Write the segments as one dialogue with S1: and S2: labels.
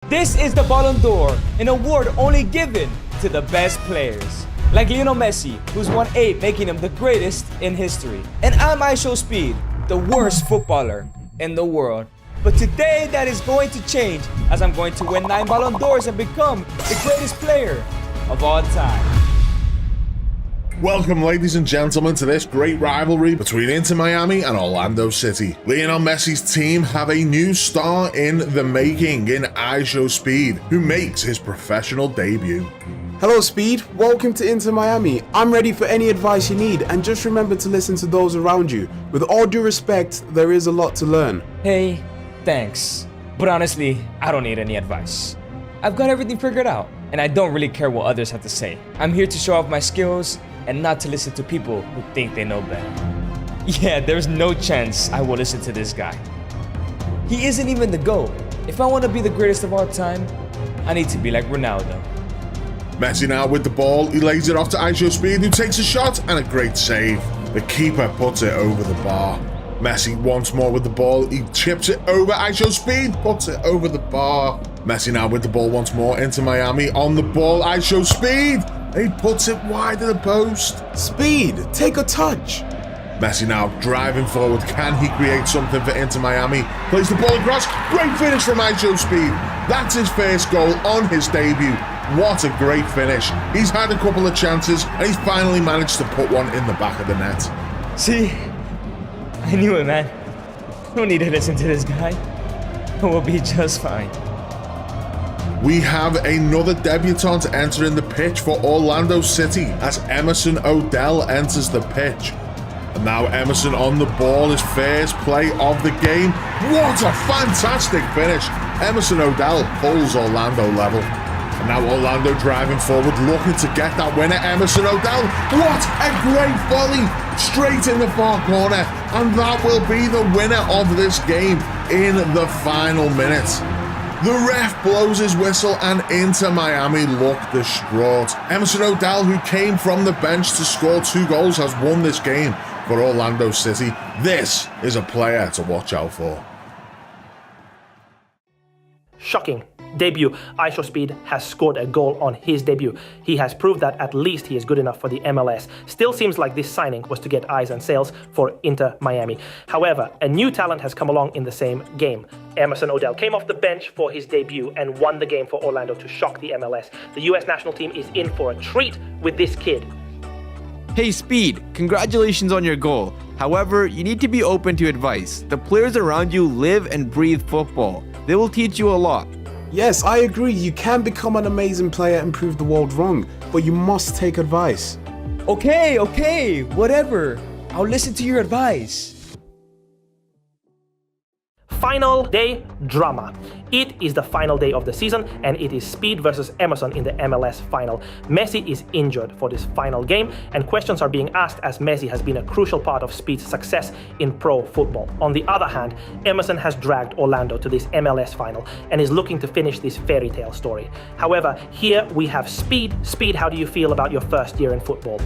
S1: This is the Ballon d'Or, an award only given to the best players. Like Lionel Messi, who's won 8, making him the greatest in history. And I'm IShowSpeed, the worst footballer in the world. But today that is going to change, as I'm going to win 9 Ballon d'Ors and become the greatest player of all time.
S2: Welcome, ladies and gentlemen, to this great rivalry between Inter Miami and Orlando City. Lionel Messi's team have a new star in the making in IShowSpeed, who makes his professional debut.
S3: Hello Speed, welcome to Inter Miami. I'm ready for any advice you need, and just remember to listen to those around you. With all due respect, there is a lot to learn.
S1: Hey, thanks. But honestly, I don't need any advice. I've got everything figured out, and I don't really care what others have to say. I'm here to show off my skills and not to listen to people who think they know better. Yeah, there's no chance I will listen to this guy. He isn't even the GOAT. If I want to be the greatest of all time, I need to be like Ronaldo.
S2: Messi now with the ball, he lays it off to IShowSpeed, who takes a shot and a great save. The keeper puts it over the bar. Messi once more with the ball, he chips it over IShowSpeed, puts it over the bar. Messi now with the ball once more into Miami, on the ball, IShowSpeed. He puts it wide of the post.
S3: Speed, take a touch.
S2: Messi now driving forward. Can he create something for Inter Miami? Plays the ball across. Great finish from IShowSpeed. That's his first goal on his debut. What a great finish. He's had a couple of chances and he's finally managed to put one in the back of the net.
S1: See? I knew it, man. No need to listen to this guy. We'll be just fine.
S2: We have another debutant entering the pitch for Orlando City as Emerson Odell enters the pitch. And now Emerson on the ball, his first play of the game. What a fantastic finish. Emerson Odell pulls Orlando level. And now Orlando driving forward, looking to get that winner. Emerson Odell, what a great volley, straight in the far corner. And that will be the winner of this game in the final minutes. The ref blows his whistle and Inter Miami look distraught. Emerson Odell, who came from the bench to score 2 goals, has won this game for Orlando City. This is a player to watch out for.
S4: Shocking debut. IShowSpeed has scored a goal on his debut. He has proved that at least he is good enough for the MLS. Still seems like this signing was to get eyes and sales for Inter Miami. However, a new talent has come along in the same game. Emerson Odell came off the bench for his debut and won the game for Orlando to shock the MLS. The US national team is in for a treat with this kid.
S5: Hey Speed, congratulations on your goal. However, you need to be open to advice. The players around you live and breathe football. They will teach you a lot.
S3: Yes, I agree, you can become an amazing player and prove the world wrong, but you must take advice.
S1: Okay, whatever. I'll listen to your advice.
S4: Final day drama. It is the final day of the season and it is Speed versus Emerson in the MLS final. Messi is injured for this final game and questions are being asked as Messi has been a crucial part of Speed's success in pro football. On the other hand, Emerson has dragged Orlando to this MLS final and is looking to finish this fairy tale story. However, here we have Speed. Speed, how do you feel about your first year in football?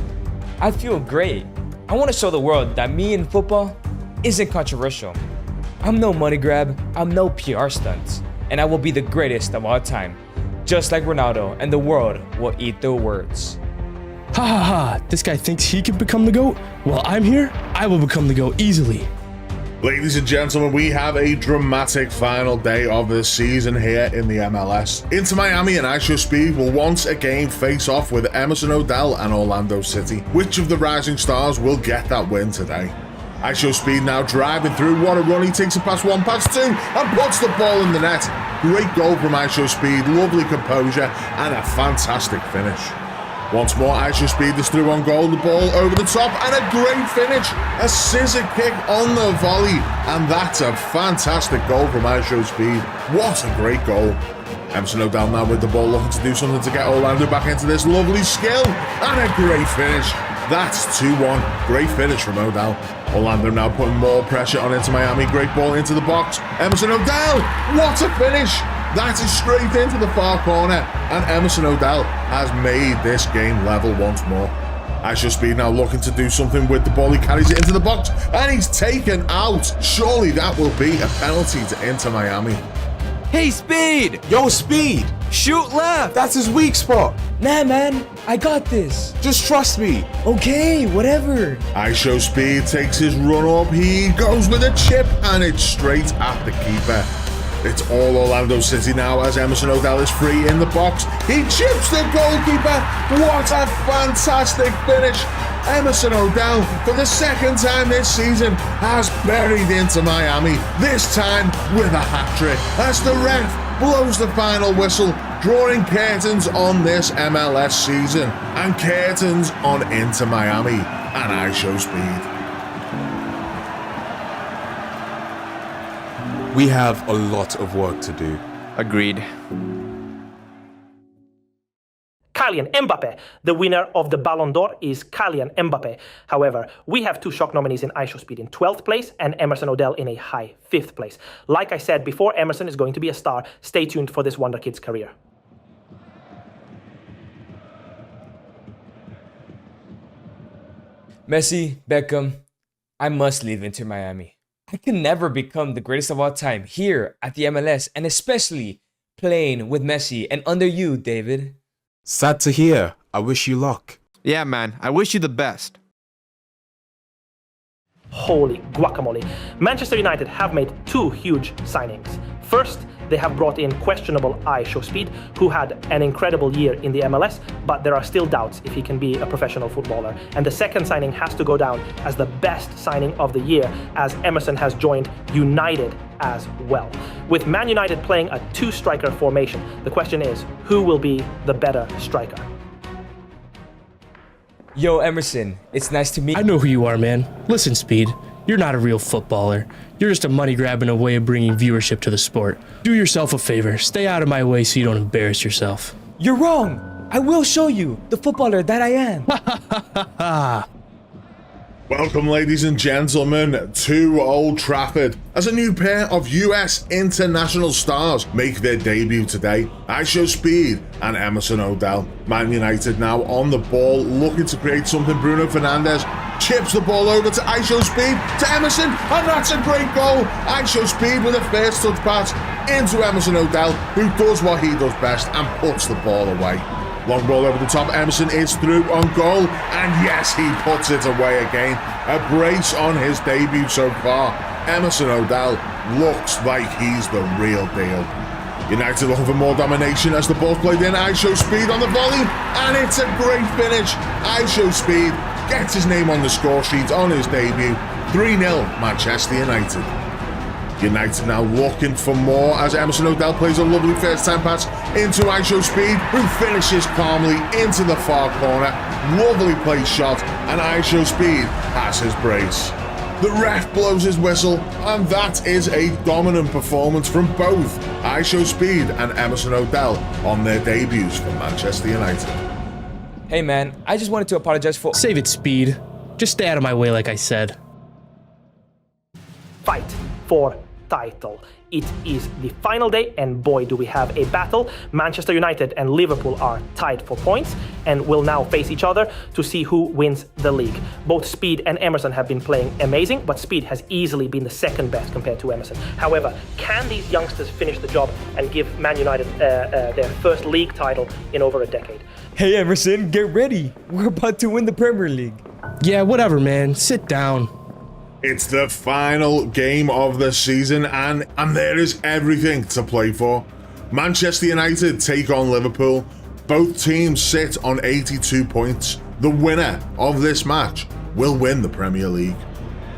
S1: I feel great. I want to show the world that me in football isn't controversial. I'm no money grab, I'm no PR stunt, and I will be the greatest of all time. Just like Ronaldo, and the world will eat their words.
S6: Ha ha ha, this guy thinks he can become the GOAT? Well, I'm here, I will become the GOAT easily.
S2: Ladies and gentlemen, we have a dramatic final day of the season here in the MLS. Inter Miami and IShowSpeed will once again face off with Emerson Odell and Orlando City. Which of the rising stars will get that win today? IShowSpeed now driving through. What a run. He takes a pass 1, pass 2, and puts the ball in the net. Great goal from IShowSpeed. Lovely composure and a fantastic finish. Once more, IShowSpeed is through on goal. The ball over the top and a great finish. A scissor kick on the volley. And that's a fantastic goal from IShowSpeed. What a great goal. Emerson Odell now with the ball, looking to do something to get Orlando back into this. Lovely skill and a great finish. That's 2-1. Great finish from Odell. Orlando now putting more pressure on Inter Miami. Great ball into the box. Emerson Odell. What a finish. That is straight into the far corner. And Emerson Odell has made this game level once more. IShowSpeed now looking to do something with the ball. He carries it into the box and he's taken out. Surely that will be a penalty to Inter Miami.
S5: Hey, Speed!
S3: Yo, Speed!
S5: Shoot left!
S3: That's his weak spot.
S1: Nah, man, I got this.
S3: Just trust me.
S1: Okay, whatever.
S2: IShowSpeed takes his run up. He goes with a chip and it's straight at the keeper. It's all Orlando City now as Emerson Odell is free in the box. He chips the goalkeeper. What a fantastic finish. Emerson Odell, for the second time this season, has buried Inter Miami, this time with a hat-trick, as the ref blows the final whistle, drawing curtains on this MLS season, and curtains on Inter Miami and IShowSpeed.
S3: We have a lot of work to do.
S5: Agreed.
S4: Kylian Mbappe. The winner of the Ballon d'Or is Kylian Mbappe. However, we have two shock nominees in IShowSpeed in 12th place and Emerson Odell in a high 5th place. Like I said before, Emerson is going to be a star. Stay tuned for this Wonder Kid's career.
S1: Messi, Beckham, I must leave Inter Miami. I can never become the greatest of all time here at the MLS, and especially playing with Messi and under you, David.
S3: Sad to hear. I wish you luck.
S5: Yeah, man, I wish you the best.
S4: Holy guacamole. Manchester United have made two huge signings. First, they have brought in questionable IShowSpeed, who had an incredible year in the MLS, but there are still doubts if he can be a professional footballer. And the second signing has to go down as the best signing of the year, as Emerson has joined United as well. With Man United playing a two-striker formation, the question is, who will be the better striker?
S1: Yo, Emerson, it's nice to meet
S6: I know who you are, man. Listen, Speed, you're not a real footballer. You're just a money-grabbing a way of bringing viewership to the sport. Do yourself a favor. Stay out of my way so you don't embarrass yourself.
S1: You're wrong. I will show you the footballer that I am.
S2: Welcome, ladies and gentlemen, to Old Trafford as a new pair of US international stars make their debut today. IShowSpeed and Emerson Odell. Man United now on the ball, looking to create something. Bruno Fernandes chips the ball over to IShowSpeed, to Emerson, and that's a great goal. IShowSpeed with a first touch pass into Emerson Odell, who does what he does best and puts the ball away. Long ball over the top, Emerson is through on goal, and yes, he puts it away again. A brace on his debut so far. Emerson Odell looks like he's the real deal. United looking for more domination as the ball's played in. IShowSpeed on the volley, and it's a great finish. IShowSpeed gets his name on the score sheet on his debut. 3-0 Manchester United. United now looking for more as Emerson Odell plays a lovely first time pass into IShowSpeed, who finishes calmly into the far corner. Lovely place shot, and IShowSpeed has his brace. The ref blows his whistle, and that is a dominant performance from both IShowSpeed and Emerson Odell on their debuts for Manchester United.
S1: Hey man, I just wanted to apologize for—
S6: Save it, Speed. Just stay out of my way like I said.
S4: Fight for title. It is the final day, and boy do we have a battle. Manchester United and Liverpool are tied for points and will now face each other to see who wins the league. Both Speed and Emerson have been playing amazing, but Speed has easily been the second best compared to Emerson. However, can these youngsters finish the job and give Man United their first league title in over a decade?
S1: Hey Emerson, get ready. We're about to win the Premier League.
S6: Yeah, whatever, man. Sit down.
S2: It's the final game of the season, and there is everything to play for. Manchester United take on Liverpool. Both teams sit on 82 points. The winner of this match will win the Premier League.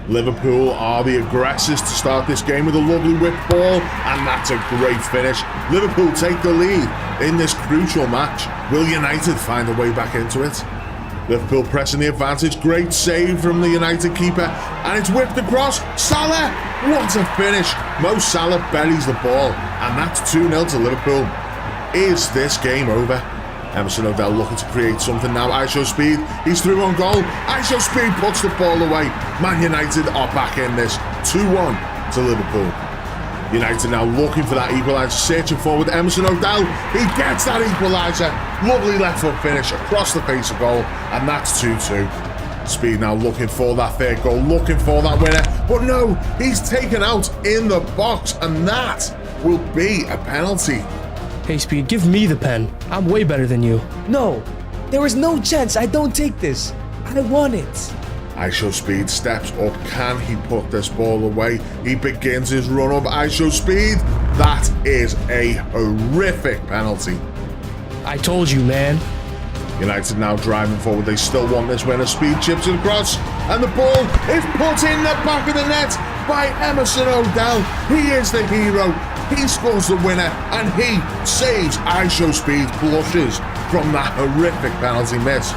S2: Liverpool are the aggressors to start this game with a lovely whip ball, and that's a great finish. Liverpool take the lead in this crucial match. Will United find a way back into it? Liverpool pressing the advantage. Great save from the United keeper, and it's whipped across. Salah! What a finish! Mo Salah buries the ball, and that's 2-0 to Liverpool. Is this game over? Emerson Odell looking to create something now. IShowSpeed, he's through on goal. IShowSpeed puts the ball away. Man United are back in this. 2-1 to Liverpool. United now looking for that equaliser, searching forward. Emerson Odell, he gets that equaliser. Lovely left foot finish across the face of goal, and that's 2-2. Speed now looking for that third goal, looking for that winner, but no, he's taken out in the box, and that will be a penalty.
S6: Hey, Speed, give me the pen. I'm way better than you.
S1: No, there is no chance I don't take this. I want it.
S2: IShowSpeed steps up. Can he put this ball away? He begins his run up. IShowSpeed. That is a horrific penalty.
S6: I told you, man.
S2: United now driving forward. They still want this winner. Speed chips it across, and the ball is put in the back of the net by Emerson O'Dell. He is the hero. He scores the winner, and he saves IShowSpeed's blushes from that horrific penalty miss.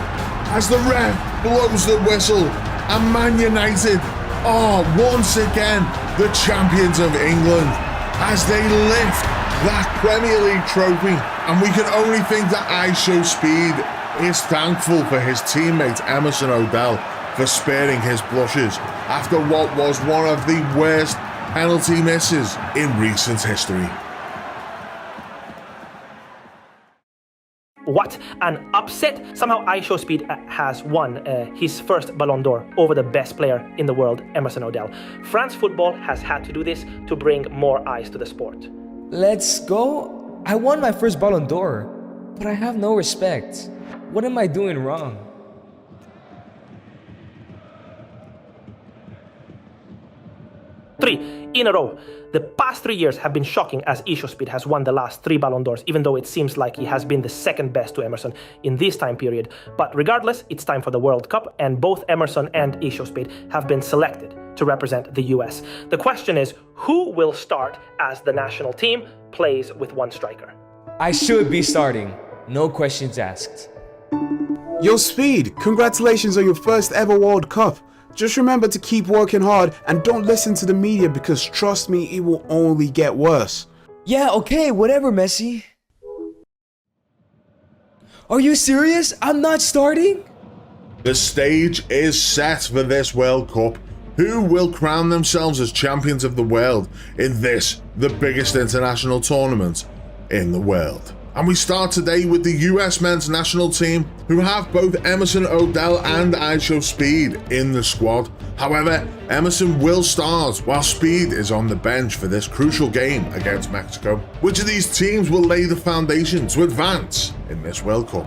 S2: As the ref blows the whistle, and Man United are once again the champions of England as they lift that Premier League trophy. And we can only think that IShowSpeed is thankful for his teammate Emerson O'Dell for sparing his blushes after what was one of the worst penalty misses in recent history.
S4: What an upset! Somehow IShowSpeed has won his first Ballon d'Or over the best player in the world, Emerson O'Dell. France football has had to do this to bring more eyes to the sport.
S1: Let's go. I won my first Ballon d'Or, but I have no respect. What am I doing wrong?
S4: Three in a row. The past 3 years have been shocking as IShowSpeed has won the last 3 Ballon d'Ors, even though it seems like he has been the second best to Emerson in this time period. But regardless, it's time for the World Cup, and both Emerson and IShowSpeed have been selected to represent the US. The question is, who will start as the national team plays with one striker?
S1: I should be starting. No questions asked.
S3: Yo, Speed, congratulations on your first ever World Cup. Just remember to keep working hard and don't listen to the media because trust me, it will only get worse.
S1: Yeah, okay, whatever, Messi. Are you serious? I'm not starting?
S2: The stage is set for this World Cup. Who will crown themselves as champions of the world in this, the biggest international tournament in the world? And we start today with the US men's national team, who have both Emerson O'Dell and IShowSpeed in the squad. However, Emerson will start while Speed is on the bench for this crucial game against Mexico. Which of these teams will lay the foundation to advance in this World Cup?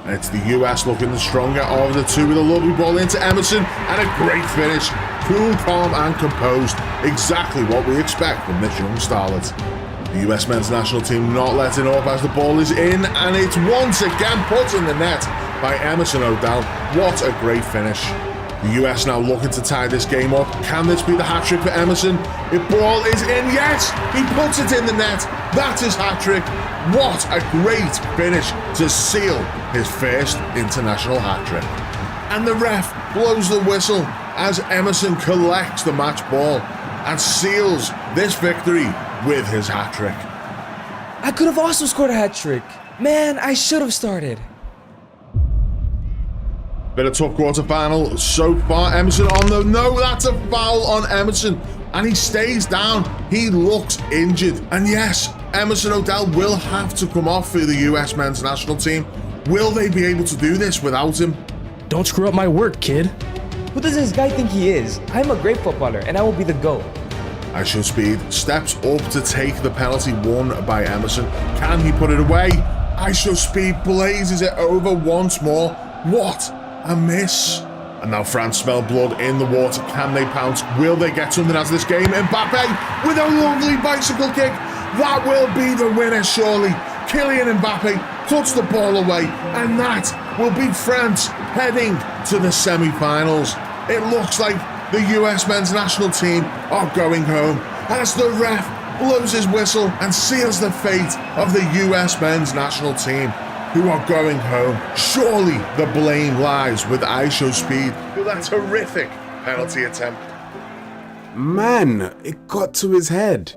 S2: And it's the US looking the stronger of the two with a lovely ball into Emerson and a great finish. Cool, calm and composed. Exactly what we expect from this young starlet. The US men's national team not letting up as the ball is in, and it's once again put in the net by Emerson O'Dell. What a great finish. The US now looking to tie this game up. Can this be the hat-trick for Emerson? The ball is in, yes! He puts it in the net. That is hat-trick. What a great finish to seal his first international hat-trick. And the ref blows the whistle as Emerson collects the match ball and seals this victory with his hat-trick.
S1: I could have also scored a hat-trick. Man, I should have started.
S2: Bit of tough quarter-final so far. Emerson on the... No, that's a foul on Emerson. And he stays down. He looks injured. And yes, Emerson O'Dell will have to come off for the US men's national team. Will they be able to do this without him?
S6: Don't screw up my work, kid.
S1: Who does this guy think he is? I'm a great footballer, and I will be the GOAT.
S2: IShowSpeed steps up to take the penalty won by Emerson. Can he put it away? IShowSpeed blazes it over once more. What a miss. And now France smell blood in the water. Can they pounce? Will they get something out of this game? Mbappe with a lovely bicycle kick. That will be the winner, surely. Kylian Mbappe puts the ball away, and that will be France heading to the semi-finals. It looks like the US men's national team are going home as the ref blows his whistle and seals the fate of the US men's national team, who are going home. Surely the blame lies with IShowSpeed for that horrific penalty attempt.
S3: Man, it got to his head.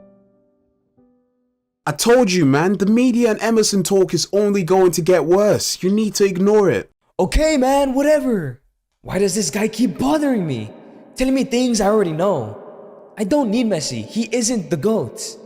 S3: I told you, man, the media and Emerson talk is only going to get worse. You need to ignore it.
S1: Okay, man, whatever. Why does this guy keep bothering me? Telling me things I already know. I don't need Messi. He isn't the GOAT.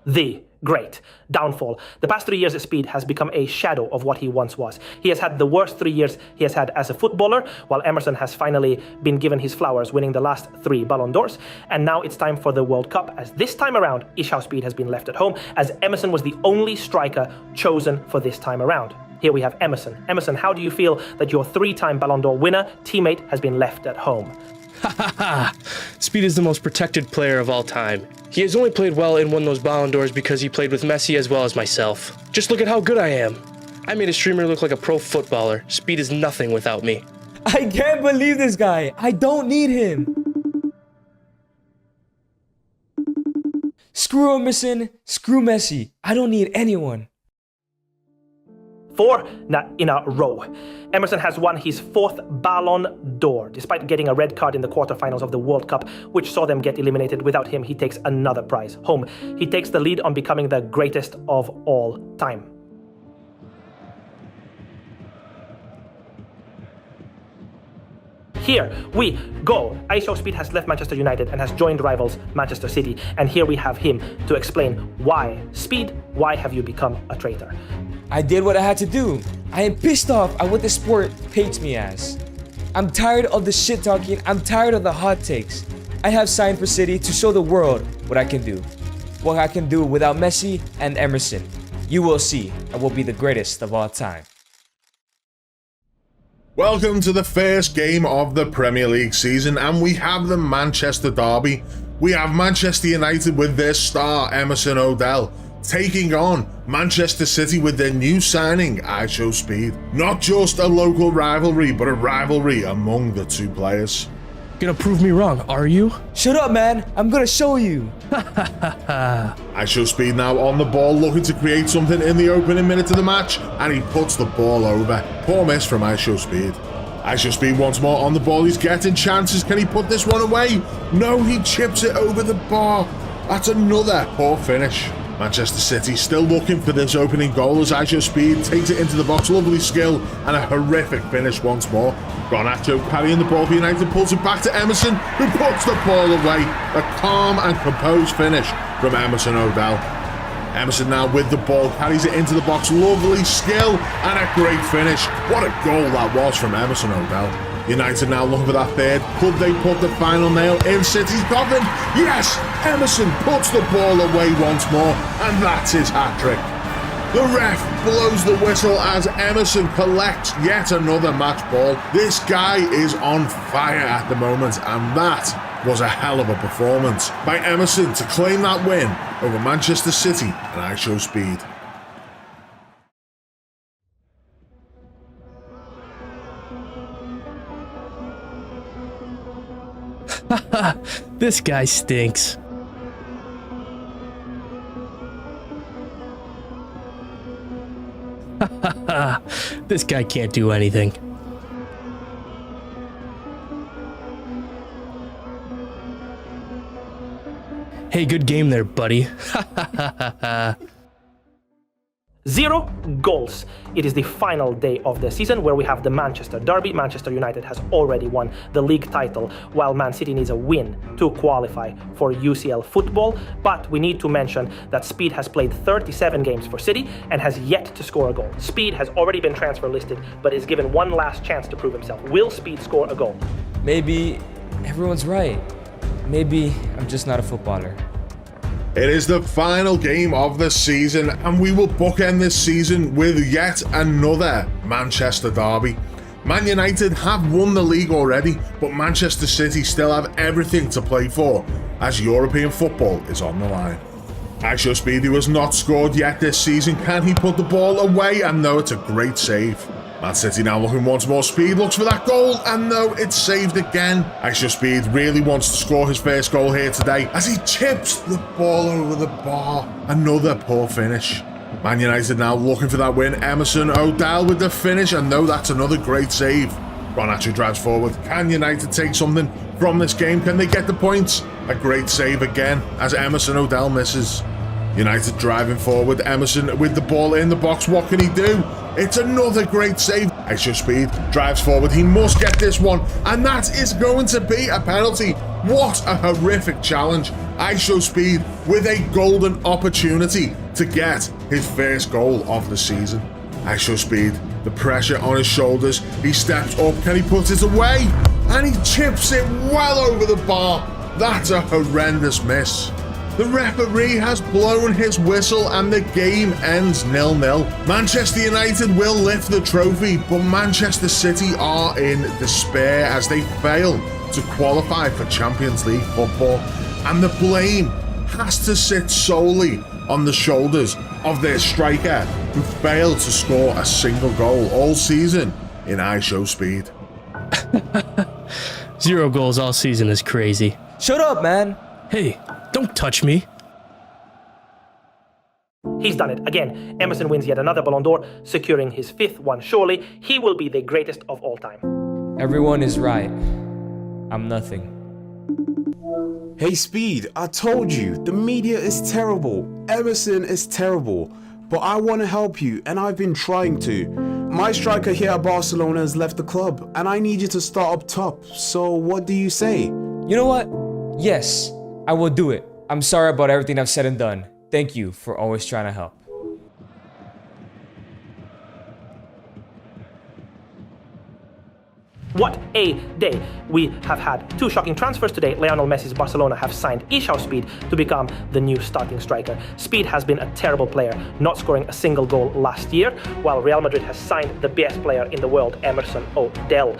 S4: The Great. Downfall. The past 3 years, Speed has become a shadow of what he once was. He has had the worst 3 years he has had as a footballer, while Emerson has finally been given his flowers, winning the last 3 Ballon d'Ors. And now it's time for the World Cup, as this time around, IshowSpeed has been left at home, as Emerson was the only striker chosen for this time around. Here we have Emerson. Emerson, how do you feel that your 3-time Ballon d'Or winner teammate has been left at home?
S6: Speed is the most protected player of all time. He has only played well and won those Ballon d'Ors because he played with Messi as well as myself. Just look at how good I am. I made a streamer look like a pro footballer. Speed is nothing without me.
S1: I can't believe this guy. I don't need him. Screw Emerson, screw Messi. I don't need anyone.
S4: 4 in a row. Emerson has won his 4th Ballon d'Or, despite getting a red card in the quarterfinals of the World Cup, which saw them get eliminated. Without him, he takes another prize home. He takes the lead on becoming the greatest of all time. Here we go. IShowSpeed has left Manchester United and has joined rivals Manchester City. And here we have him to explain why. Speed, why have you become a traitor?
S1: I did what I had to do. I am pissed off at what the sport paints me as. I'm tired of the shit talking. I'm tired of the hot takes. I have signed for City to show the world what I can do. What I can do without Messi and Emerson. You will see. I will be the greatest of all time.
S2: Welcome to the first game of the Premier League season, and we have the Manchester derby. We have Manchester United with their star Emerson O'Dell taking on Manchester City with their new signing IShowSpeed. Not just a local rivalry, but a rivalry among the two players.
S6: Gonna prove me wrong, are you?
S1: Shut up, man. I'm gonna show you.
S2: IShowSpeed now on the ball, looking to create something in the opening minute of the match, and he puts the ball over. Poor miss from IShowSpeed. IShowSpeed once more on the ball. He's getting chances. Can he put this one away? No, he chips it over the bar. That's another poor finish. Manchester City still looking for this opening goal as IShowSpeed takes it into the box. Lovely skill and a horrific finish once more. Garnacho carrying the ball for United, pulls it back to Emerson, who puts the ball away. A calm and composed finish from Emerson O'Dell. Emerson now with the ball, carries it into the box. Lovely skill and a great finish. What a goal that was from Emerson O'Dell. United now looking for that third. Could they put the final nail in City's coffin? Yes! Emerson puts the ball away once more, and that's his hat-trick. The ref blows the whistle as Emerson collects yet another match ball. This guy is on fire at the moment, and that was a hell of a performance by Emerson to claim that win over Manchester City and IShowSpeed.
S6: This guy stinks. This guy can't do anything. Hey, good game there, buddy.
S4: 0 goals. It is the final day of the season where we have the Manchester derby. Manchester United has already won the league title, while Man City needs a win to qualify for UCL football. But we need to mention that Speed has played 37 games for City and has yet to score a goal. Speed has already been transfer listed, but is given one last chance to prove himself. Will Speed score a goal?
S1: Maybe everyone's right. Maybe I'm just not a footballer.
S2: It is the final game of the season, and we will bookend this season with yet another Manchester derby. Man United have won the league already, but Manchester City still have everything to play for, as European football is on the line. IShowSpeed, who has not scored yet this season, can he put the ball away? And no, it's a great save. Man City now looking once more. Speed looks for that goal, and no, it's saved again. IShowSpeed really wants to score his first goal here today as he chips the ball over the bar. Another poor finish. Man United now looking for that win. Emerson O'Dell with the finish, and no, that's another great save. Garnacho drives forward. Can United take something from this game? Can they get the points? A great save again as Emerson O'Dell misses. United driving forward. Emerson with the ball in the box. What can he do? It's another great save. IShowSpeed drives forward. He must get this one, and that is going to be a penalty. What a horrific challenge. IShowSpeed with a golden opportunity to get his first goal of the season. IShowSpeed, the pressure on his shoulders, he steps up, can he put it away? And he chips it well over the bar. That's a horrendous miss. The referee has blown his whistle and the game ends 0-0. Manchester United will lift the trophy, but Manchester City are in despair as they fail to qualify for Champions League football. And the blame has to sit solely on the shoulders of their striker, who failed to score a single goal all season in IShowSpeed.
S6: 0 goals all season is crazy.
S1: Shut up, man.
S6: Hey, don't touch me.
S4: He's done it again. Emerson wins yet another Ballon d'Or, securing his 5th one. Surely he will be the greatest of all time.
S1: Everyone is right. I'm nothing.
S3: Hey Speed, I told you, the media is terrible. Emerson is terrible. But I want to help you, and I've been trying to. My striker here at Barcelona has left the club, and I need you to start up top. So what do you say?
S1: You know what? Yes, I will do it. I'm sorry about everything I've said and done. Thank you for always trying to help.
S4: What a day! We have had 2 shocking transfers today. Lionel Messi's Barcelona have signed IShowSpeed to become the new starting striker. Speed has been a terrible player, not scoring a single goal last year, while Real Madrid has signed the best player in the world, Emerson O'Dell.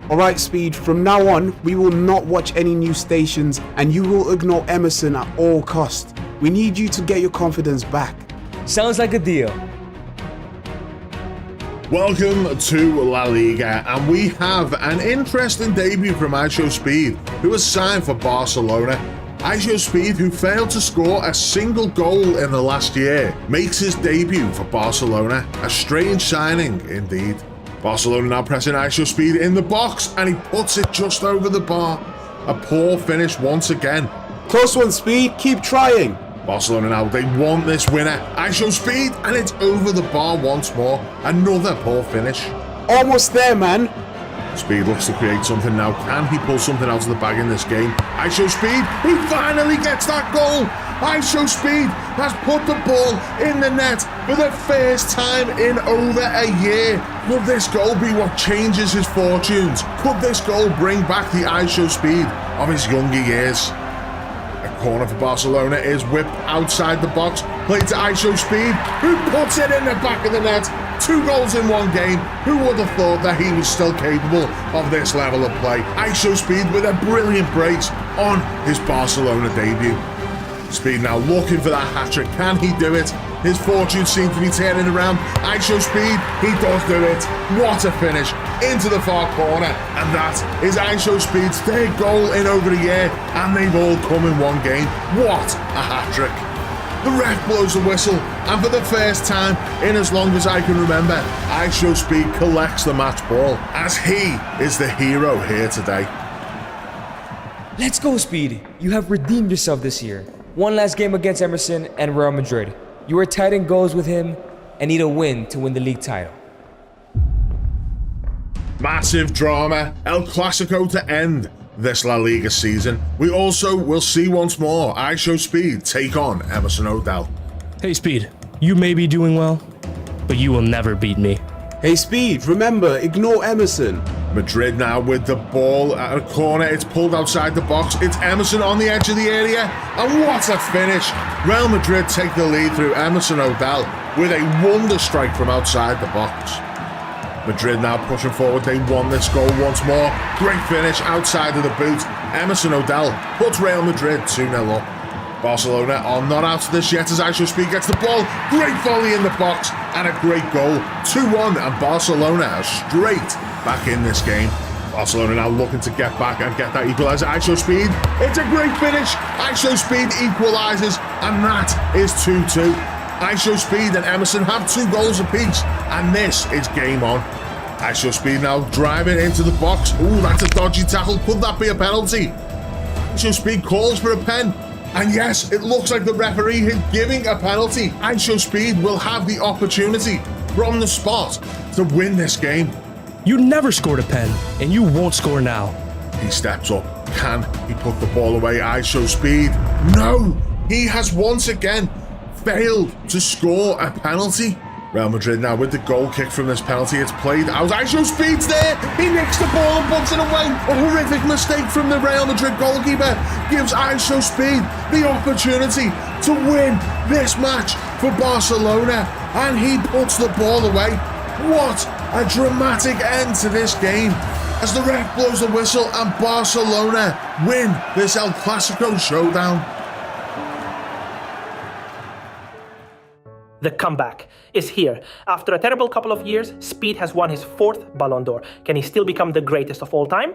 S3: Alright Speed, from now on, we will not watch any news stations and you will ignore Emerson at all costs. We need you to get your confidence back.
S1: Sounds like a deal.
S2: Welcome to La Liga, and we have an interesting debut from IShowSpeed, who has signed for Barcelona. IShowSpeed, who failed to score a single goal in the last year, makes his debut for Barcelona. A strange signing indeed. Barcelona now pressing IShowSpeed in the box, and he puts it just over the bar. A poor finish once again.
S3: Close one Speed, keep trying.
S2: Barcelona now, they want this winner. IShowSpeed, and it's over the bar once more. Another poor finish.
S3: Almost there, man.
S2: Speed looks to create something now. Can he pull something out of the bag in this game? IShowSpeed, he finally gets that goal. IShowSpeed has put the ball in the net for the first time in over a year. Could this goal be what changes his fortunes? Could this goal bring back the IShowSpeed of his younger years? Corner for Barcelona is whipped outside the box, played to IShowSpeed, who puts it in the back of the net. 2 goals in one game. Who would have thought that he was still capable of this level of play? IShowSpeed with a brilliant brace on his Barcelona debut. Speed now looking for that hat-trick. Can he do it? His fortune seems to be turning around. IShowSpeed, he does do it. What a finish into the far corner. And that is IShowSpeed's 3rd goal in over a year, and they've all come in one game. What a hat-trick. The ref blows the whistle, and for the first time in as long as I can remember, IShowSpeed collects the match ball, as he is the hero here today.
S1: Let's go, Speed. You have redeemed yourself this year. One last game against Emerson and Real Madrid. You were tied in goals with him and need a win to win the league title.
S2: Massive drama. El Clasico to end this La Liga season. We also will see once more IShowSpeed take on Emerson O'Dell.
S6: Hey Speed, you may be doing well, but you will never beat me.
S3: Hey Speed, remember, ignore Emerson.
S2: Madrid now with the ball at a corner. It's pulled outside the box. It's Emerson on the edge of the area. And what a finish. Real Madrid take the lead through Emerson O'Dell with a wonder strike from outside the box. Madrid now pushing forward. They won this goal once more. Great finish outside of the boot. Emerson O'Dell puts Real Madrid 2-0 up. Barcelona are not out of this yet as IShowSpeed gets the ball. Great volley in the box and a great goal. 2-1 and Barcelona are straight back in this game. Barcelona now looking to get back and get that equaliser. IShowSpeed, it's a great finish. IShowSpeed equalises, and that is 2-2. IShowSpeed and Emerson have 2 goals apiece, and this is game on. IShowSpeed now driving into the box. Ooh, that's a dodgy tackle. Could that be a penalty? IShowSpeed calls for a pen. And yes, it looks like the referee is giving a penalty. IShowSpeed will have the opportunity from the spot to win this game.
S6: You never scored a pen, and you won't score now.
S2: He steps up. Can he put the ball away? IShowSpeed. No! He has once again failed to score a penalty. Real Madrid now with the goal kick from this penalty. It's played out. IShowSpeed's there. He nicks the ball and puts it away. A horrific mistake from the Real Madrid goalkeeper gives IShowSpeed the opportunity to win this match for Barcelona, and he puts the ball away. What a dramatic end to this game as the ref blows the whistle and Barcelona win this El Clasico showdown.
S4: The comeback is here. After a terrible couple of years, Speed has won his 4th Ballon d'Or. Can he still become the greatest of all time?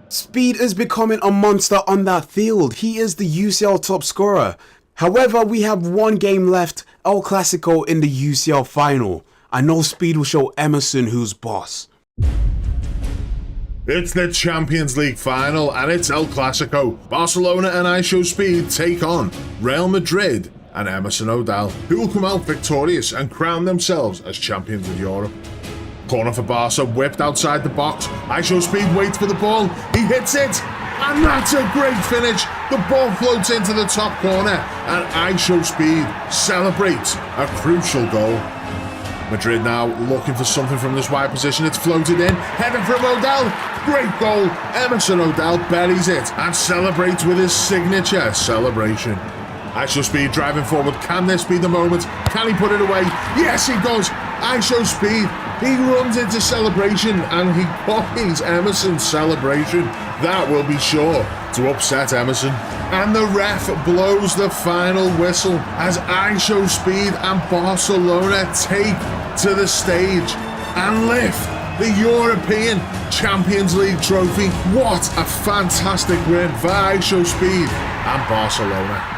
S3: Speed is becoming a monster on that field. He is the UCL top scorer. However, we have one game left, El Clasico in the UCL final. I know Speed will show Emerson who's boss.
S2: It's the Champions League final and it's El Clasico. Barcelona and IShowSpeed take on Real Madrid and Emerson O'Dell, who will come out victorious and crown themselves as champions of Europe. Corner for Barca, whipped outside the box. IShowSpeed waits for the ball. He hits it, and that's a great finish. The ball floats into the top corner, and IShowSpeed celebrates a crucial goal. Madrid now looking for something from this wide position. It's floated in, header from O'Dell. Great goal. Emerson O'Dell buries it and celebrates with his signature celebration. IShowSpeed driving forward. Can this be the moment? Can he put it away? Yes, he does. IShowSpeed, he runs into celebration and he copies Emerson's celebration. That will be sure to upset Emerson. And the ref blows the final whistle as IShowSpeed and Barcelona take to the stage and lift the European Champions League trophy. What a fantastic win for IShowSpeed and Barcelona.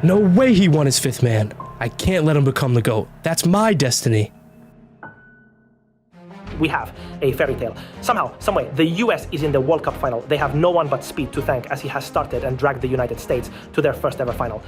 S6: No way he won his 5th man. I can't let him become the GOAT. That's my destiny.
S4: We have a fairy tale. Somehow, someway, the US is in the World Cup final. They have no one but Speed to thank as he has started and dragged the United States to their first ever final.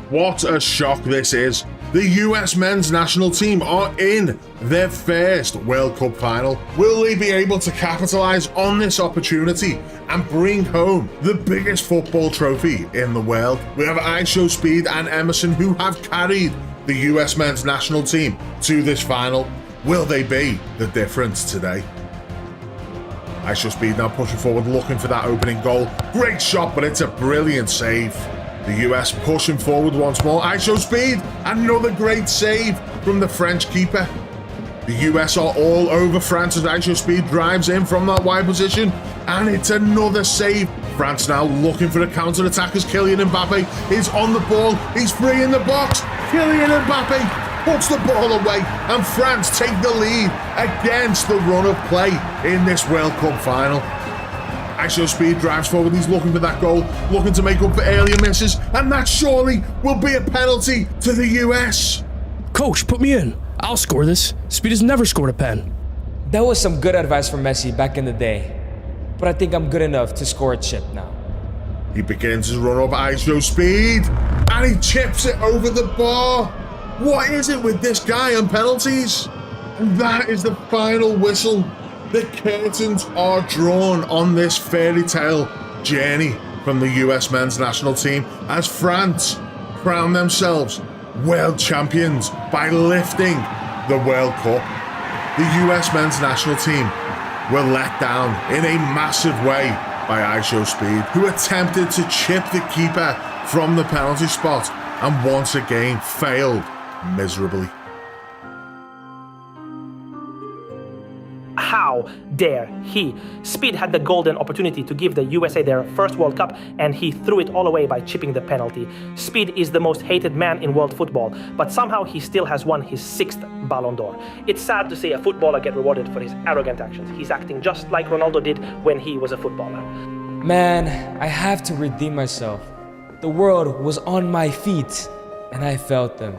S2: What a shock this is. The US men's national team are in their first World Cup final. Will they be able to capitalize on this opportunity and bring home the biggest football trophy in the world? We have IShowSpeed and Emerson who have carried the US men's national team to this final. Will they be the difference today? IShowSpeed now pushing forward, looking for that opening goal. Great shot, but it's a brilliant save. The US pushing forward once more. IShowSpeed, another great save from the French keeper. The US are all over France as IShowSpeed drives in from that wide position, and it's another save. France now looking for a counter-attack as Kylian Mbappe is on the ball. He's free in the box. Kylian Mbappe puts the ball away, and France take the lead against the run of play in this World Cup final. IShowSpeed drives forward, he's looking for that goal, looking to make up for earlier misses, and that surely will be a penalty to the US.
S6: Coach, put me in. I'll score this. Speed has never scored a pen.
S1: That was some good advice from Messi back in the day, but I think I'm good enough to score a chip now.
S2: He begins his run up IShowSpeed, and he chips it over the bar. What is it with this guy and penalties? And that is the final whistle. The curtains are drawn on this fairy tale journey from the US men's national team as France crown themselves world champions by lifting the World Cup. The US men's national team were let down in a massive way by IShowSpeed, who attempted to chip the keeper from the penalty spot and once again failed miserably.
S4: How dare he? Speed had the golden opportunity to give the USA their first World Cup, and he threw it all away by chipping the penalty. Speed is the most hated man in world football, but somehow he still has won his 6th Ballon d'Or. It's sad to see a footballer get rewarded for his arrogant actions. He's acting just like Ronaldo did when he was a footballer.
S1: Man, I have to redeem myself. The world was on my feet, and I felt them.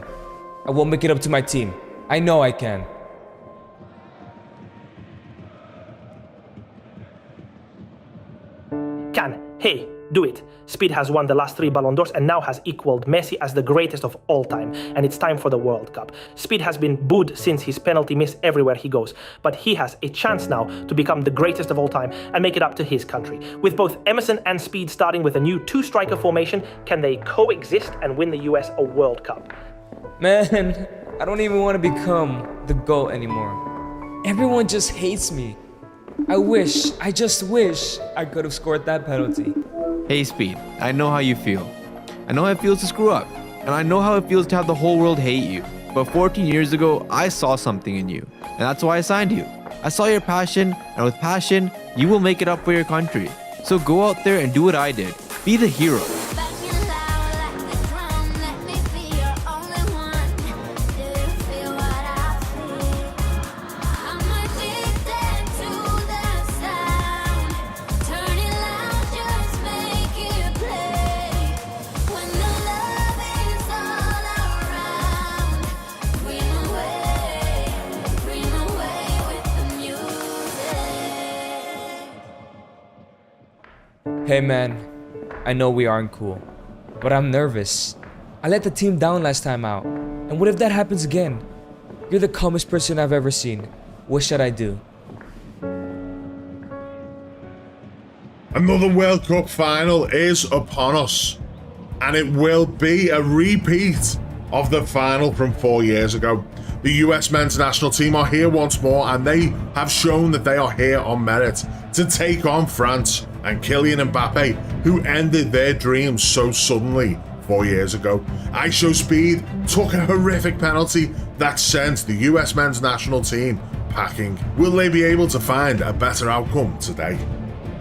S1: I will make it up to my team. I know I can.
S4: Hey, do it. Speed has won the last 3 Ballon d'Ors and now has equaled Messi as the greatest of all time, and it's time for the World Cup. Speed has been booed since his penalty miss everywhere he goes, but he has a chance now to become the greatest of all time and make it up to his country. With both Emerson and Speed starting with a new 2-striker formation, can they coexist and win the US a World Cup?
S1: Man, I don't even want to become the GOAT anymore. Everyone just hates me. I just wish I could have scored that penalty.
S5: Hey Speed, I know how you feel. I know how it feels to screw up, and I know how it feels to have the whole world hate you. But 14 years ago, I saw something in you, and that's why I signed you. I saw your passion, and with passion, you will make it up for your country. So go out there and do what I did. Be the hero.
S1: Hey man, I know we aren't cool, but I'm nervous. I let the team down last time out, and what if that happens again? You're the calmest person I've ever seen. What should I do?
S2: Another World Cup final is upon us, and it will be a repeat of the final from 4 years ago. The US men's national team are here once more, and they have shown that they are here on merit to take on France and Kylian Mbappe, who ended their dreams so suddenly 4 years ago. IShowSpeed took a horrific penalty that sent the US men's national team packing. Will they be able to find a better outcome today?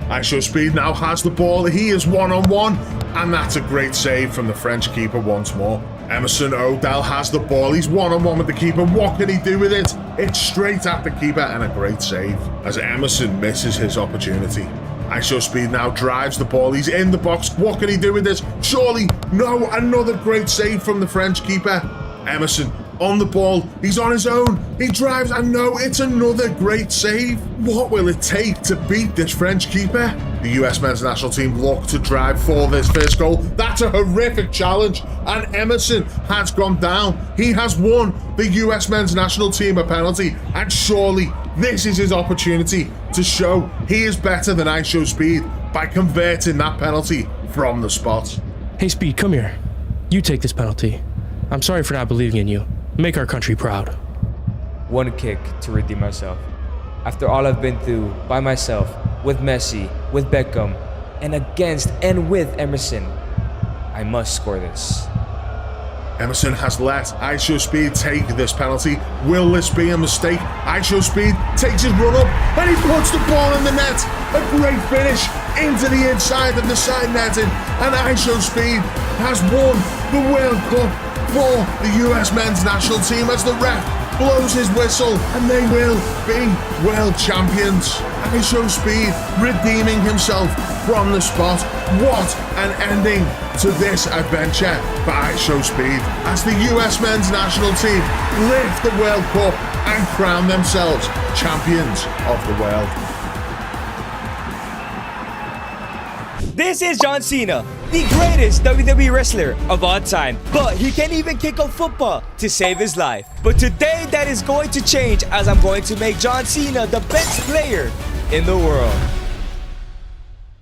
S2: IShowSpeed now has the ball. He is one-on-one, and that's a great save from the French keeper once more. Emerson Odell has the ball. He's one-on-one with the keeper. What can he do with it? It's straight at the keeper, and a great save as Emerson misses his opportunity. IShowSpeed now drives the ball. He's in the box. What can he do with this? Surely, no, another great save from the French keeper. Emerson on the ball. He's on his own. He drives, and no, it's another great save. What will it take to beat this French keeper? The US men's national team look to drive for this first goal. That's a horrific challenge, and Emerson has gone down. He has won the US men's national team a penalty, and surely this is his opportunity to show he is better than IShowSpeed by converting that penalty from the spot.
S6: Hey Speed, come here. You take this penalty. I'm sorry for not believing in you. Make our country proud.
S1: One kick to redeem myself. After all I've been through by myself, with Messi, with Beckham, and against and with Emerson, I must score this.
S2: Emerson has let IShowSpeed take this penalty. Will this be a mistake? IShowSpeed takes his run up and he puts the ball in the net. A great finish into the inside of the side netting, and IShowSpeed has won the World Cup for the US men's national team as the ref blows his whistle, and they will be world champions. IShowSpeed redeeming himself from the spot. What an ending to this adventure for IShowSpeed as the US men's national team lift the World Cup and crown themselves champions of the world.
S1: This is John Cena, the greatest WWE wrestler of all time. But he can't even kick a football to save his life. But today that is going to change, as I'm going to make John Cena the best player in the world.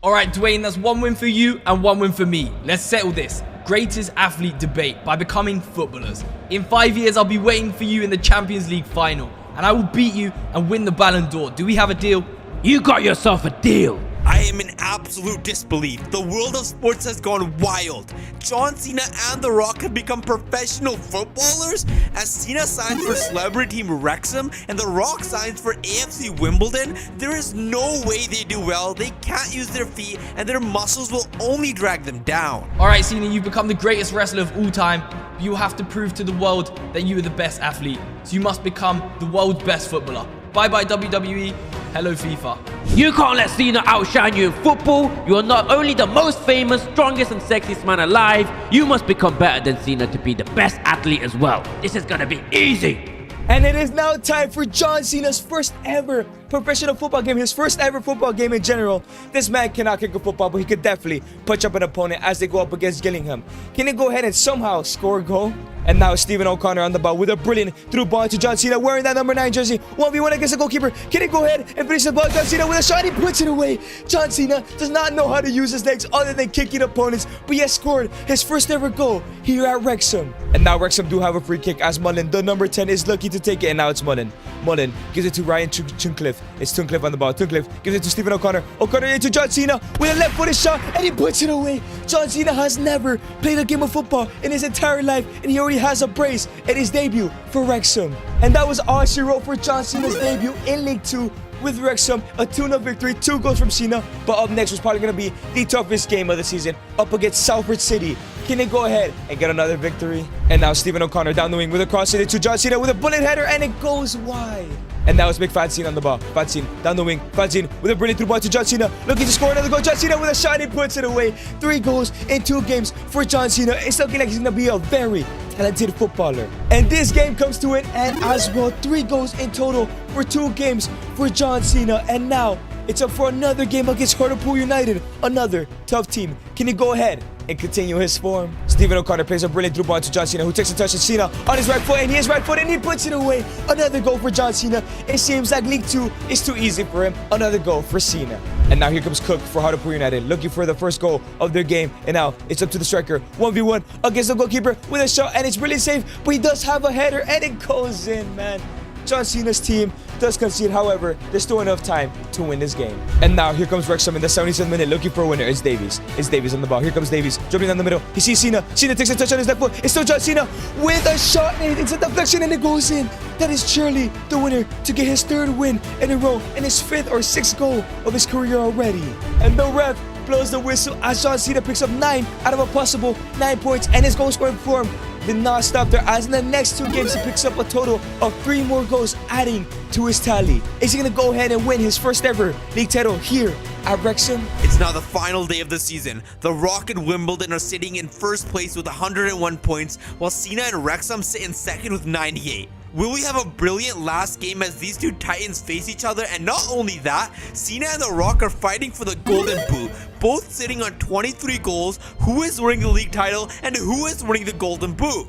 S7: Alright Dwayne, that's one win for you and one win for me. Let's settle this. Greatest athlete debate by becoming footballers. In 5 years I'll be waiting for you in the Champions League final, and I will beat you and win the Ballon d'Or. Do we have a deal?
S8: You got yourself a deal.
S9: I am in absolute disbelief. The world of sports has gone wild. John Cena and The Rock have become professional footballers as Cena signs for celebrity team Wrexham and The Rock signs for AFC Wimbledon. There is no way they do well. They can't use their feet and their muscles will only drag them down.
S7: Alright Cena, you've become the greatest wrestler of all time. You will have to prove to the world that you are the best athlete. So you must become the world's best footballer. Bye bye WWE. Hello FIFA.
S8: You can't let Cena outshine you in football. You are not only the most famous, strongest and sexiest man alive, you must become better than Cena to be the best athlete as well. This is gonna be easy.
S1: And it is now time for John Cena's first ever professional football game, his first ever football game in general. This man cannot kick a football, but he could definitely punch up an opponent as they go up against Gillingham. Can he go ahead and somehow score a goal? And now Stephen O'Connor on the ball with a brilliant through ball to John Cena wearing that number 9 jersey. 1v1 against the goalkeeper. Can he go ahead and finish the ball? John Cena with a shot. He puts it away. John Cena does not know how to use his legs other than kicking opponents, but he has scored his first ever goal here at Wrexham. And now Wrexham do have a free kick as Mullen, the number 10, is lucky to take it. And now it's Mullen. Mullen gives it to Ryan Tuncliffe. It's Tuncliffe on the ball. Tuncliffe gives it to Stephen O'Connor. O'Connor into John Cena with a left-footed shot, and he puts it away. John Cena has never played a game of football in his entire life, and he already has a brace in his debut for Wrexham. And that was all she wrote for John Cena's debut in League 2 with Wrexham. A 2-0 victory, 2 goals from Cena. But up next was probably going to be the toughest game of the season, up against Salford City. Can they go ahead and get another victory? And now Stephen O'Connor down the wing with a cross into John Cena with a bullet header, and it goes wide. And now it's Big Fanzine on the ball. Fanzine down the wing. Fanzine with a brilliant through ball to John Cena. Looking to score another goal. John Cena with a shot. He puts it away. 3 goals in 2 games for John Cena. It's looking like he's going to be a very talented footballer. And this game comes to an end as well. 3 goals in total for 2 games for John Cena. And now it's up for another game against Hartlepool United. Another tough team. Can he go ahead and continue his form? Stephen O'Connor plays a brilliant through ball to John Cena, who takes a touch of Cena on his right foot, and he is right foot, and he puts it away. Another goal for John Cena. It seems like League 2 is too easy for him. Another goal for Cena. And now here comes Cook for Hartlepool United, looking for the first goal of their game. And now it's up to the striker. 1v1 against the goalkeeper with a shot, and it's really safe, but he does have a header, and it goes in, man. John Cena's team does concede, however, there's still enough time to win this game. And now here comes Wrexham in the 77th minute looking for a winner. It's Davies. It's Davies on the ball. Here comes Davies, dribbling down the middle. He sees Cena. Cena takes a touch on his left foot. It's still John Cena with a shot, and it's a deflection, and it goes in. That is surely the winner to get his 3rd win in a row and his 5th or 6th goal of his career already. And the ref blows the whistle as John Cena picks up 9 out of a possible 9 points, and his goal scoring form did not stop there, as in the next 2 games he picks up a total of 3 more goals, adding to his tally. Is he going to go ahead and win his first ever league title here at Wrexham?
S9: It's now the final day of the season. The Rock and Wimbledon are sitting in first place with 101 points, while Cena and Wrexham sit in second with 98. Will we have a brilliant last game as these 2 titans face each other? And not only that, Cena and The Rock are fighting for the Golden Boot, both sitting on 23 goals. Who is winning the league title and who is winning the Golden Boot?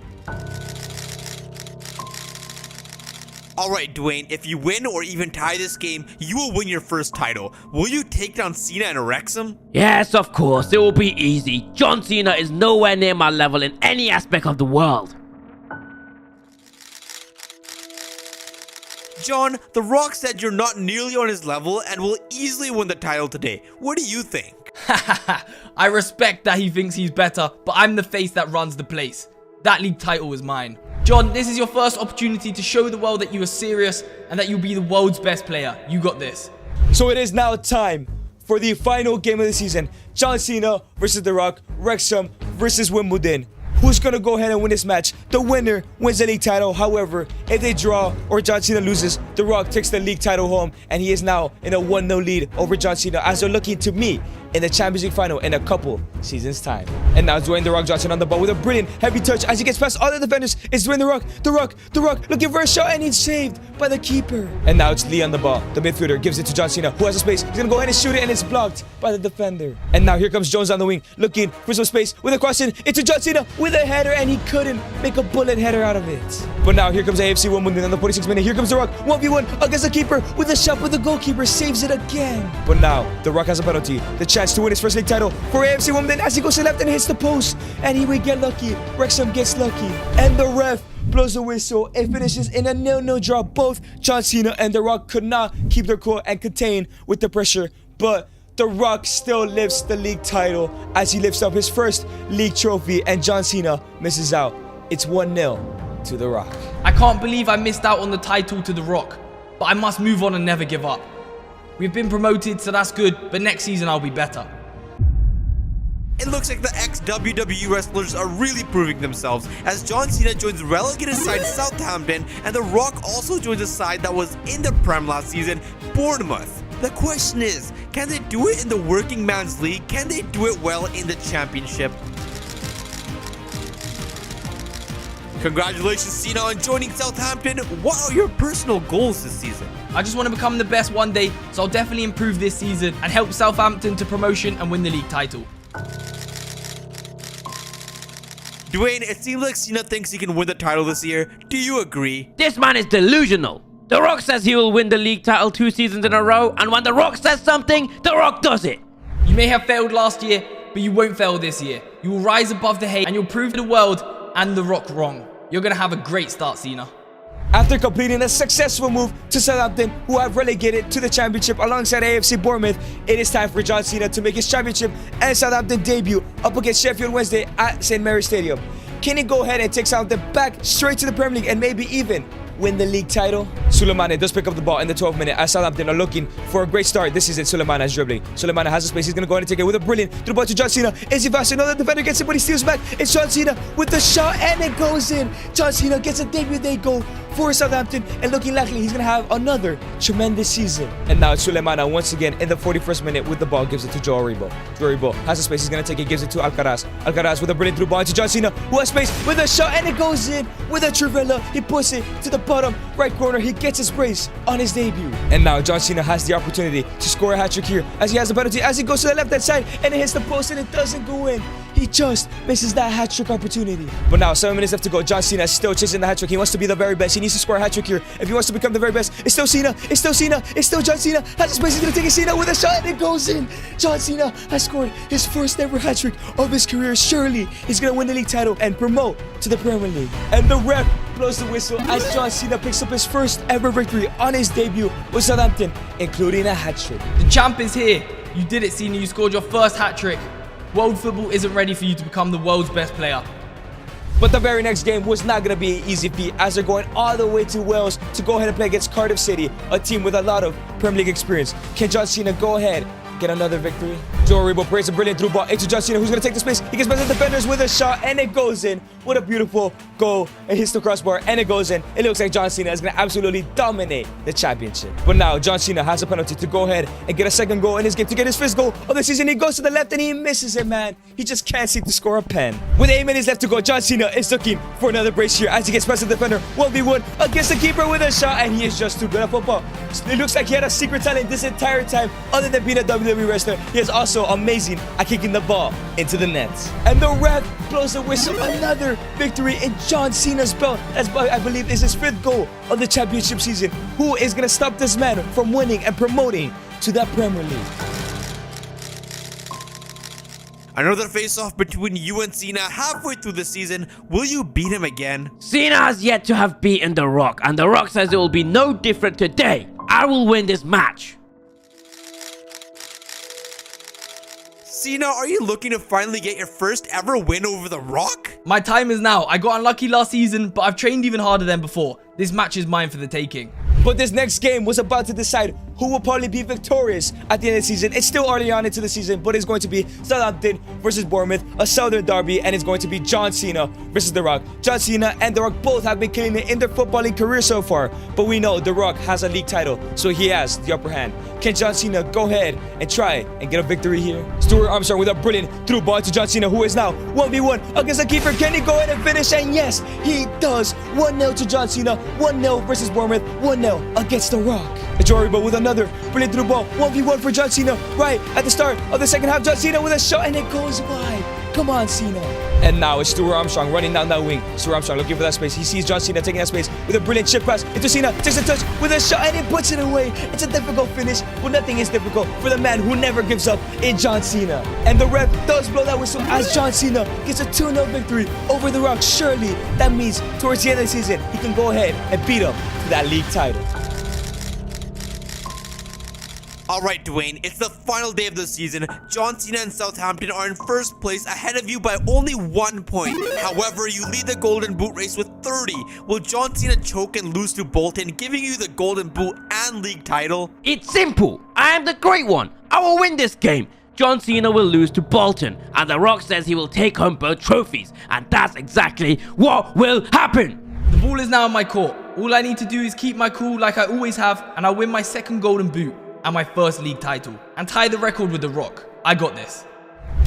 S9: Alright, Dwayne, if you win or even tie this game, you will win your first title. Will you take down Cena and Wrexham?
S8: Yes, of course, it will be easy. John Cena is nowhere near my level in any aspect of the world.
S9: John, The Rock said you're not nearly on his level and will easily win the title today. What do you think?
S7: I respect that he thinks he's better, but I'm the face that runs the place. That league title is mine. John, this is your first opportunity to show the world that you are serious and that you'll be the world's best player. You got this.
S1: So it is now time for the final game of the season. John Cena versus The Rock, Wrexham versus Wimbledon. Who's going to go ahead and win this match? The winner wins the league title. However, if they draw or John Cena loses, The Rock takes the league title home, and he is now in a 1-0 lead over John Cena as they're looking to meet in the Champions League final in a couple seasons time. And now Dwayne The Rock Johnson on the ball with a brilliant heavy touch as he gets past all the defenders. It's Dwayne The Rock looking for a shot, and he's saved by the keeper. And now it's Lee on the ball. The midfielder gives it to John Cena, who has a space. He's gonna go ahead and shoot it, and it's blocked by the defender. And now here comes Jones on the wing looking for some space with a cross in into John Cena with a header, and he couldn't make a bullet header out of it. But now here comes AFC Wimbledon on the 46th minute. Here comes The Rock 1v1 against the keeper with a shot, but the goalkeeper saves it again. But now The Rock has a penalty, the chance to win his first league title for AFC Wimbledon as he goes to left and hits the post, and he will get lucky. Wrexham gets lucky, and the ref blows the whistle. It finishes in a 0-0 draw. Both John Cena and The Rock could not keep their cool and contain with the pressure, but The Rock still lifts the league title as he lifts up his first league trophy, and John Cena misses out. It's 1-0 to The Rock.
S7: I can't believe I missed out on the title to The Rock, but I must move on and never give up. We've been promoted, so that's good, but next season I'll be better.
S9: It looks like the ex-WWE wrestlers are really proving themselves as John Cena joins relegated side Southampton, and The Rock also joins a side that was in the Prem last season, Bournemouth. The question is, can they do it in the working man's league? Can they do it well in the championship? Congratulations, Cena, on joining Southampton. What are your personal goals this season?
S7: I just want to become the best one day, so I'll definitely improve this season and help Southampton to promotion and win the league title.
S9: Dwayne, it seems like Cena thinks he can win the title this year. Do you agree?
S8: This man is delusional. The Rock says he will win the league title 2 seasons in a row, and when The Rock says something, The Rock does it.
S7: You may have failed last year, but you won't fail this year. You will rise above the hate and you'll prove the world and The Rock wrong. You're going to have a great start, Cena.
S1: After completing a successful move to Southampton, who have relegated to the championship alongside AFC Bournemouth, it is time for John Cena to make his championship and Southampton debut up against Sheffield Wednesday at St. Mary's Stadium. Can he go ahead and take Southampton back straight to the Premier League and maybe even win the league title? Sulemana does pick up the ball in the 12th minute as Southampton are looking for a great start. This is it. Sulemana is dribbling. Sulemana has a space. He's going to go ahead and take it with a brilliant through ball to John Cena. Is he fast? Another defender gets it, but he steals back. It's John Cena with the shot, and it goes in. John Cena gets a debut day goal for Southampton, and looking likely he's going to have another tremendous season. And now it's Sulemana once again in the 41st minute with the ball, gives it to Joe Aribo. Joe Aribo has a space. He's going to take it, gives it to IShowSpeed. IShowSpeed with a brilliant through ball into John Cena, who has space with a shot, and it goes in with a Trivella. He puts it to the bottom right corner. He gets his brace on his debut. And now John Cena has the opportunity to score a hat-trick here as he has a penalty as he goes to the left-hand side, and it hits the post and it doesn't go in. He just misses that hat-trick opportunity. But now 7 minutes left to go. John Cena is still chasing the hat-trick. He wants to be the very best. He needs to score a hat-trick here if he wants to become the very best. It's still Cena. It's still Cena. It's still John Cena. Has a space. He's going to take it. Cena with a shot, and it goes in. John Cena has scored his first ever hat-trick of his career. Surely he's going to win the league title and promote to the Premier League. And the ref blows the whistle as John Cena picks up his first ever victory on his debut with Southampton, including a hat-trick.
S7: The champ is here. You did it, Cena. You scored your first hat-trick. World football isn't ready for you to become the world's best player.
S1: But the very next game was not going to be an easy feat as they're going all the way to Wales to go ahead and play against Cardiff City, a team with a lot of Premier League experience. Can John Cena go ahead get another victory? Joe Aribo plays a brilliant through ball into John Cena, who's going to take the space. He gets past the defenders with a shot, and it goes in. What a beautiful goal. It hits the crossbar, and it goes in. It looks like John Cena is going to absolutely dominate the championship. But now John Cena has a penalty to go ahead and get a second goal in his game to get his first goal of the season. He goes to the left, and he misses it, man. He just can't seem to score a pen. With 8 minutes left to go, John Cena is looking for another brace here as he gets past the defender. 1v1 against the keeper with a shot, and he is just too good at football. It looks like he had a secret talent this entire time. Other than being a WWE wrestler, he is also amazing at kicking the ball into the nets. And the ref blows the whistle. Another victory in John Cena's belt. As I believe is his 5th goal of the championship season. Who is going to stop this man from winning and promoting to the Premier League?
S9: Another face-off between you and Cena halfway through the season. Will you beat him again?
S8: Cena has yet to have beaten The Rock, and The Rock says it will be no different today. I will win this match.
S9: Cena, are you looking to finally get your first ever win over The Rock?
S7: My time is now. I got unlucky last season, but I've trained even harder than before. This match is mine for the taking.
S1: But this next game was about to decide who will probably be victorious at the end of the season. It's still early on into the season, but it's going to be Southampton versus Bournemouth, a Southern derby, and it's going to be John Cena versus The Rock. John Cena and The Rock both have been killing it in their footballing career so far, but we know The Rock has a league title, so he has the upper hand. Can John Cena go ahead and try and get a victory here? Stuart Armstrong with a brilliant through ball to John Cena, who is now 1v1 against the keeper. Can he go ahead and finish? And yes, he does. 1-0 to John Cena, 1-0 versus Bournemouth, 1-0 against The Rock. Joe Aribo with another brilliant through ball. 1v1 for John Cena right at the start of the second half. John Cena with a shot, and it goes wide. Come on, Cena. And now it's Stuart Armstrong running down that wing. Stuart Armstrong looking for that space. He sees John Cena taking that space with a brilliant chip pass into Cena. Takes a touch with a shot, and he puts it away. It's a difficult finish, but nothing is difficult for the man who never gives up in John Cena. And the ref does blow that whistle as John Cena gets a 2-0 victory over The Rock. Surely that means towards the end of the season, he can go ahead and beat him to that league title.
S9: Alright, Dwayne, it's the final day of the season. John Cena and Southampton are in first place, ahead of you by only 1 point. However, you lead the Golden Boot race with 30. Will John Cena choke and lose to Bolton, giving you the Golden Boot and league title?
S8: It's simple. I am the great one. I will win this game. John Cena will lose to Bolton, and The Rock says he will take home both trophies, and that's exactly what will happen.
S7: The ball is now in my court. All I need to do is keep my cool like I always have, and I'll win my 2nd Golden Boot. and my first league title, and tie the record with The Rock. I got this.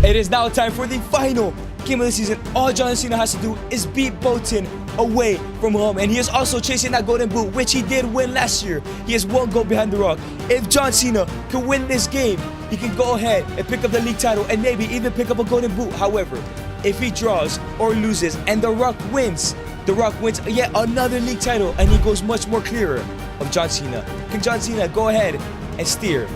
S1: It is now time for the final game of the season. All John Cena has to do is beat Bolton away from home, and he is also chasing that golden boot, which he did win last year. He has 1 goal behind The Rock. If John Cena can win this game, he can go ahead and pick up the league title and maybe even pick up a golden boot. However, if he draws or loses and The Rock wins yet another league title, and he goes much more clearer of John Cena. Can John Cena go ahead and steer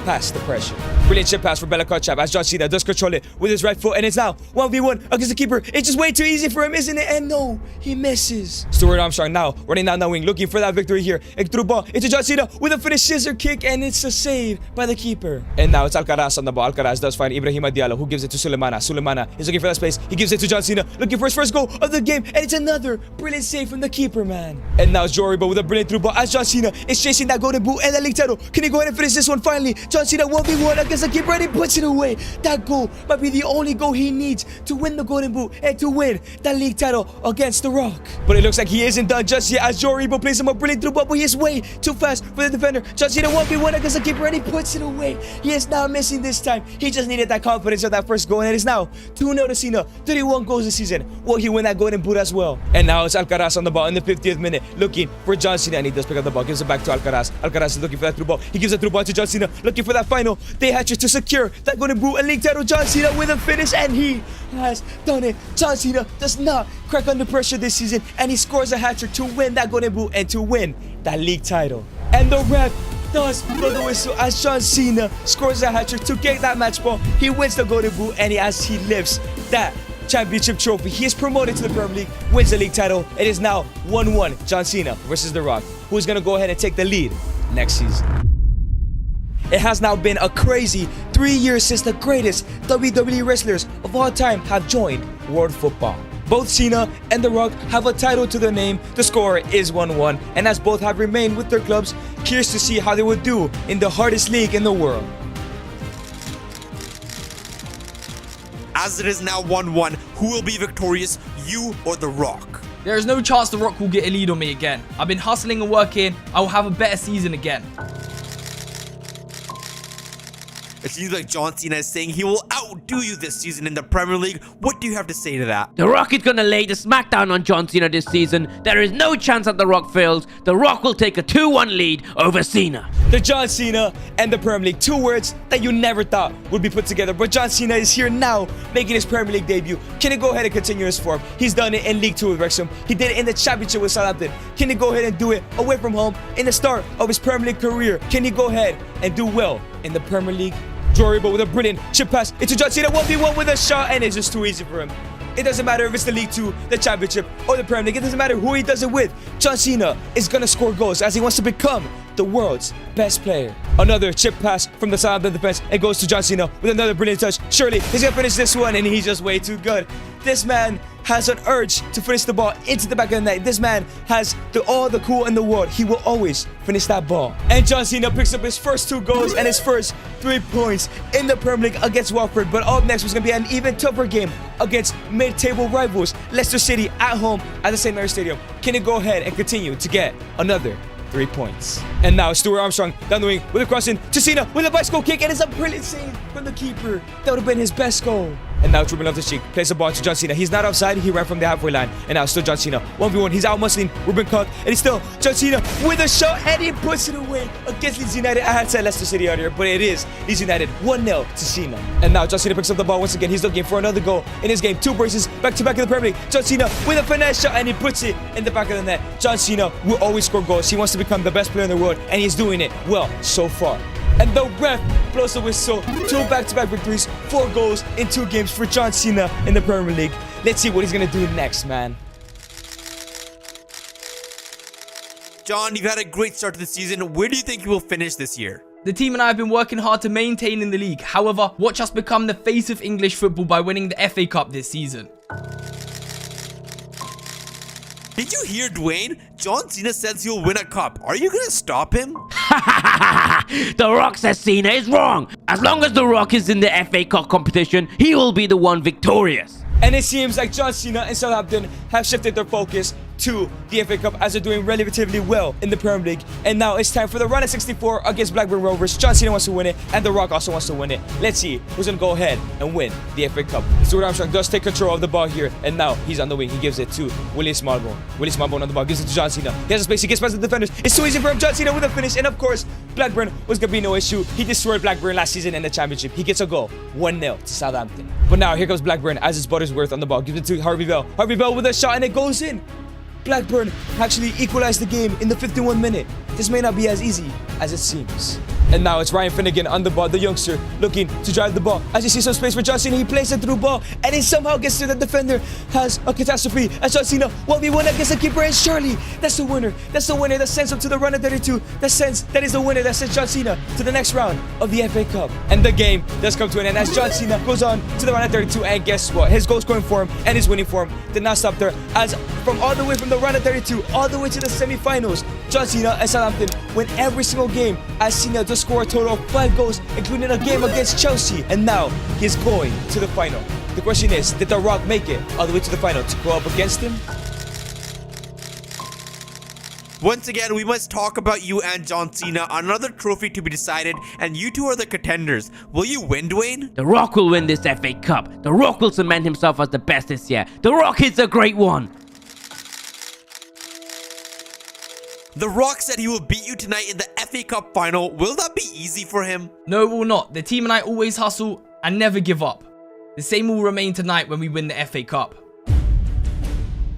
S1: past the pressure? Brilliant chip pass for Bella Kotchap as John Cena does control it with his right foot, and it's now 1v1 against the keeper. It's just way too easy for him, isn't it? And no, he misses. Stuart Armstrong now running down the wing, looking for that victory here. And through ball into John Cena with a finished scissor kick, and it's a save by the keeper. And now it's IShowSpeed on the ball. IShowSpeed does find Ibrahima Diallo, who gives it to Sulemana. Sulemana is looking for that space. He gives it to John Cena, looking for his first goal of the game, and it's another brilliant save from the keeper, man. And now it's Jory with a brilliant through ball as John Cena is chasing that golden boot and the league title. Can he go ahead and finish this one finally? John Cena 1v1 against the keeper, and he puts it away. That goal might be the only goal he needs to win the golden boot and to win that league title against The Rock. But it looks like he isn't done just yet as Jory plays him a brilliant through ball, but he is way too fast for the defender. John Cena 1v1 against the keeper, and he puts it away. He is now missing this time. He just needed that confidence of that first goal, and it is now 2-0 to Cena. 31 goals this season. Will he win that golden boot as well? And now it's IShowSpeed on the ball in the 50th minute, looking for John Cena, and he does pick up the ball, gives it back to IShowSpeed. IShowSpeed is looking for that through ball. He gives it through ball to John Cena, looking for that final day hat-trick to secure that golden boot and league title. John Cena with a finish, and he has done it. John Cena does not crack under pressure this season, and he scores a hat-trick to win that golden boot and to win that league title. And the ref does blow the whistle as John Cena scores a hat-trick to get that match ball. He wins the golden boot, and he lifts that championship trophy. He is promoted to the Premier League, wins the league title. It is now 1-1 John Cena versus The Rock, who is going to go ahead and take the lead next season. It has now been a crazy 3 years since the greatest WWE wrestlers of all time have joined World Football. Both Cena and The Rock have a title to their name. The score is 1-1, and as both have remained with their clubs, curious to see how they would do in the hardest league in the world.
S9: As it is now 1-1, who will be victorious, you or The Rock?
S7: There is no chance The Rock will get a lead on me again. I've been hustling and working. I will have a better season again.
S9: It seems like John Cena is saying he will outdo you this season in the Premier League. What do you have to say to that?
S8: The Rock is gonna lay the smackdown on John Cena this season. There is no chance that The Rock fails. The Rock will take a 2-1 lead over Cena.
S1: The John Cena and the Premier League, 2 words that you never thought would be put together. But John Cena is here now, making his Premier League debut. Can he go ahead and continue his form? He's done it in League 2 with Wrexham. He did it in the Championship with Southampton. Can he go ahead and do it away from home in the start of his Premier League career? Can he go ahead and do well in the Premier League? Jory with a brilliant chip pass into John Cena, 1v1 with a shot, and it's just too easy for him. It doesn't matter if it's the League 2, the Championship, or the Premier League. It doesn't matter who he does it with. John Cena is gonna score goals as he wants to become the world's best player. Another chip pass from the Southampton defense, and goes to John Cena with another brilliant touch. Surely he's gonna finish this one, and he's just way too good. This man has an urge to finish the ball into the back of the net. This man has all the cool in the world. He will always finish that ball. And John Cena picks up his first 2 goals and his first 3 points in the Premier League against Watford. But up next was going to be an even tougher game against mid-table rivals Leicester City at home at the St. Mary's Stadium. Can he go ahead and continue to get another 3 points? And now Stuart Armstrong down the wing with a crossing to Cena with a bicycle kick, and it's a brilliant save from the keeper. That would have been his best goal. And now Ruben Loftus-Cheek plays the ball to John Cena. He's not offside. He ran from the halfway line. And now still John Cena. 1v1. He's out-muscling Ruben Cook. And he's still John Cena with a shot. And he puts it away against Leeds United. I had said Leicester City earlier, but it is Leeds United. 1-0 to Cena. And now John Cena picks up the ball once again. He's looking for another goal in his game. 2 braces back-to-back in the Premier League. John Cena with a finesse shot. And he puts it in the back of the net. John Cena will always score goals. He wants to become the best player in the world. And he's doing it well so far. And the ref blows the whistle. 2 back-to-back victories, 4 goals in 2 games for John Cena in the Premier League. Let's see what he's gonna do next, man.
S9: John, you've had a great start to the season. Where do you think you will finish this year?
S7: The team and I have been working hard to maintain in the league. However, watch us become the face of English football by winning the FA Cup this season.
S9: Did you hear, Dwayne? John Cena says he'll win a cup. Are you gonna stop him?
S8: The Rock says Cena is wrong. As long as The Rock is in the FA Cup competition, he will be the one victorious.
S1: And it seems like John Cena and Southampton have shifted their focus to the FA Cup as they're doing relatively well in the Premier League. And now it's time for the run at 64 against Blackburn Rovers. John Cena wants to win it, and The Rock also wants to win it. Let's see who's going to go ahead and win the FA Cup. Stuart Armstrong does take control of the ball here, and now he's on the wing. He gives it to Willie Smallbone. Willie Smallbone on the ball, gives it to John Cena. He has a space, he gets past the defenders. It's too easy for him. John Cena with a finish, and of course, Blackburn was going to be no issue. He destroyed Blackburn last season in the Championship. He gets a goal, 1-0 to Southampton. But now here comes Blackburn as his Buttersworth on the ball. Gives it to Harvey Bell. Harvey Bell with a shot, and it goes in. Blackburn actually equalized the game in the 51st minute. This may not be as easy as it seems. And now it's Ryan Finnegan on the ball, the youngster, looking to drive the ball. As you see some space for John Cena, he plays it through ball, and he somehow gets to the defender. Has a catastrophe as John Cena 1v1 against the keeper, and surely that's the winner. That's the winner that sends him to the run at 32. That is the winner that sends John Cena to the next round of the FA Cup. And the game does come to an end as John Cena goes on to the run at 32, and guess what? His goal scoring form and his winning form did not stop there, as from all the way from the run at 32 all the way to the semi-finals, John Cena and Southampton win every single game, as Cena does score a total of 5 goals, including a game against Chelsea, and now he's going to the final. The question is, did The Rock make it all the way to the final to go up against him?
S9: Once again, we must talk about you and John Cena. Another trophy to be decided, and you two are the contenders. Will you win, Dwayne?
S8: The Rock will win this FA Cup. The Rock will cement himself as the best this year. The Rock is a great one.
S9: The Rock said he will beat you tonight in the FA Cup final. Will that be easy for him?
S7: No, it will not. The team and I always hustle and never give up. The same will remain tonight when we win the FA Cup.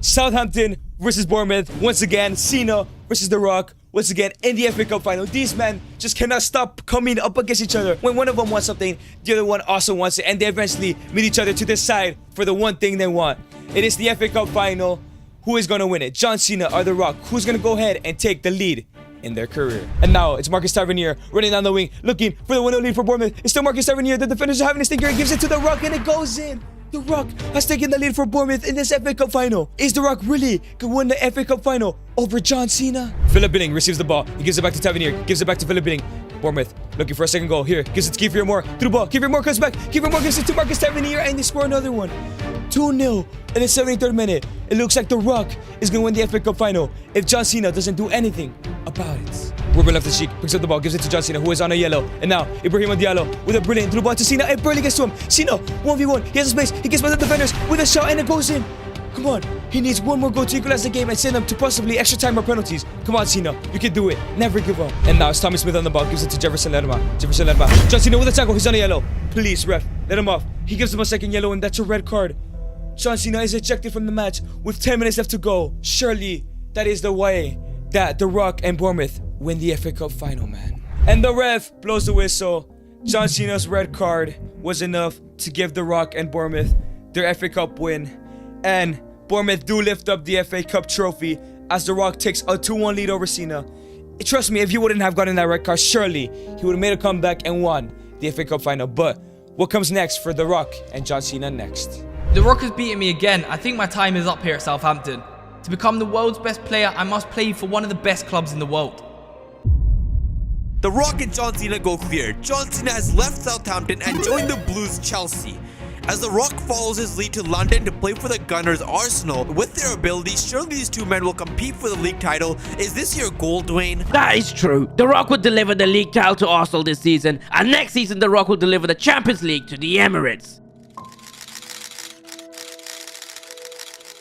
S1: Southampton versus Bournemouth. Once again, Cena versus The Rock. Once again, in the FA Cup final. These men just cannot stop coming up against each other. When one of them wants something, the other one also wants it. And they eventually meet each other to decide for the one thing they want. It is the FA Cup final. Who is going to win it? John Cena or The Rock? Who's going to go ahead and take the lead in their career? And now it's Marcus Tavernier running down the wing, looking for the 1-0 lead for Bournemouth. It's still Marcus Tavernier. The defenders are having a stinker. He gives it to The Rock, and it goes in. The Rock has taken the lead for Bournemouth in this FA Cup final. Is The Rock really going to win the FA Cup final over John Cena? Philip Billing receives the ball. He gives it back to Tavernier. Gives it back to Philip Billing. Bournemouth looking for a second goal. Here, gives it to Kiefer Moore. Through ball. Kiefer Moore comes back. Kiefer Moore gives it to Marcus Tavernier, and they score another one. 2-0 in the 73rd minute. It looks like The Rock is going to win the FA Cup final if John Cena doesn't do anything about it. Ruben Loftus-Cheek picks up the ball, gives it to John Cena, who is on a yellow. And now Ibrahima Diallo with a brilliant through ball to Cena. It barely gets to him. Cena 1v1. He has a space. He gets by the defenders with a shot, and it goes in. Come on. He needs one more goal to equalize the game and send them to possibly extra time or penalties. Come on, Cena. You can do it. Never give up. And now it's Tommy Smith on the ball. Gives it to Jefferson Lerma. John Cena with a tackle. He's on a yellow. Please, ref. Let him off. He gives him a second yellow, and that's a red card. John Cena is ejected from the match with 10 minutes left to go. Surely that is the way that The Rock and Bournemouth win the FA Cup final, man. And the ref blows the whistle. John Cena's red card was enough to give The Rock and Bournemouth their FA Cup win. And Bournemouth do lift up the FA Cup trophy as The Rock takes a 2-1 lead over Cena. Trust me, if he wouldn't have gotten that red card, surely he would have made a comeback and won the FA Cup final. But what comes next for The Rock and John Cena next?
S7: The Rock has beaten me again. I think my time is up here at Southampton. To become the world's best player, I must play for one of the best clubs in the world.
S9: The Rock and John Cena go clear. John Cena has left Southampton and joined the Blues Chelsea. As The Rock follows his lead to London to play for the Gunners Arsenal, with their abilities, surely these two men will compete for the league title. Is this your goal, Dwayne?
S8: That is true. The Rock will deliver the league title to Arsenal this season, and next season The Rock will deliver the Champions League to the Emirates.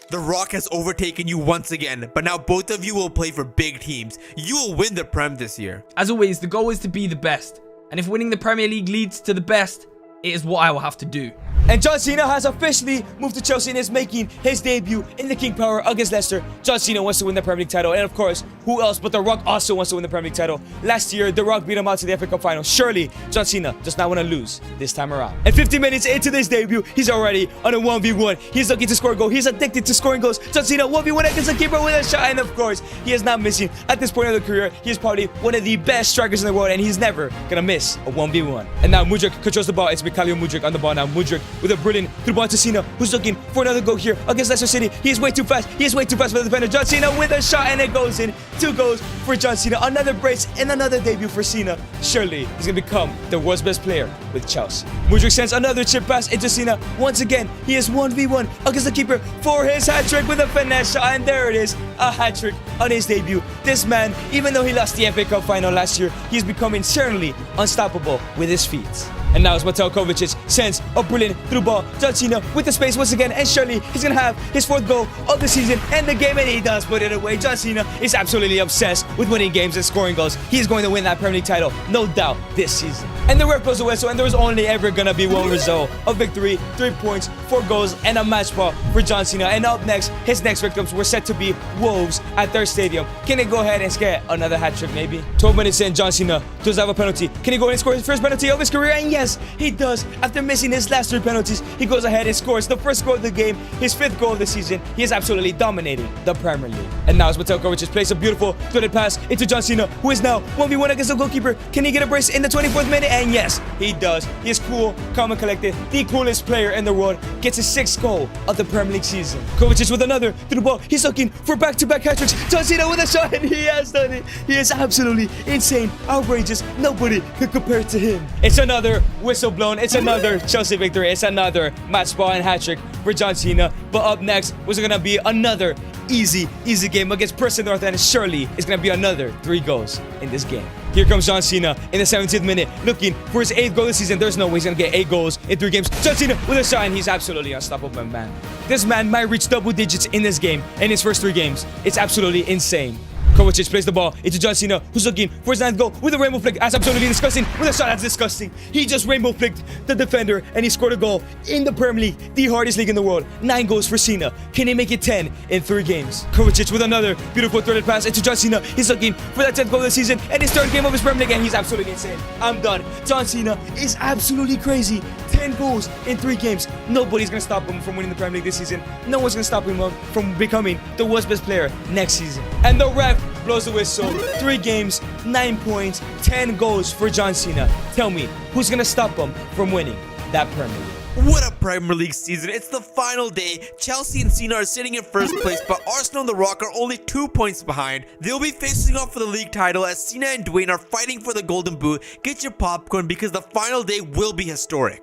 S9: The Rock has overtaken you once again, but now both of you will play for big teams. You will win the Prem this year.
S7: As always, the goal is to be the best. And if winning the Premier League leads to the best, it is what I will have to do.
S1: And John Cena has officially moved to Chelsea and is making his debut in the King Power against Leicester. John Cena wants to win the Premier League title, and of course, who else but The Rock also wants to win the Premier League title. Last year, The Rock beat him out to the FA Cup final. Surely, John Cena does not want to lose this time around. And 50 minutes into this debut, he's already on a 1v1. He's looking to score a goal. He's addicted to scoring goals. John Cena 1v1 against the keeper with a shot, and of course, he is not missing. At this point of the career, he is probably one of the best strikers in the world, and he's never gonna miss a 1v1. And now Mudryk controls the ball. It's Mikhailo Mudryk on the ball now. Mudryk with a brilliant through ball to Cena, who's looking for another goal here against Leicester City. He is way too fast. He is way too fast for the defender. John Cena with a shot, and it goes in. 2 goals for John Cena. Another brace and another debut for Cena. Surely he's going to become the world's best player with Chelsea. Mudryk sends another chip pass into Cena. Once again, he is 1v1 against the keeper for his hat-trick with a finesse shot, and there it is, a hat-trick on his debut. This man, even though he lost the FA Cup final last year, he's becoming certainly unstoppable with his feet. And now it's Mateo Kovacic sends a brilliant through ball. John Cena with the space once again, and surely he's gonna have his 4th goal of the season and the game, and he does put it away. John Cena is absolutely obsessed with winning games and scoring goals. He's going to win that Premier League title, no doubt, this season. And the ref blows the whistle, and there was only ever gonna be one result: a victory, 3 points, 4 goals, and a match ball for John Cena. And up next, his next victims were set to be Wolves at their stadium. Can he go ahead and get another hat trick maybe? 12 minutes in, John Cena does have a penalty. Can he go ahead and score his first penalty of his career? And yes, he does. After missing his last 3 penalties, he goes ahead and scores the first goal of the game, his 5th goal of the season. He is absolutely dominating the Premier League. And now as Mateo Kovacic plays a beautiful threaded pass into John Cena, who is now 1v1 against the goalkeeper. Can he get a brace in the 24th minute? And yes, he does. He is cool, calm and collected. The coolest player in the world. Gets his 6th goal of the Premier League season. Kovacic with another through the ball. He's looking for back-to-back hat-tricks. John Cena with a shot, and he has done it. He is absolutely insane, outrageous. Nobody could compare to him. It's another whistle blown. It's another Chelsea victory. It's another match ball and hat-trick for John Cena. But up next was going to be another easy game against Preston North End. Surely it's going to be another 3 goals in this game. Here comes John Cena in the 17th minute, looking for his 8th goal this season. There's no way he's going to get 8 goals in 3 games. John Cena with a shot, and he's absolutely unstoppable, man. This man might reach double digits in this game, in his first 3 games. It's absolutely insane. Kovacic plays the ball into John Cena, who's looking for his 9th goal with a rainbow flick. That's absolutely disgusting. With a shot, that's disgusting. He just rainbow flicked the defender, and he scored a goal in the Premier League, the hardest league in the world. 9 goals for Cena. Can he make it 10 in 3 games? Kovacic with another beautiful threaded pass into John Cena. He's looking for that 10th goal of the season and his 3rd game of his Premier League, and he's absolutely insane. I'm done. John Cena is absolutely crazy. 10 goals in 3 games. Nobody's going to stop him from winning the Premier League this season. No one's going to stop him from becoming the world's best player next season. And the ref blows the whistle. 3 games, 9 points, 10 goals for John Cena. Tell me, who's going to stop him from winning that Premier League?
S9: What a Premier League season. It's the final day. Chelsea and Cena are sitting in first place, but Arsenal and The Rock are only 2 points behind. They'll be facing off for the league title as Cena and Dwayne are fighting for the Golden Boot. Get your popcorn because the final day will be historic.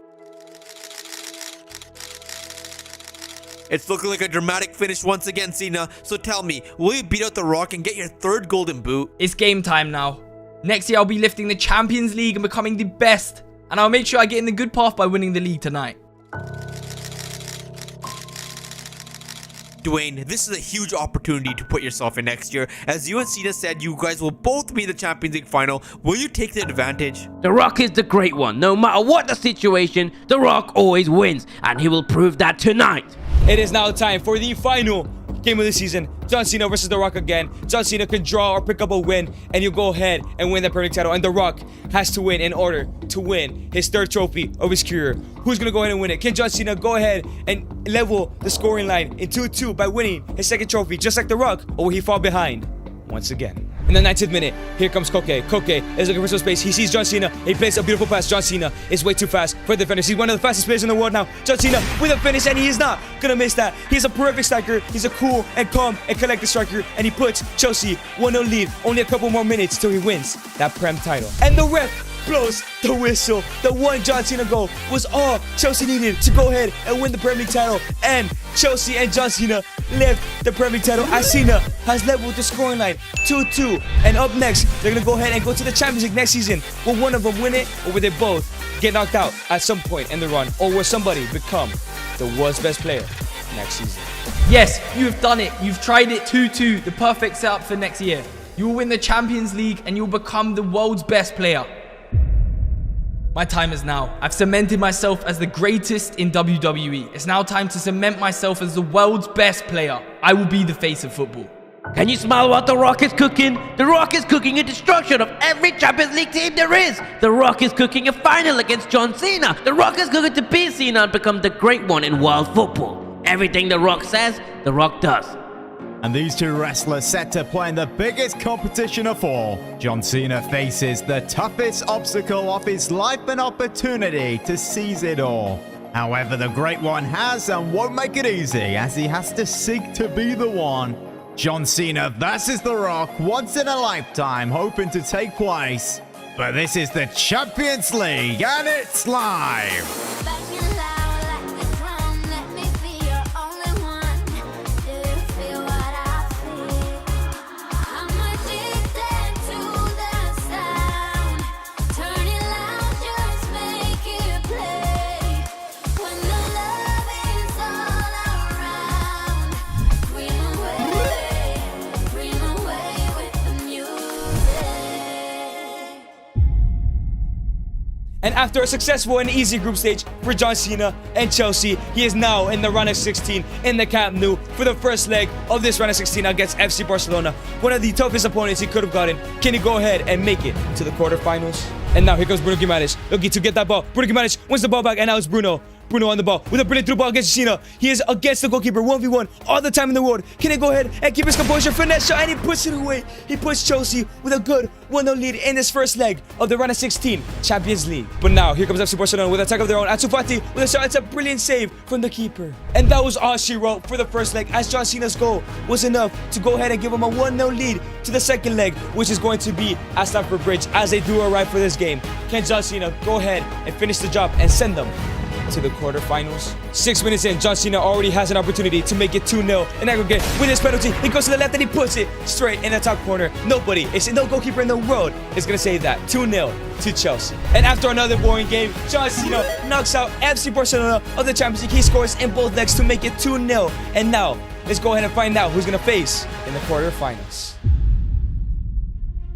S9: It's looking like a dramatic finish once again, Cena. So tell me, will you beat out The Rock and get your 3rd Golden Boot?
S7: It's game time now. Next year I'll be lifting the Champions League and becoming the best. And I'll make sure I get in the good path by winning the league tonight.
S9: Dwayne, this is a huge opportunity to put yourself in next year. As you and Cena said, you guys will both be in the Champions League final. Will you take the advantage?
S8: The Rock is the great one. No matter what the situation, The Rock always wins, and he will prove that tonight.
S1: It is now time for the final game of the season. John Cena versus The Rock again. John Cena could draw or pick up a win, and you'll go ahead and win the Premier League title. And The Rock has to win in order to win his 3rd trophy of his career. Who's going to go ahead and win it? Can John Cena go ahead and level the scoring line in 2-2 by winning his 2nd trophy, just like The Rock? Or will he fall behind once again? In the 19th minute, here comes Koke. Koke is looking for some space. He sees John Cena. He plays a beautiful pass. John Cena is way too fast for the defenders. He's one of the fastest players in the world now. John Cena with a finish, and he is not gonna miss that. He's a perfect striker. He's a cool and calm and collected striker, and he puts Chelsea 1-0 lead. Only a couple more minutes till he wins that Prem title. And the ref blows the whistle. The one John Cena goal was all Chelsea needed to go ahead and win the Premier League title. And Chelsea and John Cena lift the Premier League title as Cena has leveled the scoring line 2-2. And up next, they're going to go ahead and go to the Champions League next season. Will one of them win it, or will they both get knocked out at some point in the run? Or will somebody become the world's best player next season?
S7: Yes, you have done it. You've tried it 2-2, the perfect setup for next year. You will win the Champions League and you will become the world's best player. My time is now. I've cemented myself as the greatest in WWE. It's now time to cement myself as the world's best player. I will be the face of football.
S8: Can you smell what The Rock is cooking? The Rock is cooking a destruction of every Champions League team there is. The Rock is cooking a final against John Cena. The Rock is going to beat Cena and become the great one in world football. Everything The Rock says, The Rock does.
S10: And these 2 wrestlers set to play in the biggest competition of all. John Cena faces the toughest obstacle of his life, an opportunity to seize it all. However, the Great One has and won't make it easy, as he has to seek to be the one. John Cena versus The Rock, once in a lifetime, hoping to take place. But this is the Champions League, and it's live!
S1: And after a successful and easy group stage for John Cena and Chelsea, he is now in the round of 16 in the Camp Nou for the first leg of this round of 16 against FC Barcelona, one of the toughest opponents he could have gotten. Can he go ahead and make it to the quarterfinals? And now here comes Bruno Guimaraes looking to get that ball. Bruno Guimaraes wins the ball back, and now it's Bruno. Bruno on the ball with a brilliant through ball against Cena. He is against the goalkeeper, 1v1 all the time in the world. Can he go ahead and keep his composure? Finesse shot, and he puts it away. He puts Chelsea with a good 1-0 lead in this first leg of the round of 16 Champions League. But now here comes FC Barcelona with an attack of their own. Ansu Fati with a shot. It's a brilliant save from the keeper. And that was all she wrote for the first leg, as John Cena's goal was enough to go ahead and give him a 1-0 lead to the second leg, which is going to be at Stamford Bridge as they do arrive for this game. Can John Cena go ahead and finish the job and send them to the quarterfinals? 6 minutes in, John Cena already has an opportunity to make it 2-0 in aggregate with his penalty. He goes to the left and he puts it straight in the top corner. Nobody, no goalkeeper in the world is going to save that. 2-0 to Chelsea. And after another boring game, John Cena knocks out FC Barcelona of the Champions League. He scores in both legs to make it 2-0. And now, let's go ahead and find out who's going to face in the quarterfinals.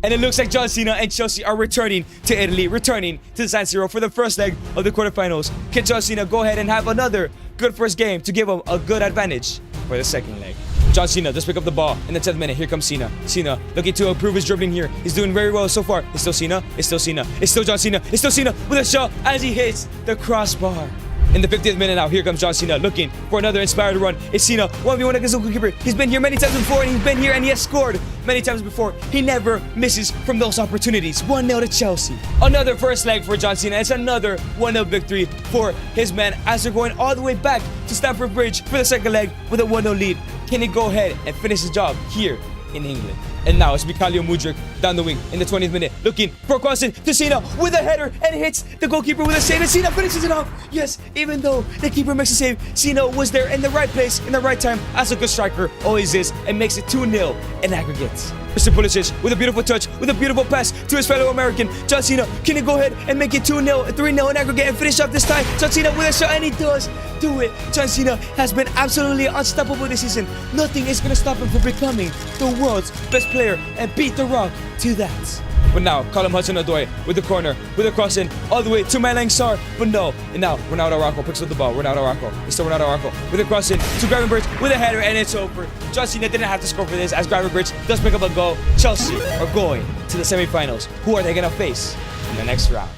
S1: And it looks like John Cena and Chelsea are returning to Italy, returning to the San Siro for the first leg of the quarterfinals. Can John Cena go ahead and have another good first game to give him a good advantage for the second leg? John Cena just pick up the ball in the 10th minute. Here comes Cena. Cena looking to improve his dribbling here. He's doing very well so far. It's still Cena. It's still Cena. It's still John Cena. It's still Cena with a shot as he hits the crossbar. In the 50th minute now, here comes John Cena looking for another inspired run. It's Cena, 1v1 against the goalkeeper. He's been here many times before, and he's been here and he has scored many times before. He never misses from those opportunities. 1-0 to Chelsea. Another first leg for John Cena. It's another 1-0 victory for his men as they're going all the way back to Stamford Bridge for the second leg with a 1-0 lead. Can he go ahead and finish the job here in England? And now it's Mikhailo Mudryk down the wing in the 20th minute, looking for a crossing to Cena with a header, and hits the goalkeeper with a save, and Cena finishes it off. Yes, even though the keeper makes a save, Cena was there in the right place, in the right time, as a good striker always is, and makes it 2-0 in aggregate. Mr. Pulisic with a beautiful touch, with a beautiful pass to his fellow American, John Cena. Can he go ahead and make it 2-0, 3-0 in aggregate and finish off this tie? John Cena with a shot, and he does do it. John Cena has been absolutely unstoppable this season. Nothing is going to stop him from becoming the world's best player and beat The Rock to that. But now, Callum Hudson-Odoi with the corner, with a crossing all the way to Malang Sarr. But no, and now Ronaldo Araujo picks up the ball. Ronaldo Araujo, it's still Ronaldo Araujo with a crossing to Gravenberch with a header, and it's over. John Cena didn't have to score for this, as Gravenberch does pick up a goal. Chelsea are going to the semifinals. Who are they going to face in the next round?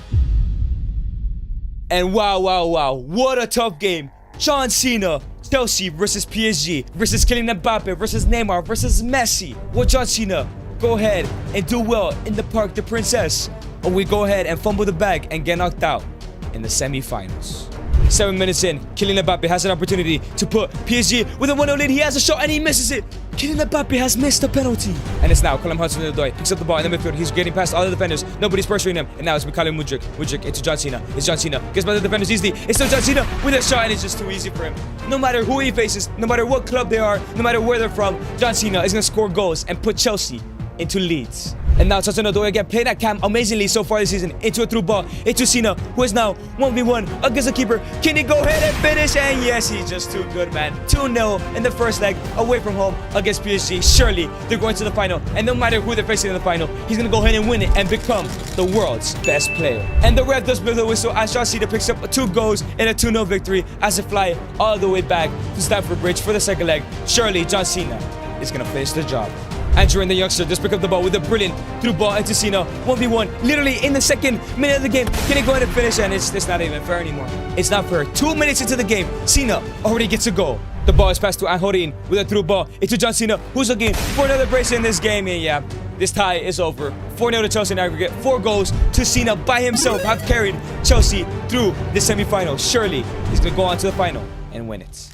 S1: And wow, what a tough game. John Cena, Chelsea versus PSG, versus Kylian Mbappe, versus Neymar, versus Messi. Will John Cena go ahead and do well in the Parc des Princes, or we go ahead and fumble the bag and get knocked out in the semifinals? 7 minutes in, Kylian Mbappe has an opportunity to put PSG with a 1-0 lead. He has a shot and he misses it. Kylian Mbappe has missed a penalty. And it's now Callum Hudson-Odoi picks up the ball in the midfield. He's getting past all the defenders. Nobody's pressuring him. And now it's Mikhailo Mudryk. Mudryk into John Cena. It's John Cena. Gets by the defenders easily. It's still John Cena with a shot, and it's just too easy for him. No matter who he faces, no matter what club they are, no matter where they're from, John Cena is going to score goals and put Chelsea into leads. And now Hudson-Odoi again playing that cam amazingly so far this season. Into a through ball, into Cena, who is now 1v1 against the keeper. Can he go ahead and finish? And yes, he's just too good, man. 2-0 in the first leg away from home against PSG. Surely they're going to the final, and no matter who they're facing in the final, he's gonna go ahead and win it and become the world's best player. And the ref does blow the whistle as John Cena picks up 2 goals in a 2-0 victory as they fly all the way back to Stamford Bridge for the second leg. Surely John Cena is gonna finish the job. Andrew and the youngster just pick up the ball with a brilliant through ball into Cena. 1v1, literally in the second minute of the game. Can he go ahead and finish? And it's not even fair anymore. It's not fair. 2 minutes into the game, Cena already gets a goal. The ball is passed to Anjorin with a through ball into John Cena, who's looking for another brace in this game. And yeah, this tie is over. 4-0 to Chelsea in aggregate. 4 goals to Cena by himself have carried Chelsea through the semi-final. Surely he's going to go on to the final and win it.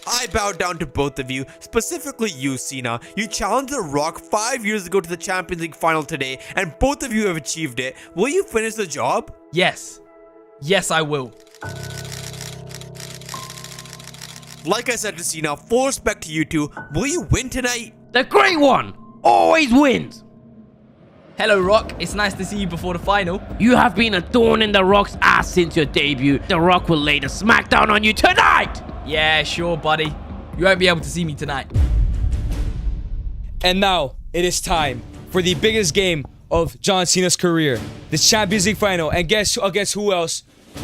S9: I bow down to both of you, specifically you, Cena. You challenged The Rock 5 years ago to the Champions League final today, and both of you have achieved it. Will you finish the job?
S7: Yes. Yes, I will.
S9: Like I said to Cena, full respect to you two. Will you win tonight?
S8: The great one always wins.
S7: Hello, Rock. It's nice to see you before the final.
S8: You have been a thorn in The Rock's ass since your debut. The Rock will lay the smackdown on you tonight.
S7: Yeah, sure, buddy. You won't be able to see me tonight.
S1: And now it is time for the biggest game of John Cena's career, the Champions League final. And guess against who else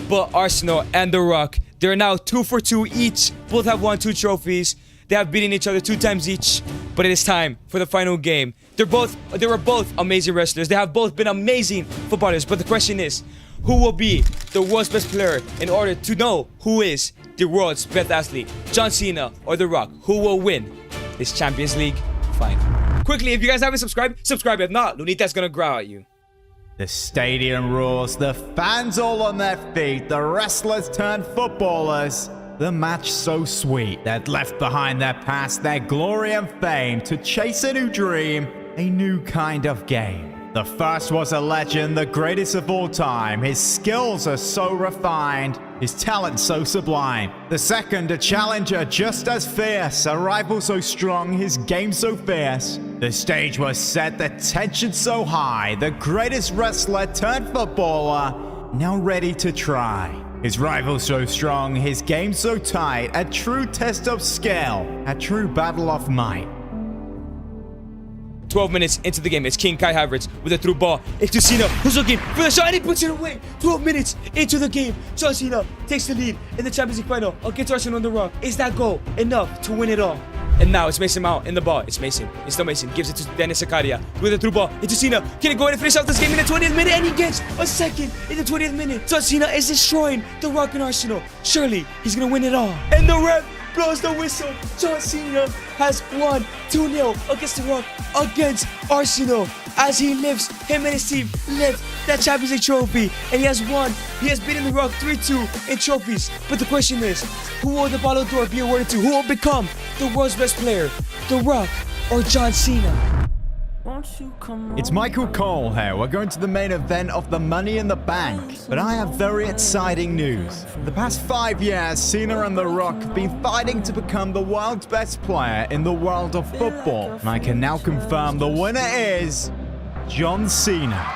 S1: but Arsenal and The Rock. They're now 2 for 2 each. Both have won 2 trophies. They have beaten each other 2 times each. But it is time for the final game. They were both amazing wrestlers. They have both been amazing footballers. But the question is, who will be the world's best player in order to know who is the world's best athlete? John Cena or The Rock? Who will win this Champions League final? Quickly, if you guys haven't subscribed, subscribe. If not, Lunita's gonna growl at you.
S10: The stadium roars, the fans all on their feet, the wrestlers turn footballers. The match so sweet that left behind their past, their glory and fame to chase a new dream, a new kind of game. The first was a legend, the greatest of all time. His skills are so refined, his talent so sublime. The second, a challenger just as fierce, a rival so strong, his game so fierce. The stage was set, the tension so high, the greatest wrestler turned footballer, now ready to try. His rival so strong, his game so tight, a true test of skill, a true battle of might.
S1: 12 minutes into the game, it's King Kai Havertz with a through ball. It's to Cena, who's looking for the shot, and he puts it away. 12 minutes into the game, John Cena takes the lead in the Champions League final against Arsenal on The Rock. Is that goal enough to win it all? And now it's Mason Mount in the ball. It's Mason. It's still Mason. Gives it to Dennis Zakaria with a through ball. Into Cena. Can he go ahead and finish off this game in the 20th minute? And he gets a second in the 20th minute. John Cena is destroying The Rock and Arsenal. Surely he's going to win it all. And the ref blows the whistle. John Cena has won 2-0 against The Rock against Arsenal. As he lifts, him and his team lift that Champions League trophy. And he has won. He has beaten The Rock 3-2 in trophies. But the question is, who will the Ballon d'Or be awarded to? Who will become the world's best player? The Rock or John Cena?
S10: It's Michael Cole here. We're going to the main event of the Money in the Bank. But I have very exciting news. For the past 5 years, Cena and The Rock have been fighting to become the world's best player in the world of football. And I can now confirm the winner is John Cena.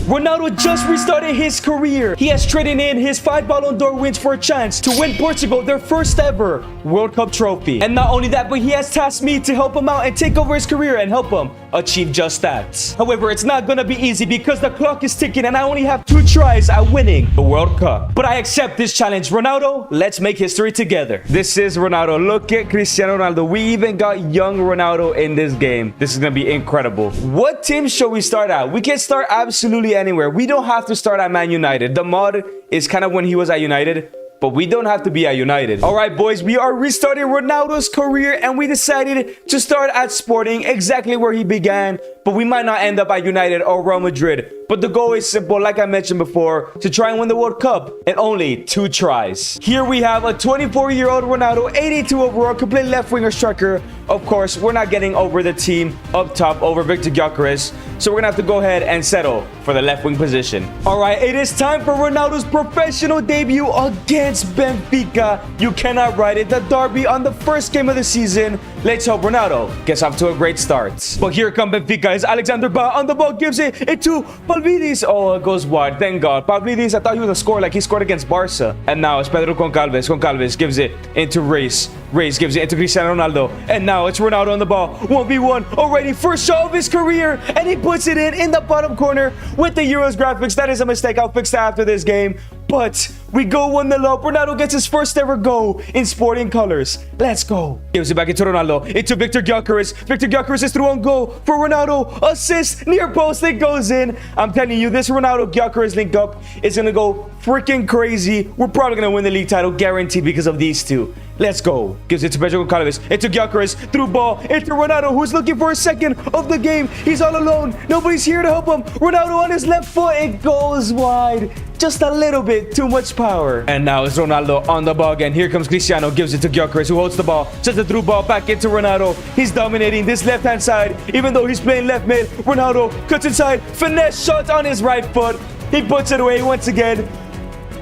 S1: Ronaldo just restarted his career. He has traded in his 5 Ballon d'Or wins for a chance to win Portugal their first ever World Cup trophy. And not only that, but he has tasked me to help him out and take over his career and help him achieve just that. However, it's not gonna be easy because the clock is ticking and I only have 2 tries at winning the World Cup. But I accept this challenge. Ronaldo, let's make history together. This is Ronaldo. Look at Cristiano Ronaldo. We even got young Ronaldo in this game. This is gonna be incredible. What team shall we start at? We can start absolutely anywhere. We don't have to start at Man United. The mod is kind of when he was at United, but we don't have to be at United. All right, boys, we are restarting Ronaldo's career and we decided to start at Sporting, exactly where he began, but we might not end up at United or Real Madrid. But the goal is simple, like I mentioned before, to try and win the World Cup in only 2 tries. Here we have a 24-year-old Ronaldo, 82 overall, complete left winger striker. Of course, we're not getting over the team up top over Victor EdgarAS, so we're gonna have to go ahead and settle for the left wing position. All right, it is time for Ronaldo's professional debut against Benfica. You cannot write it, the derby on the first game of the season. Let's hope Ronaldo gets off to a great start. But here come Benfica. It's Alexander Ba on the ball, gives it to Pavlidis. Oh, it goes wide. Thank God. Pavlidis, I thought he was a scorer like he scored against Barca. And now it's Pedro Goncalves. Goncalves gives it into Reis. Reis gives it into Cristiano Ronaldo. And now it's Ronaldo on the ball. 1v1 already. First shot of his career. And he puts it in the bottom corner with the Euros graphics. That is a mistake. I'll fix that after this game. But we go 1-0 up. Ronaldo gets his first ever goal in Sporting colors. Let's go. Gives it back into Ronaldo. Into Victor EdgarAS. Victor EdgarAS is through on goal for Ronaldo. Assist near post. It goes in. I'm telling you, this Ronaldo EdgarAS link up is going to go freaking crazy. We're probably gonna win the league title, guaranteed, because of these two. Let's go. Gives it to Pedro Gonçalves. Into EdgarAS. Through ball. Into Ronaldo, who's looking for a second of the game. He's all alone. Nobody's here to help him. Ronaldo on his left foot. It goes wide. Just a little bit. Too much power. And now it's Ronaldo on the ball again. Here comes Cristiano. Gives it to EdgarAS, who holds the ball. Sends the through ball back into Ronaldo. He's dominating this left-hand side. Even though he's playing left mid. Ronaldo cuts inside. Finesse shot on his right foot. He puts it away once again.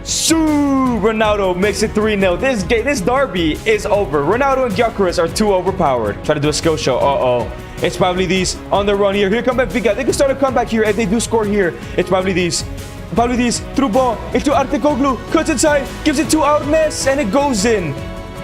S1: Ronaldo makes it 3-0. This derby is over. Ronaldo and EdgarAS are too overpowered. Try to do a skill show. Uh-oh. It's probably these on the run here. Here come Benfica. They can start a comeback here if they do score here. It's probably these. Probably these. Through ball into Artekoglu. Cuts inside. Gives it to Arnes. And it goes in.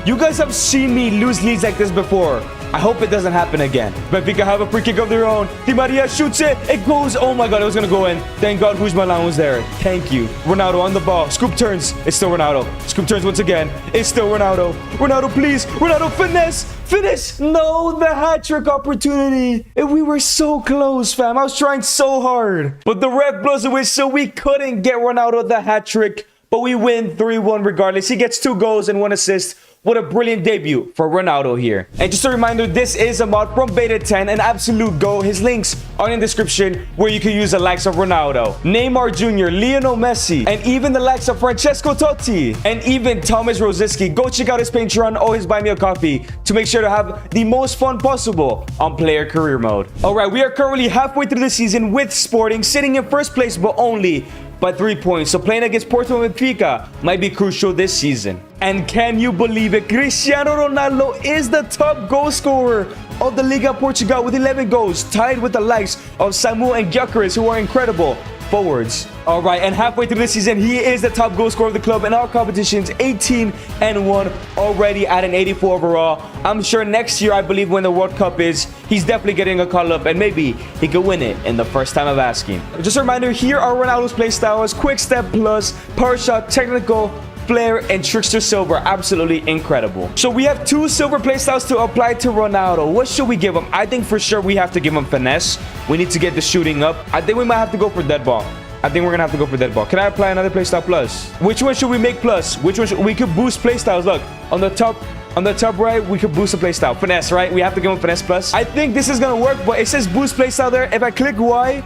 S1: You guys have seen me lose leads like this before. I hope it doesn't happen again. Benfica have a free kick of their own. Di Maria shoots it. It goes. Oh my god, it was going to go in. Thank god Guzman was there. Thank you. Ronaldo on the ball. Scoop turns. It's still Ronaldo. Scoop turns once again. It's still Ronaldo. Ronaldo, please. Ronaldo, finesse. Finish. No, the hat-trick opportunity. And we were so close, fam. I was trying so hard. But the ref blows away, so we couldn't get Ronaldo the hat-trick. But we win 3-1 regardless. He gets 2 goals and 1 assist. What a brilliant debut for Ronaldo here. And just a reminder, this is a mod from Beta 10, an absolute go. His links are in the description, where you can use the likes of Ronaldo, Neymar Jr., Lionel Messi, and even the likes of Francesco Totti, and even Thomas Rosicky. Go check out his Patreon or his Buy Me a Coffee to make sure to have the most fun possible on player career mode. Alright, we are currently halfway through the season with Sporting sitting in first place, but only by 3 points. So playing against Porto and Benfica might be crucial this season. And can you believe it? Cristiano Ronaldo is the top goal scorer of the Liga Portugal with 11 goals, tied with the likes of Samu and EdgarAS, who are incredible forwards. All right, and halfway through this season, he is the top goal scorer of the club in all competitions, 18-1, already at an 84 overall. I'm sure next year, I believe when the World Cup is, he's definitely getting a call up, and maybe he could win it in the first time of asking. Just a reminder, here are Ronaldo's play styles: quick step plus, power shot, technical, flair, and trickster silver. Absolutely incredible. So we have 2 silver playstyles to apply to Ronaldo. What should we give him? I think for sure we have to give him finesse. We need to get the shooting up. I think we might have to go for dead ball. I think we're gonna have to go for dead ball. Can I apply another playstyle plus? Which one should we make plus? Which one should we could boost playstyles? Look, on the top right, we could boost the playstyle. Finesse, right? We have to give him finesse plus. I think this is gonna work, but it says boost playstyle there. If I click Y,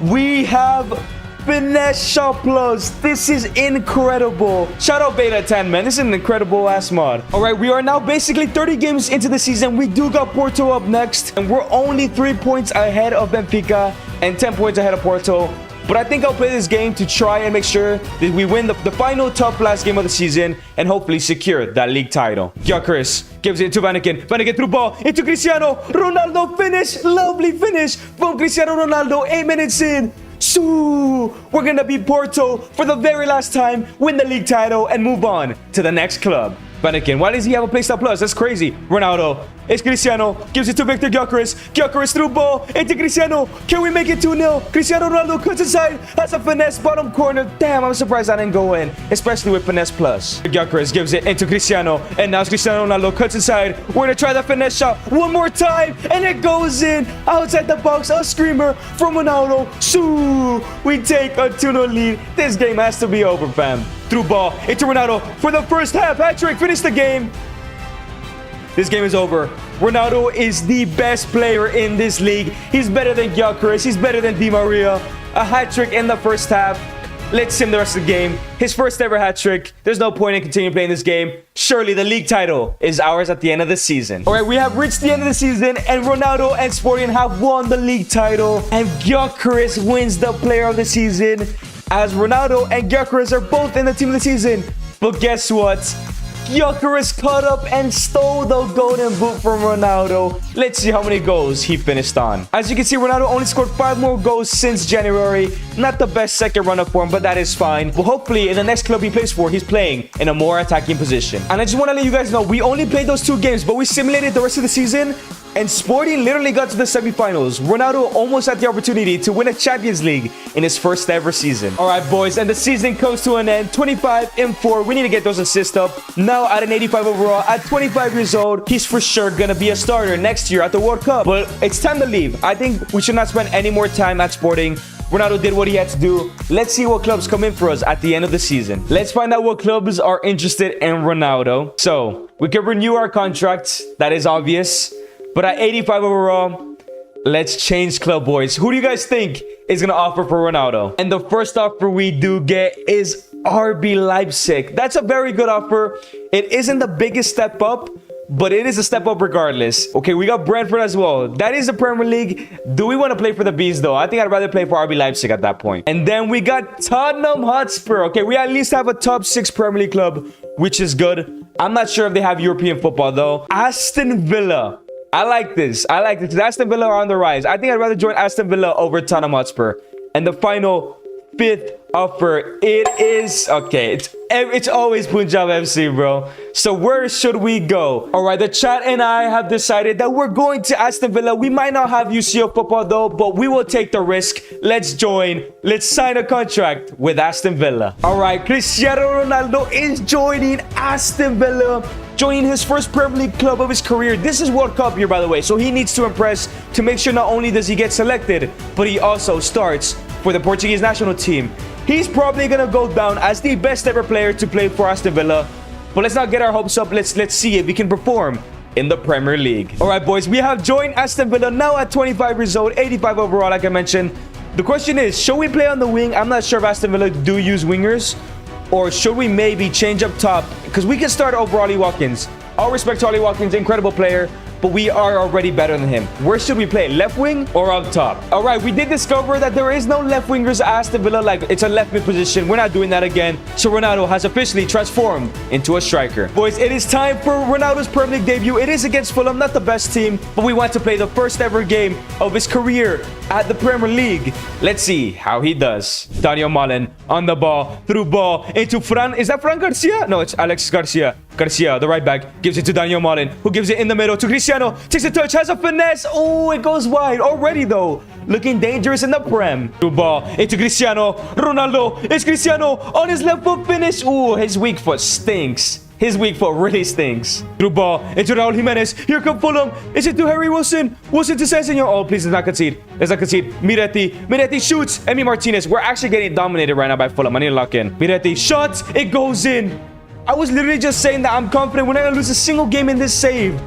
S1: we have finesse shot plus. This is incredible. Shout out Beta 10, man. This is an incredible ass mod. All right, we are now basically 30 games into the season. We do got Porto up next, and we're only 3 points ahead of Benfica and 10 points ahead of Porto. But I think I'll play this game to try and make sure that we win the final top last game of the season and hopefully secure that league title. EdgarAS gives it to Vanaken. Vanaken through ball into Cristiano. Ronaldo finish. Lovely finish from Cristiano Ronaldo. 8 minutes in. We're gonna beat Porto for the very last time, win the league title, and move on to the next club. Vanaken, why does he have a playstyle plus? That's crazy. Ronaldo. It's Cristiano. Gives it to Victor EdgarAS. EdgarAS through ball into Cristiano. Can we make it 2-0? Cristiano Ronaldo cuts inside. Has a finesse bottom corner. Damn, I'm surprised I didn't go in, especially with finesse plus. EdgarAS gives it into Cristiano. And now Cristiano Ronaldo cuts inside. We're going to try the finesse shot one more time. And it goes in. Outside the box. A screamer from Ronaldo. We take a 2-0 lead. This game has to be over, fam. Through ball into Ronaldo for the first half. Hat-trick. Finish the game. This game is over. Ronaldo is the best player in this league. He's better than EdgarAS. He's better than Di Maria. A hat-trick in the first half. Let's see him the rest of the game. His first ever hat-trick. There's no point in continuing playing this game. Surely the league title is ours at the end of the season. All right, we have reached the end of the season, and Ronaldo and Sporting have won the league title. And EdgarAS wins the player of the season, as Ronaldo and EdgarAS are both in the team of the season. But guess what? EdgarAS caught up and stole the golden boot from Ronaldo. Let's see how many goals he finished on. As you can see, Ronaldo only scored 5 more goals since January. Not the best second run of form, but that is fine. But hopefully, in the next club he plays for, he's playing in a more attacking position. And I just want to let you guys know, we only played those 2 games, but we simulated the rest of the season. And Sporting literally got to the semifinals. Ronaldo almost had the opportunity to win a Champions League in his first ever season. All right, boys, and the season comes to an end. 25-4. We need to get those assists up. Now at an 85 overall, at 25 years old, he's for sure gonna be a starter next year at the World Cup. But it's time to leave. I think we should not spend any more time at Sporting. Ronaldo did what he had to do. Let's see what clubs come in for us at the end of the season. Let's find out what clubs are interested in Ronaldo. So, we can renew our contract. That is obvious. But at 85 overall, let's change club, boys. Who do you guys think is going to offer for Ronaldo? And the first offer we do get is RB Leipzig. That's a very good offer. It isn't the biggest step up, but it is a step up regardless. Okay, we got Brentford as well. That is the Premier League. Do we want to play for the Bees though? I think I'd rather play for RB Leipzig at that point. And then we got Tottenham Hotspur. Okay, we at least have a top 6 Premier League club, which is good. I'm not sure if they have European football though. Aston Villa. I like this. I like this. Aston Villa are on the rise. I think I'd rather join Aston Villa over Tottenham Hotspur. And the final 5th offer, it is okay. It's always Punjab FC, bro. So where should we go? All right, the chat and I have decided that we're going to Aston Villa. We might not have UCL football though, but we will take the risk. Let's join. Let's sign a contract with Aston Villa. All right, Cristiano Ronaldo is joining Aston Villa, joining his first Premier League club of his career. This is World Cup year, by the way, so he needs to impress to make sure not only does he get selected, but he also starts for the Portuguese national team. He's probably gonna go down as the best ever player to play for Aston Villa. But let's not get our hopes up. Let's see if he can perform in the Premier League. All right, boys, we have joined Aston Villa now at 25 years old, 85 overall, like I mentioned. The question is, should we play on the wing? I'm not sure if Aston Villa do use wingers, or should we maybe change up top? Because we can start over Ollie Watkins. All respect to Ollie Watkins, incredible player, but we are already better than him. Where should we play? Left wing or up top? All right, we did discover that there is no left wingers at Aston Villa. Like, it's a left mid position. We're not doing that again. So Ronaldo has officially transformed into a striker. Boys, it is time for Ronaldo's Premier League debut. It is against Fulham, not the best team, but we want to play the first ever game of his career at the Premier League. Let's see how he does. Daniel Malen on the ball, through ball into Fran. Is that Fran Garcia? No, it's Alex Garcia. Garcia, the right back, gives it to Daniel Malen, who gives it in the middle to Cristiano. Takes a touch, has a finesse. Oh, it goes wide already, though. Looking dangerous in the Prem. Through ball into Cristiano. Ronaldo. It's Cristiano on his left foot finish. Oh, his weak foot stinks. His weak foot really stinks. Through ball into Raul Jimenez. Here come Fulham. Is it to Harry Wilson? Wilson to Sensenor. Oh, please, let's not concede. Let's not concede. Miretti shoots. Emi Martinez. We're actually getting dominated right now by Fulham. I need to lock in. Miretti shots. It goes in. I was literally just saying that I'm confident we're not gonna lose a single game in this save.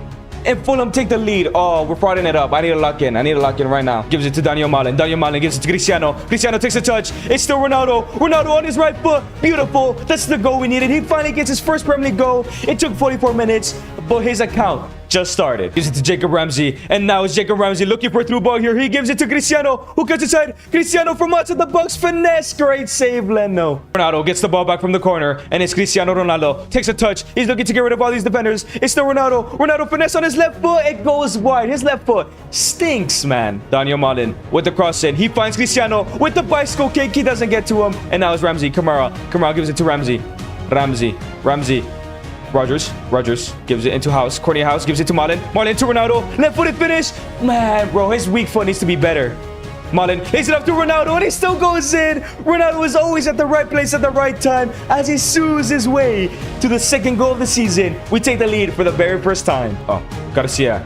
S1: And Fulham take the lead. Oh, we're frauding it up. I need to lock in. I need to lock in right now. Gives it to Daniel Malen. Daniel Malen gives it to Cristiano. Cristiano takes a touch. It's still Ronaldo. Ronaldo on his right foot. Beautiful. That's the goal we needed. He finally gets his first Premier League goal. It took 44 minutes, but his account just started. Gives it to Jacob Ramsey. And now it's Jacob Ramsey looking for a through ball here. He gives it to Cristiano, who cuts inside. Cristiano from outside the box. Finesse. Great save, Leno. Ronaldo gets the ball back from the corner. And it's Cristiano Ronaldo. Takes a touch. He's looking to get rid of all these defenders. It's still Ronaldo. Ronaldo finesse on his left foot. It goes wide. His left foot stinks, man. Daniel Malen with the cross in. He finds Cristiano with the bicycle kick. He doesn't get to him. And now it's Ramsey. Kamara gives it to Ramsey. Ramsey. Rogers gives it into House. Courtney House gives it to Malen. Malen to Ronaldo. Left-footed finish. Man, bro, his weak foot needs to be better. Malen lays it up to Ronaldo, and he still goes in. Ronaldo is always at the right place at the right time as he sues his way to the second goal of the season. We take the lead for the very first time. Oh, Garcia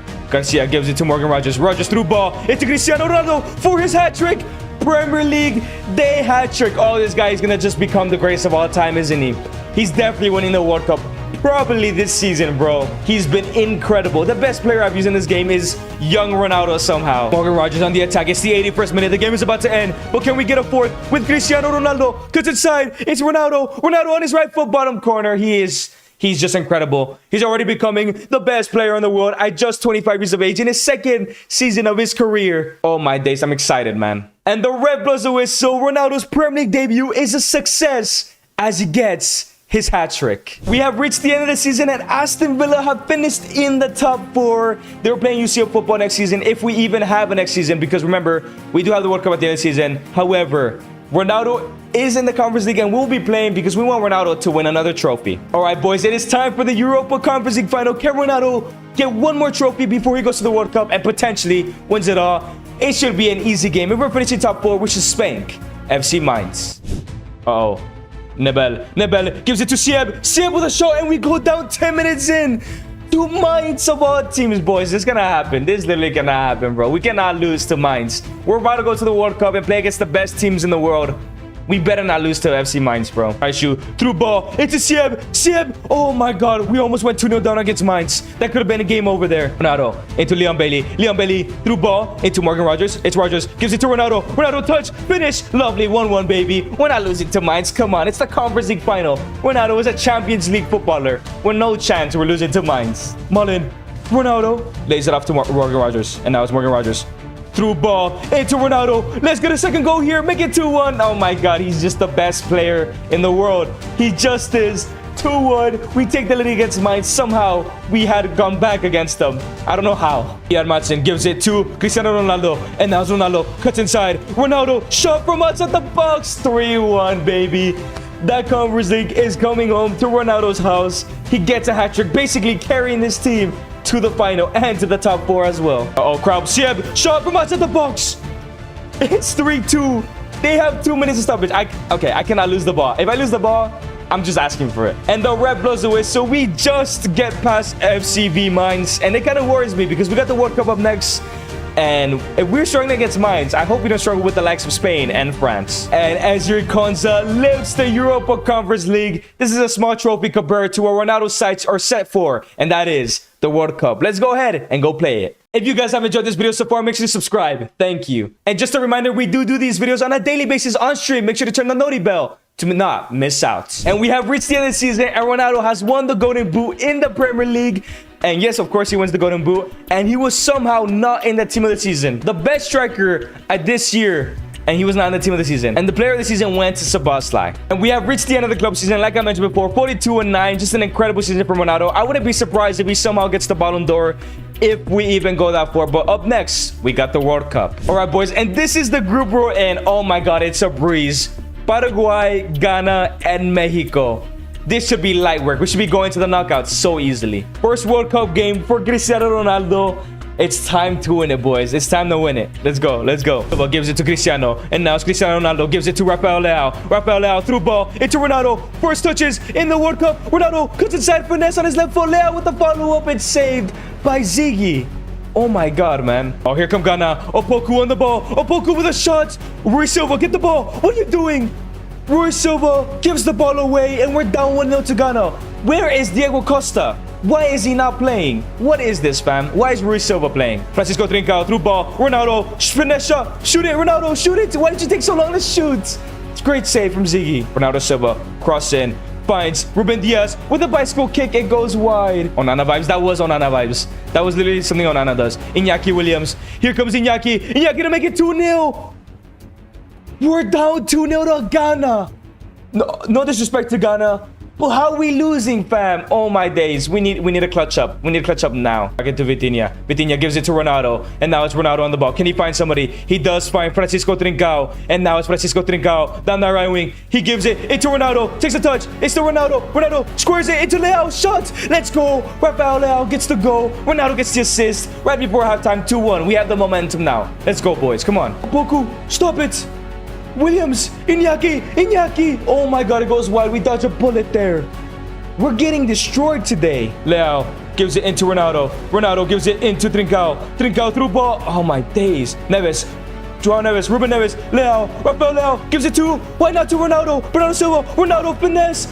S1: gives it to Morgan Rogers. Rogers through ball into Cristiano Ronaldo for his hat-trick. Premier League day hat-trick. Oh, this guy is going to just become the greatest of all time, isn't he? He's definitely winning the World Cup. Probably this season, bro. He's been incredible. The best player I've used in this game is young Ronaldo somehow. Morgan Rogers on the attack. It's the 81st minute. The game is about to end. But can we get a fourth with Cristiano Ronaldo? Cuts inside. It's Ronaldo. Ronaldo on his right foot bottom corner. He's just incredible. He's already becoming the best player in the world at just 25 years of age in his second season of his career. Oh my days, I'm excited, man. And the ref blows the whistle. Ronaldo's Premier League debut is a success as he gets his hat-trick. We have reached the end of the season and Aston Villa have finished in the top 4. They're playing UCL football next season, if we even have a next season, because remember, we do have the World Cup at the end of the season. However, Ronaldo is in the Conference League and will be playing because we want Ronaldo to win another trophy. All right, boys, it is time for the Europa Conference League final. Can Ronaldo get one more trophy before he goes to the World Cup and potentially wins it all? It should be an easy game. If we're finishing top 4, we should spank FC Mainz. Uh-oh. Nebel gives it to Sieb with a shot, and we go down 10 minutes in. to Mainz of all teams, boys. It's gonna happen. This is literally gonna happen, bro. We cannot lose to Mainz. We're about to go to the World Cup and play against the best teams in the world. We better not lose to FC Mainz, bro. I shoot through ball into Sieb. Sieb. Oh my God. We almost went 2-0 down against Mainz. That could have been a game over there. Ronaldo into Leon Bailey. Leon Bailey through ball into Morgan Rogers. It's Rogers. Gives it to Ronaldo. Ronaldo touch. Finish. Lovely. 1-1, baby. We're not losing to Mainz. Come on. It's the Conference League final. Ronaldo is a Champions League footballer. We're no chance we're losing to Mainz. Mullen. Ronaldo. Lays it off to Morgan Rogers. And now it's Morgan Rogers. Through ball into Ronaldo. Let's get a second goal here. Make it 2-1. Oh my God. He's just the best player in the world. He just is. 2-1. We take the lead against Mainz. Somehow we had gone back against them. I don't know how. Ian Madsen gives it to Cristiano Ronaldo. And now Ronaldo cuts inside. Ronaldo shot from outside the box. 3-1, baby. That Conference League is coming home to Ronaldo's house. He gets a hat trick, basically carrying this team to the final and to the top 4 as well. Uh-oh, crowd. Sieb, shot from outside the box. It's 3-2. They have 2 minutes to stop it. I cannot lose the ball. If I lose the ball, I'm just asking for it. And the ref blows the whistle. We just get past FCV Mainz. And it kind of worries me because we got the World Cup up next. And if we're struggling against Mainz, I hope we don't struggle with the likes of Spain and France. And Ezri Konsa lifts the Europa Conference League. This is a small trophy compared to what Ronaldo's sights are set for. And that is the World Cup. Let's go ahead and go play it. If you guys have enjoyed this video so far, make sure to subscribe. Thank you. And just a reminder, we do these videos on a daily basis on stream. Make sure to turn the noti bell to not miss out. And we have reached the end of the season, and Ronaldo has won the Golden Boot in the Premier League. And yes, of course, he wins the Golden Boot. And he was somehow not in the team of the season. The best striker at this year, and he was not in the team of the season. And the player of the season went to Szoboszlai. And we have reached the end of the club season. Like I mentioned before, 42-9. Just an incredible season for Ronaldo. I wouldn't be surprised if he somehow gets the Ballon d'Or, if we even go that far. But up next, we got the World Cup. All right, boys. And this is the group we're in. Oh my God, it's a breeze. Paraguay, Ghana, and Mexico. This should be light work. We should be going to the knockouts so easily. First World Cup game for Cristiano Ronaldo. It's time to win it, boys. It's time to win it. Let's go. Let's go. Gives it to Cristiano. And now it's Cristiano Ronaldo. Gives it to Rafael Leao. Rafael Leao through ball into Ronaldo. First touches in the World Cup. Ronaldo cuts inside, finesse on his left foot. Leao with the follow-up. It's saved by Ziggy. Oh my God, man. Oh, here come Ghana. Opoku on the ball. Opoku with a shot. Rui Silva, get the ball. What are you doing? Rui Silva gives the ball away, and we're down 1-0 to Ghana. Where is Diego Costa? Why is he not playing? What is this, fam? Why is Rui Silva playing? Francisco Trincao through ball. Ronaldo, finesse shot. Shoot it, Ronaldo, shoot it. Why did you take so long to shoot? It's a great save from Ziggy. Ronaldo Silva, cross in. Finds Ruben Diaz with a bicycle kick. It goes wide. Onana vibes. That was Onana vibes. That was literally something Onana does. Iñaki Williams. Here comes Iñaki. Iñaki to make it 2-0. We're down 2-0 to Ghana. No disrespect to Ghana, but how are we losing, fam? Oh my days. We need a clutch up. We need a clutch up now. Back into Vitinha. Vitinha gives it to Ronaldo. And now it's Ronaldo on the ball. Can he find somebody? He does find Francisco Trincao. And now it's Francisco Trincao down the right wing. He gives it into Ronaldo. Takes a touch. It's to Ronaldo. Ronaldo squares it into Leao. Shot. Let's go. Rafael Leao gets the goal. Ronaldo gets the assist. Right before halftime, 2-1. We have the momentum now. Let's go, boys. Come on. Boku, stop it. Williams, Iñaki. Oh my God, it goes wide. We dodge a bullet there. We're getting destroyed today. Leao gives it into Ronaldo. Ronaldo gives it into Trincao. Trincao through ball. Oh my days. Neves. Joao Neves, Ruben Neves, Leao, Rafael Leao gives it to, why not to Ronaldo? Bernardo Silva, Ronaldo finesse.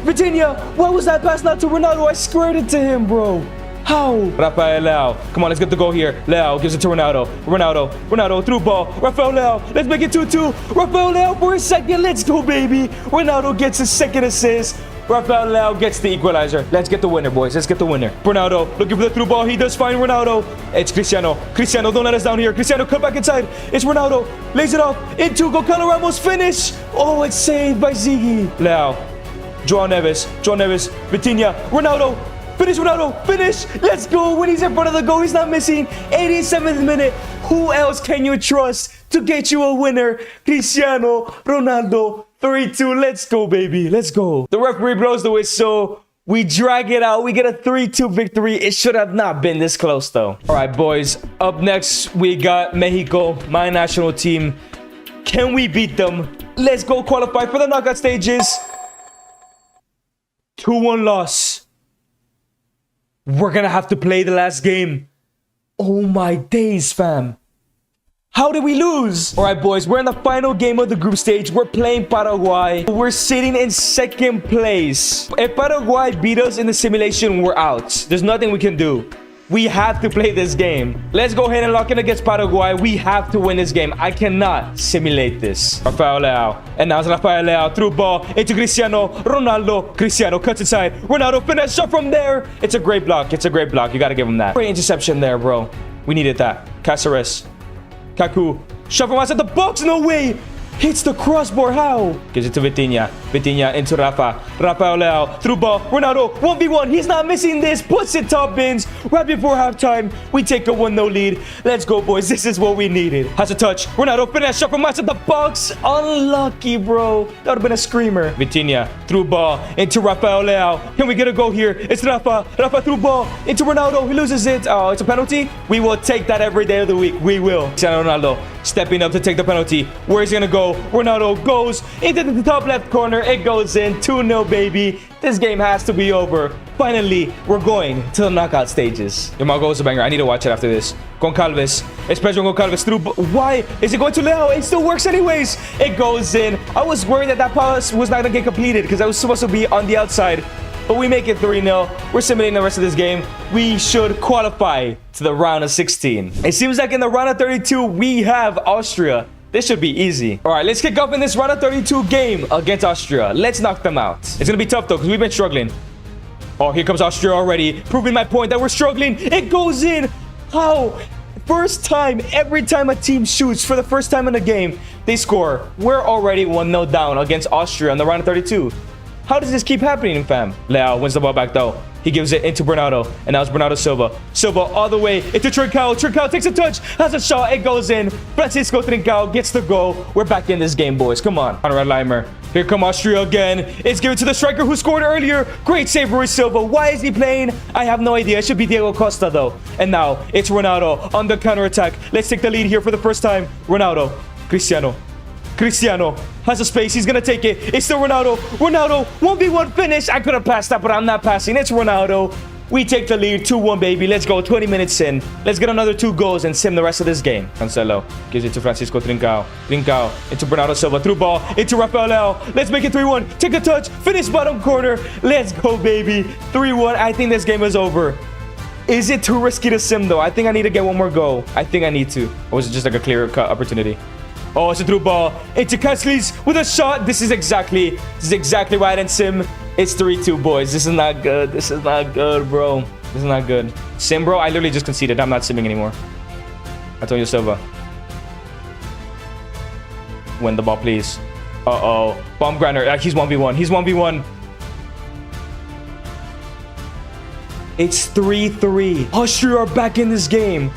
S1: Vitinha, why was that pass not to Ronaldo? I squared it to him, bro. How? Rafael Leao. Come on, let's get the goal here. Leao gives it to Ronaldo. Ronaldo through ball. Rafael Leao. Let's make it 2-2. Rafael Leao for a second. Let's go, baby. Ronaldo gets his second assist. Rafael Leao gets the equalizer. Let's get the winner, boys. Let's get the winner. Ronaldo looking for the through ball. He does find Ronaldo. It's Cristiano. Cristiano, don't let us down here. Cristiano, come back inside. It's Ronaldo. Lays it off into Gonçalo Ramos. Finish. Oh, it's saved by Ziggy. Leao. Joao Neves. Vitinha. Ronaldo. Finish, Ronaldo. Finish. Let's go. When he's in front of the goal, he's not missing. 87th minute. Who else can you trust to get you a winner? Cristiano Ronaldo. 3-2. Let's go, baby. Let's go. The referee blows the whistle. We drag it out. We get a 3-2 victory. It should have not been this close, though. All right, boys. Up next, we got Mexico, my national team. Can we beat them? Let's go qualify for the knockout stages. 2-1 loss. We're gonna have to play the last game. Oh my days, fam. How did we lose? All right, boys, we're in the final game of the group stage. We're playing Paraguay. We're sitting in second place. If Paraguay beat us in the simulation, we're out. There's nothing we can do. We have to play this game. Let's go ahead and lock in against Paraguay. We have to win this game. I cannot simulate this. Rafael Leao. And now it's Rafael Leao. Through ball into Cristiano. Ronaldo. Cristiano cuts inside. Ronaldo finesse shot from there. It's a great block. It's a great block. You got to give him that. Great interception there, bro. We needed that. Cáceres. Kaku. Shot from outside the box. No way. Hits the crossbar. How? Gives it to Vitinha. Vitinha into Rafa. Rafael Leao. Through ball. Ronaldo. 1v1. He's not missing this. Puts it top bins. Right before halftime. We take a 1-0 lead. Let's go, boys. This is what we needed. Has a touch. Ronaldo finesse shot from outside the box. Unlucky, bro. That would have been a screamer. Vitinha. Through ball. Into Rafael Leao. Can we get a goal here? It's Rafa. Rafa through ball. Into Ronaldo. He loses it. Oh, it's a penalty. We will take that every day of the week. We will. Cristiano Ronaldo stepping up to take the penalty. Where's he gonna go? Ronaldo goes into the top left corner. It goes in. 2-0, baby. This game has to be over. Finally, we're going to the knockout stages. Your goal is a banger. I need to watch it after this. Goncalves. It's pressure on Goncalves through. Why is it going to Leao? It still works anyways. It goes in. I was worried that pass was not going to get completed because I was supposed to be on the outside. But we make it 3-0. We're simulating the rest of this game. We should qualify to the round of 16. It seems like in the round of 32, we have Austria. This should be easy. All right, let's kick off in this round of 32 game against Austria. Let's knock them out. It's going to be tough, though, because we've been struggling. Oh, here comes Austria already. Proving my point that we're struggling. It goes in. How? First time, every time a team shoots for the first time in the game, they score. We're already 1-0 down against Austria in the round of 32. How does this keep happening, fam? Leao wins the ball back, though. He gives it into Bernardo. And now it's Bernardo Silva. Silva all the way into Trincao. Trincao takes a touch. Has a shot. It goes in. Francisco Trincao gets the goal. We're back in this game, boys. Come on. Conrad Leimer. Here come Austria again. It's given to the striker who scored earlier. Great save, Rui Silva. Why is he playing? I have no idea. It should be Diego Costa, though. And now it's Ronaldo on the counterattack. Let's take the lead here for the first time. Ronaldo. Cristiano. Cristiano has a space. He's going to take it. It's still Ronaldo. Ronaldo, 1v1 finish. I could have passed that, but I'm not passing. It's Ronaldo. We take the lead. 2-1, baby. Let's go. 20 minutes in. Let's get another 2 goals and sim the rest of this game. Cancelo gives it to Francisco Trincao. Trincao into Bernardo Silva. Through ball into Rafael Leao. Let's make it 3-1. Take a touch. Finish bottom corner. Let's go, baby. 3-1. I think this game is over. Is it too risky to sim, though? I think I need to get one more goal. I think I need to. Or was it just like a clear-cut opportunity? Oh, it's a through ball into Kessley's with a shot. This is exactly why I didn't sim. It's 3-2, boys. This is not good. This is not good, bro. This is not good. Sim, bro. I literally just conceded. I'm not simming anymore. Antonio Silva. Win the ball, please. Uh-oh. Bomb grinder. He's 1v1. He's 1v1. It's 3-3. Austria are back in this game.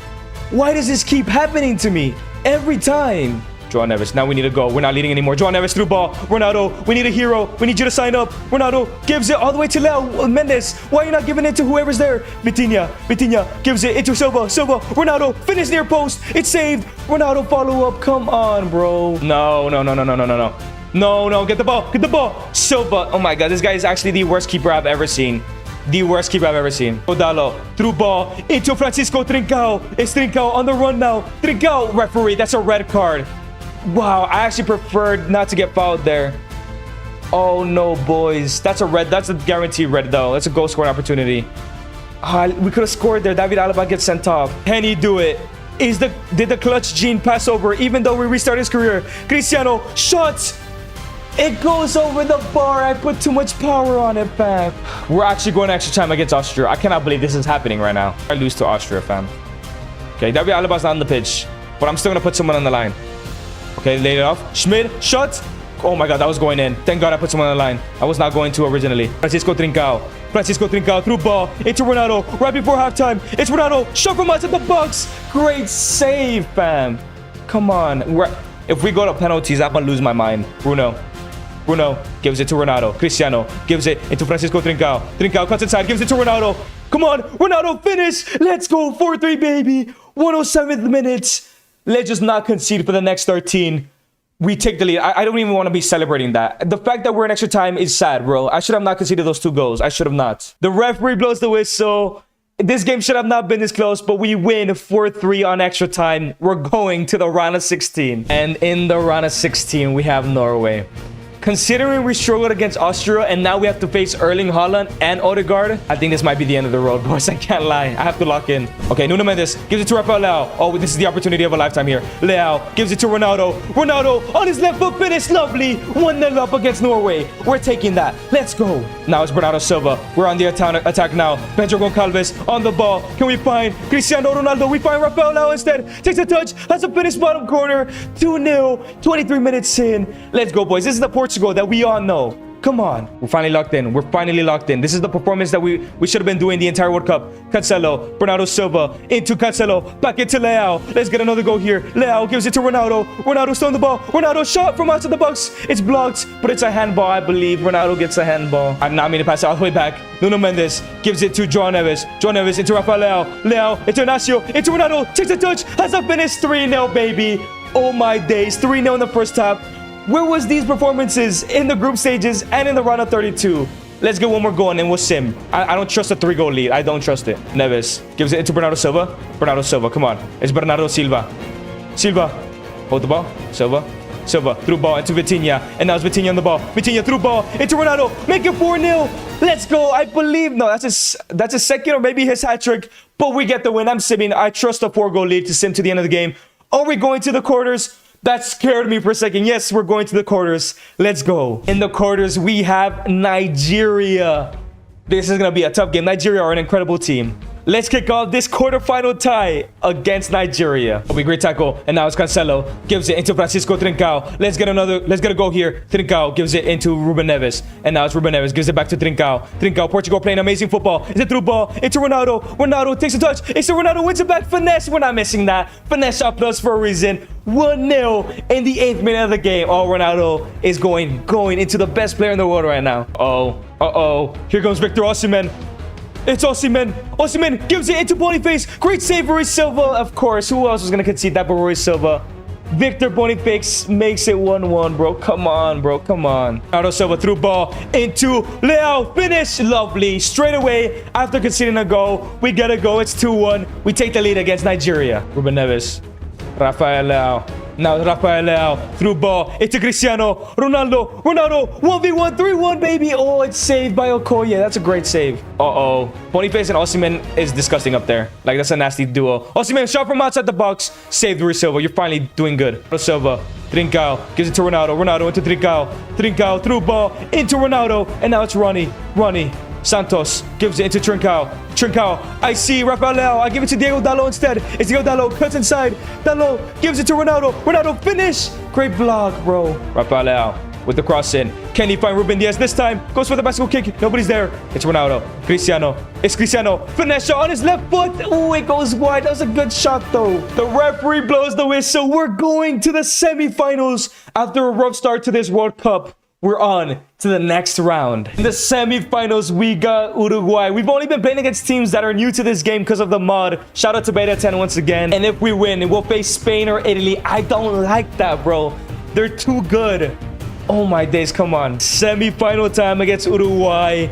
S1: Why does this keep happening to me? Every time. Joao Neves. Now we need to go. We're not leading anymore. Joao Neves through ball. Ronaldo. We need a hero. We need you to sign up. Ronaldo gives it all the way to Leo Mendes. Why are you not giving it to whoever's there? Vitinha. Vitinha gives it into Silva. Silva. Ronaldo. Finish near post. It's saved. Ronaldo follow up. Come on, bro. No. No. Get the ball. Get the ball. Silva. Oh my God. This guy is actually the worst keeper I've ever seen. The worst keeper I've ever seen. Odalo, through ball, into Francisco Trincao. It's Trincao on the run now. Trincao, referee, that's a red card. Wow, I actually preferred not to get fouled there. Oh no, boys. That's a red, that's a guaranteed red though. That's a goal scoring opportunity. We could have scored there. David Alaba gets sent off. Can he do it? Did the clutch gene pass over even though we restarted his career? Cristiano, shots! It goes over the bar. I put too much power on it, fam. We're actually going extra time against Austria. I cannot believe this is happening right now. I lose to Austria, fam. Okay, David Alaba's not on the pitch, but I'm still going to put someone on the line. Okay, laid it off. Schmid, shot. Oh my God, that was going in. Thank God I put someone on the line. I was not going to originally. Francisco Trincao through ball into Ronaldo right before halftime. It's Ronaldo. Shot from outside the box. Great save, fam. Come on. If we go to penalties, I'm going to lose my mind. Bruno gives it to Ronaldo. Cristiano gives it into Francisco Trincao. Trincao cuts inside, gives it to Ronaldo. Come on, Ronaldo, finish. Let's go, 4-3, baby. 107th minute. Let's just not concede for the next 13. We take the lead. I don't even want to be celebrating that. The fact that we're in extra time is sad, bro. I should have not conceded those 2 goals. I should have not. The referee blows the whistle. This game should have not been this close, but we win 4-3 on extra time. We're going to the round of 16. And in the round of 16, we have Norway. Considering we struggled against Austria and now we have to face Erling Haaland and Odegaard, I think this might be the end of the road, boys. I can't lie. I have to lock in. Okay, Nuno Mendes gives it to Rafael Leao. Oh, this is the opportunity of a lifetime here. Leao gives it to Ronaldo. Ronaldo on his left foot finish. Lovely. 1-0 up against Norway. We're taking that. Let's go. Now it's Bernardo Silva. We're on the attack now. Pedro Goncalves on the ball. Can we find Cristiano Ronaldo? We find Rafael Leao instead. Takes a touch. Has a finish bottom corner. 2-0. 23 minutes in. Let's go, boys. This is the Portugal that we all know. Come on. We're finally locked in. We're finally locked in. This is the performance that we should have been doing the entire World Cup. Cancelo, Bernardo Silva, into Cancelo, back into Leao. Let's get another goal here. Leao gives it to Ronaldo. Ronaldo still on the ball. Ronaldo shot from outside the box. It's blocked, but it's a handball, I believe. Ronaldo gets a handball. I did not mean to pass it all the way back. Nuno Mendes gives it to João Neves. João Neves into Rafael Leao. Leao into Inacio. Into Ronaldo. Takes a touch. Has a finish. 3-0, baby. Oh my days. 3-0 in the first half. Where was these performances in the group stages and in the round of 32? Let's get one more goal and then we'll sim. I don't trust a 3-goal lead. I don't trust it. Neves gives it into Bernardo Silva. Bernardo Silva, come on. It's Bernardo Silva. Silva. Hold the ball. Silva. Silva through ball into Vitinha. And now it's Vitinha on the ball. Vitinha through ball into Ronaldo. Make it 4-0. Let's go. I believe. No, that's a second or maybe his hat trick. But we get the win. I'm simming. I trust a 4-goal lead to sim to the end of the game. Are we going to the quarters? That scared me for a second. Yes, we're going to the quarters. Let's go. In the quarters, we have Nigeria. This is going to be a tough game. Nigeria are an incredible team. Let's kick off this quarterfinal tie against Nigeria. Oh, great tackle. And now it's Cancelo. Gives it into Francisco Trincao. Let's get a goal here. Trincao gives it into Ruben Neves. And now it's Ruben Neves. Gives it back to Trincao. Trincao, Portugal playing amazing football. It's a through ball into Ronaldo. Ronaldo takes a touch. It's to Ronaldo. Wins it back. Finesse. We're not missing that. Finesse shot plus for a reason. 1-0 in the 8th minute of the game. Oh, Ronaldo is going into the best player in the world right now. Here comes Victor Osimhen. It's Osimhen. Osimhen gives it into Boniface. Great save, Rui Silva. Of course, who else was going to concede that but Rui Silva? Victor Boniface makes it 1-1, bro. Come on, bro. Come on. Bernardo Silva through ball into Leao. Finish. Lovely. Straight away, after conceding a goal, we get a goal. It's 2-1. We take the lead against Nigeria. Ruben Neves. Rafael Leao. Now Rafael Leao through ball into Cristiano Ronaldo. 1v1, 3-1, baby. Oh, it's saved by Okoye. That's a great save. Boniface and Osimhen is disgusting up there. Like, that's a nasty duo. Osimhen shot from outside the box. Saved Rui Silva. You're finally doing good. Silva. Trincao gives it to Ronaldo. Ronaldo into Trincao. Trincao through ball into Ronaldo. And now it's Ronnie. Santos gives it into Trincao. I see Rafael Leao. I give it to Diego Dalot instead. It's Diego Dalot. Cuts inside. Dalot gives it to Ronaldo. Ronaldo finish. Great block, bro. Rafael Leao with the cross in. Can he find Ruben Diaz this time? Goes for the bicycle kick. Nobody's there. It's Ronaldo. Cristiano. It's Cristiano. Finesse shot on his left foot. Oh, it goes wide. That was a good shot, though. The referee blows the whistle. We're going to the semifinals after a rough start to this World Cup. We're on to the next round. In the semifinals, we got Uruguay. We've only been playing against teams that are new to this game because of the mod. Shout out to Beta 10 once again. And if we win, we'll face Spain or Italy. I don't like that, bro. They're too good. Oh my days, come on. Semi-final time against Uruguay.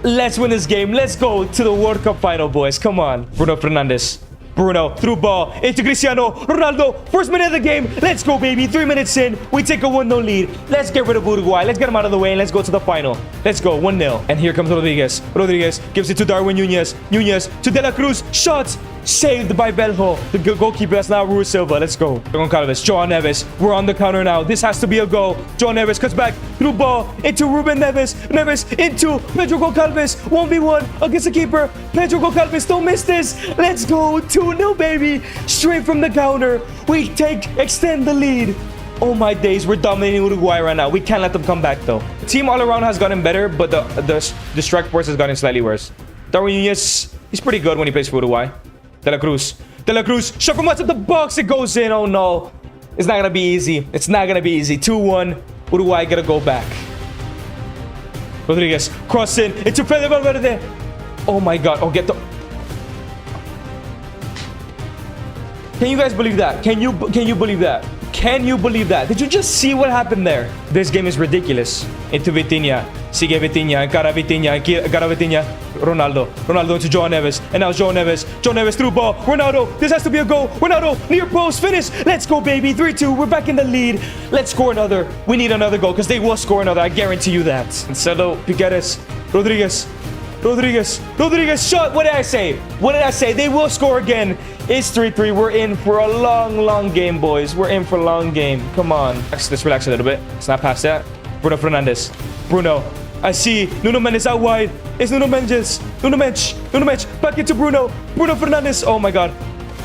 S1: Let's win this game. Let's go to the World Cup final, boys. Come on. Bruno Fernandes. Bruno through ball into Cristiano Ronaldo. First minute of the game. Let's go, baby. 3 minutes in. We take a 1-0 lead. Let's get rid of Uruguay. Let's get them out of the way and let's go to the final. Let's go. 1-0. And here comes Rodriguez. Rodriguez gives it to Darwin Nunez. Nunez to De La Cruz. Shots. Saved by Belho. The goalkeeper. That's now Rui Silva. Let's go. Goncalves. João Neves. We're on the counter now. This has to be a goal. João Neves cuts back. Through ball into Ruben Neves. Neves into Pedro Goncalves. 1v1 against the keeper. Pedro Goncalves. Don't miss this. Let's go. 2-0, baby. Straight from the counter. We extend the lead. Oh my days, we're dominating Uruguay right now. We can't let them come back, though. The team all around has gotten better, but the strike force has gotten slightly worse. Darwin Nunez, he's pretty good when he plays for Uruguay. De La Cruz. Shot from outside the box. It goes in. Oh, no. It's not going to be easy. It's not going to be easy. 2-1. Uruguay got to go back. Rodriguez. Cross in. Into Fede Valverde. Oh, my God. Oh, get the... Can you guys believe that? Can you believe that? Can you believe that? Did you just see what happened there? This game is ridiculous. Into Vitinha. Sigue Vitinha. Encara Vitinha. Encara Vitinha. Ronaldo. Ronaldo into João Neves. And now João Neves. João Neves through ball. Ronaldo. This has to be a goal. Ronaldo. Near post. Finish. Let's go, baby. 3-2. We're back in the lead. Let's score another. We need another goal because they will score another. I guarantee you that. Cancelo. Piqueres. Rodriguez. Rodriguez shot. What did I say? What did I say? They will score again. It's 3-3. We're in for a long game, boys. We're in for a long game. Come on. Let's relax a little bit. Let's not pass that. Bruno Fernandes. Bruno. I see Nuno Mendes out wide. It's Nuno Mendes. Nuno Mendes. Back into Bruno. Bruno Fernandes. Oh my God.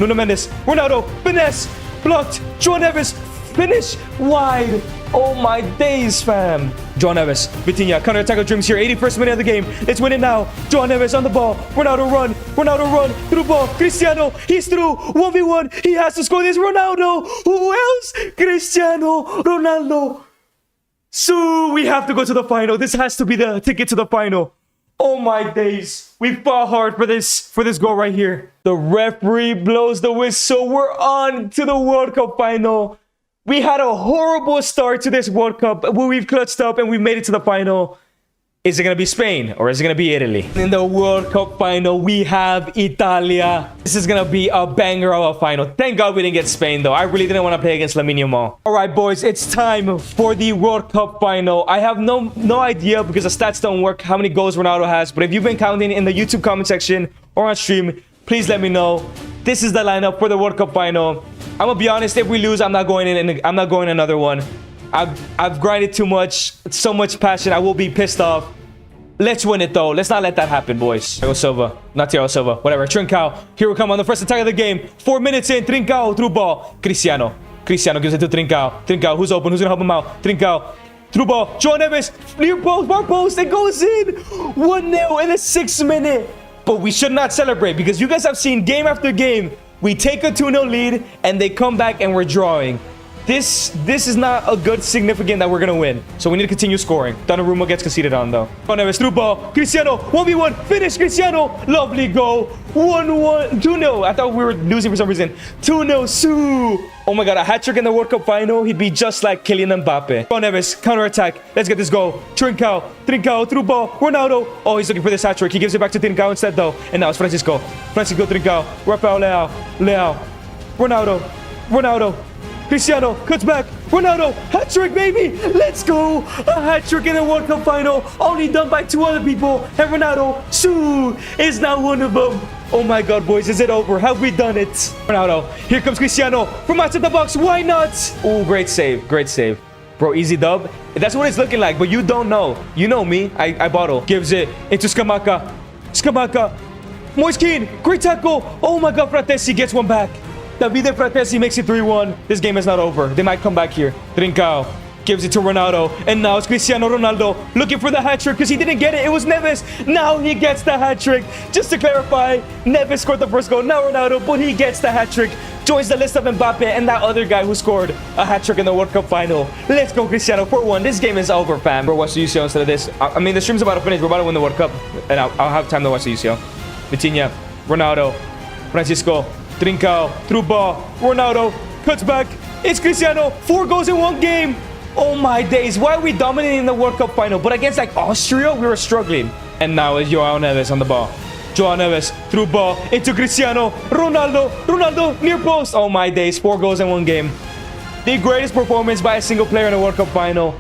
S1: Nuno Mendes. Ronaldo. Finesse. Blocked. João Neves. Finish. Wide. Oh my days, fam. João Neves. Vitinha. Counter-attack of dreams here. 81st minute of the game. Let's win it now. João Neves on the ball. Ronaldo run. Ronaldo run. Through ball. Cristiano. He's through. 1v1. He has to score this. Ronaldo. Who else? Cristiano. Ronaldo. So we have to go to the final. This has to be the ticket to the final. Oh my days. We fought hard for this goal right here. The referee blows the whistle. We're on to the World Cup final. We had a horrible start to this World Cup, but we've clutched up and we made it to the final. Is it going to be Spain or is it going to be Italy? In the World Cup final, we have Italia. This is going to be a banger of a final. Thank God we didn't get Spain, though. I really didn't want to play against Lamine Yamal. All right, boys, it's time for the World Cup final. I have no idea because the stats don't work how many goals Ronaldo has. But if you've been counting in the YouTube comment section or on stream, please let me know. This is the lineup for the World Cup final. I'm gonna be honest, if we lose, I'm not going in. I'm not going another one. I've grinded too much. It's so much passion. I will be pissed off. Let's win it though. Let's not let that happen, boys. Thiago Silva, not Thiago Silva, whatever. Trincao, here we come on the first attack of the game. 4 minutes in. Trincao through ball. Cristiano gives it to Trincao. Trincao, who's open? Who's gonna help him out? Trincao through ball. João Neves near post, bar post. It goes in. 1-0 in the 6th minute. But we should not celebrate because you guys have seen game after game. We take a 2-0 lead and they come back and we're drawing. This is not a good significant that we're going to win. So we need to continue scoring. Donnarumma gets conceded on though. João Neves through ball. Cristiano 1v1. Finish Cristiano. Lovely goal. 1-1. 2-0. I thought we were losing for some reason. 2-0. Sue. Oh my God. A hat trick in the World Cup final. He'd be just like Kylian Mbappe. João Neves. Counter attack. Let's get this goal. Trincao through ball. Ronaldo. Oh, he's looking for this hat trick. He gives it back to Trincao instead though. And now it's Francisco. Trincao. Rafael Leao. Ronaldo. Cristiano cuts back. Ronaldo, hat trick, baby. Let's go. A hat trick in the World Cup final. Only done by 2 other people. And Ronaldo, is now one of them. Oh my God, boys, is it over? Have we done it? Ronaldo, here comes Cristiano from outside the box. Why not? Oh, great save. Bro, easy dub. That's what it's looking like, but you don't know. You know me. I bottle. Gives it into Scamacca. Moise Kean, great tackle. Oh my God, Fratesi gets one back. Davide Fratesi makes it 3-1. This game is not over. They might come back here. Trincao gives it to Ronaldo. And now it's Cristiano Ronaldo looking for the hat-trick because he didn't get it. It was Neves. Now he gets the hat-trick. Just to clarify, Neves scored the first goal. Now Ronaldo, but he gets the hat-trick. Joins the list of Mbappe and that other guy who scored a hat-trick in the World Cup final. Let's go, Cristiano, 4-1. This game is over, fam. Bro, watch the UCL instead of this. I mean, the stream's about to finish. We're about to win the World Cup. And I'll have time to watch the UCL. Vitinha, Ronaldo, Francisco, Trincao, through ball, Ronaldo, cuts back, it's Cristiano, 4 goals in 1 game. Oh my days, why are we dominating the World Cup final? But against like Austria, we were struggling. And now it's João Neves on the ball. João Neves, through ball, into Cristiano, Ronaldo, near post. Oh my days, 4 goals in 1 game. The greatest performance by a single player in a World Cup final.